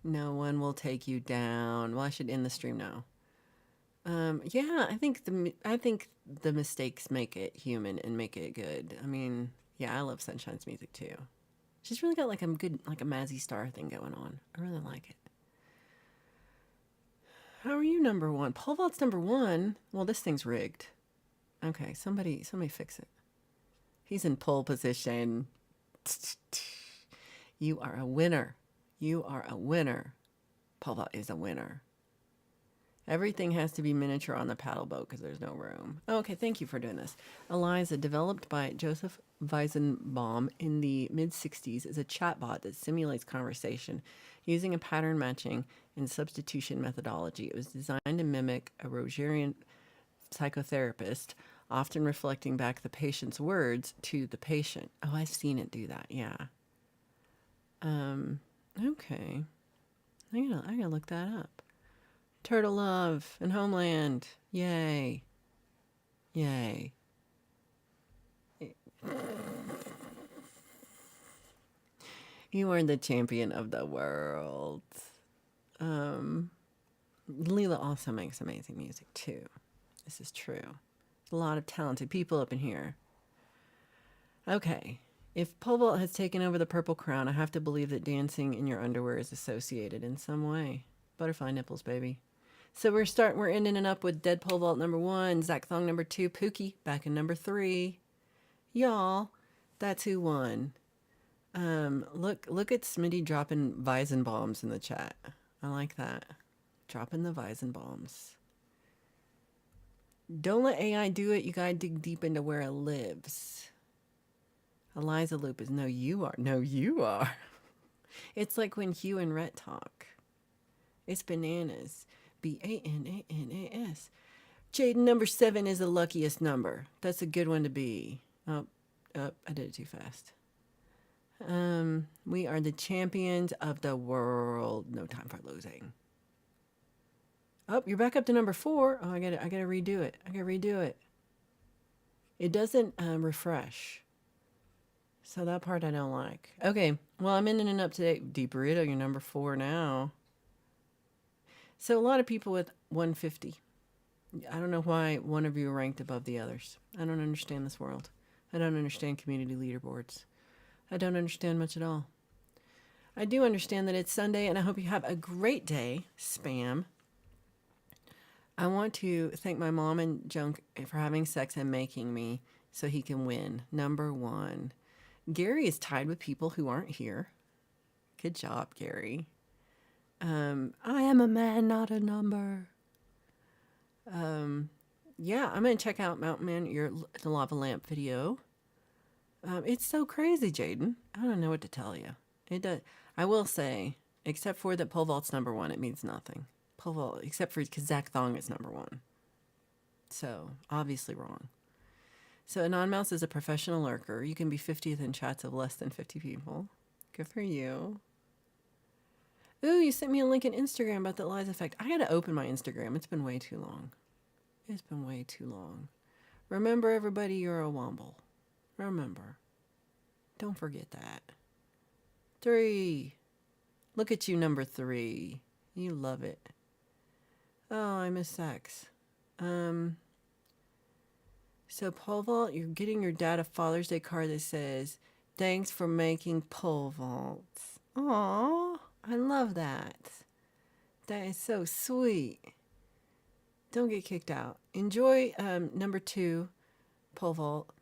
No one will take you down. Well, I should end the stream now. Yeah, I think the mistakes make it human and make it good. I mean, yeah, I love Sunshine's music too. She's really got like a Mazzy Star thing going on. I really like it. How are you number one? Pole vault's number one. Well, this thing's rigged. Okay, somebody fix it. He's in pole position. You are a winner. You are a winner. Pole vault is a winner. Everything has to be miniature on the paddle boat because there's no room. Oh, okay, thank you for doing this. Eliza, developed by Joseph Weizenbaum in the mid-60s, is a chatbot that simulates conversation using a pattern matching and substitution methodology. It was designed to mimic a Rogerian psychotherapist, often reflecting back the patient's words to the patient. Oh, I've seen it do that, yeah. Okay. I gotta look that up. Turtle Love and Homeland. Yay. Yay. You are the champion of the world. Leela also makes amazing music too. This is true. A lot of talented people up in here. Okay. If pole vault has taken over the Purple Crown, I have to believe that dancing in your underwear is associated in some way. Butterfly nipples, baby. So we're ending it up with Dead Pole Vault number 1, Zach Thong number 2, Pookie back in number 3. Y'all, that's who won. Look at Smitty dropping Weizenbombs in the chat. I like that. Dropping the Weizenbombs. Don't let AI do it. You gotta dig deep into where it lives. Eliza Loop is no, you are. No, you are. It's like when Hugh and Rhett talk. It's bananas. Bananas. Jaden number 7 is the luckiest number. That's a good one to be. Oh, I did it too fast. We are the champions of the world. No time for losing. Oh, you're back up to number 4. Oh, I gotta redo it. It doesn't refresh. So that part I don't like. Okay, well, I'm ending it up today. Deep Burrito, you're number 4 now. So a lot of people with 150. I don't know why one of you are ranked above the others. I don't understand this world. I don't understand community leaderboards. I don't understand much at all. I do understand that it's Sunday, and I hope you have a great day, Spam. I want to thank my mom and Junk for having sex and making me so he can win. Number 1. Gary is tied with people who aren't here. Good job, Gary. I am a man, not a number. Yeah, I'm going to check out Mountain Man, the lava lamp video. It's so crazy, Jaden. I don't know what to tell you. It does. I will say, except for that pole vault's number 1, it means nothing. Pole vault, except for because Zach Thong is number 1. So, obviously wrong. So, Anon Mouse is a professional lurker. You can be 50th in chats of less than 50 people. Good for you. Ooh, you sent me a link on Instagram about the Lies Effect. I gotta open my Instagram. It's been way too long. It's been way too long. Remember, everybody, you're a womble. Remember. Don't forget that. 3. Look at you, number 3. You love it. Oh, I miss sex. So pole vault, you're getting your dad a Father's Day card that says, "Thanks for making pole vaults." Aw, I love that. That is so sweet. Don't get kicked out. Enjoy number 2 pole vault.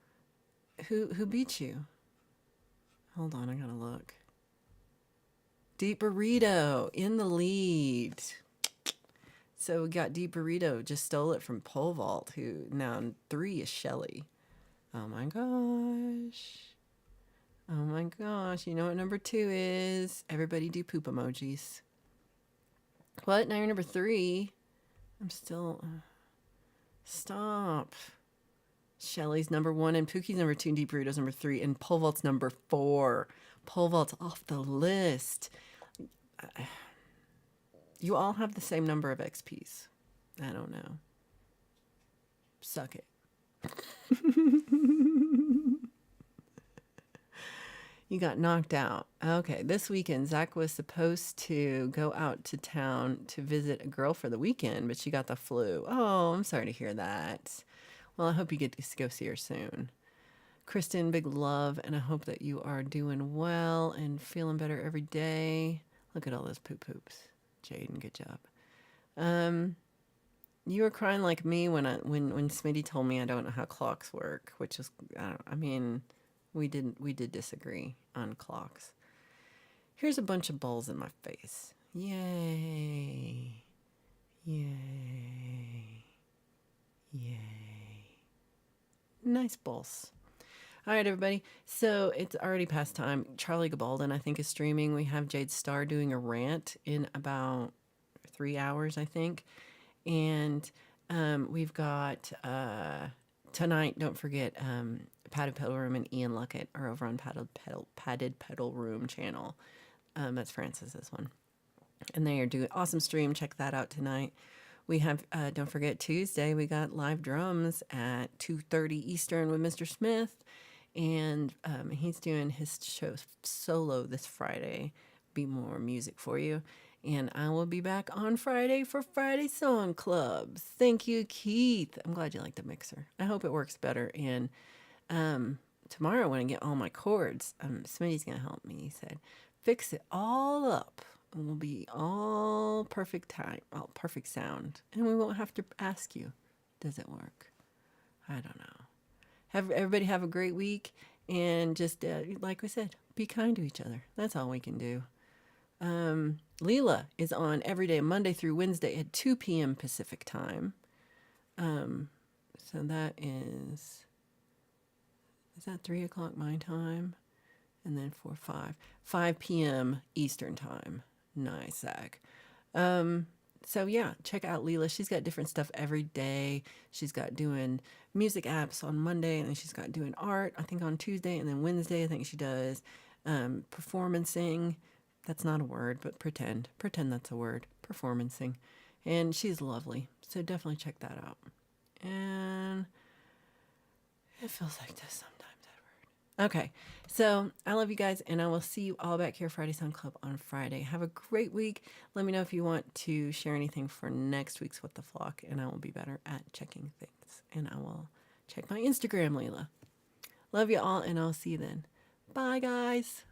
Who beat you? Hold on, I gotta look. Deep Burrito in the lead. So we got Deep Burrito, just stole it from Pole Vault, who now 3 is Shelly. Oh my gosh. Oh my gosh. You know what number 2 is? Everybody do poop emojis. What? Now you're number 3? I'm still... Stop. Shelly's number 1 and Pookie's number 2 and Deep Burrito's number 3 and Pole Vault's number 4. Pole Vault's off the list. You all have the same number of XPs. I don't know. Suck it. You got knocked out. Okay, this weekend, Zach was supposed to go out to town to visit a girl for the weekend, but she got the flu. Oh, I'm sorry to hear that. Well, I hope you get to go see her soon. Kristen, big love, and I hope that you are doing well and feeling better every day. Look at all those poop-poops. Jaden, good job. You were crying like me when Smitty told me I don't know how clocks work, which is, we did disagree on clocks. Here's a bunch of balls in my face. Yay. Yay. Yay. Nice balls. All right, everybody. So it's already past time. Charlie Gabaldon, I think, is streaming. We have Jade Starr doing a rant in about 3 hours, I think. And we've got tonight, don't forget, Padded Pedal Room and Ian Luckett are over on Padded Pedal Room channel. That's Francis's one. And they are doing awesome stream. Check that out tonight. We have, don't forget, Tuesday, we got live drums at 2:30 Eastern with Mr. Smith. And he's doing his show solo this Friday. Be more music for you. And I will be back on Friday for Friday Song Clubs. Thank you, Keith. I'm glad you like the mixer. I hope it works better. And tomorrow when I get all my chords, Smitty's going to help me. He said, fix it all up. And we'll be all perfect time, all perfect sound. And we won't have to ask you, does it work? I don't know. Everybody have a great week. And just, like we said, be kind to each other. That's all we can do. Leela is on every day, Monday through Wednesday at 2 p.m. Pacific time. So that is that 3 o'clock my time? And then 5 p.m. Eastern time. Nice, Zach. So yeah, check out Leela. She's got different stuff every day. She's got doing music apps on Monday, and then she's got doing art, I think, on Tuesday, and then Wednesday, I think she does performancing. That's not a word, but pretend that's a word. Performancing. And she's lovely. So definitely check that out. And it feels like this sometimes, Edward. Okay. So I love you guys, and I will see you all back here Friday Sound Club on Friday. Have a great week. Let me know if you want to share anything for next week's What the Flock, and I will be better at checking things. And I will check my Instagram, Leela. Love you all, and I'll see you then. Bye, guys.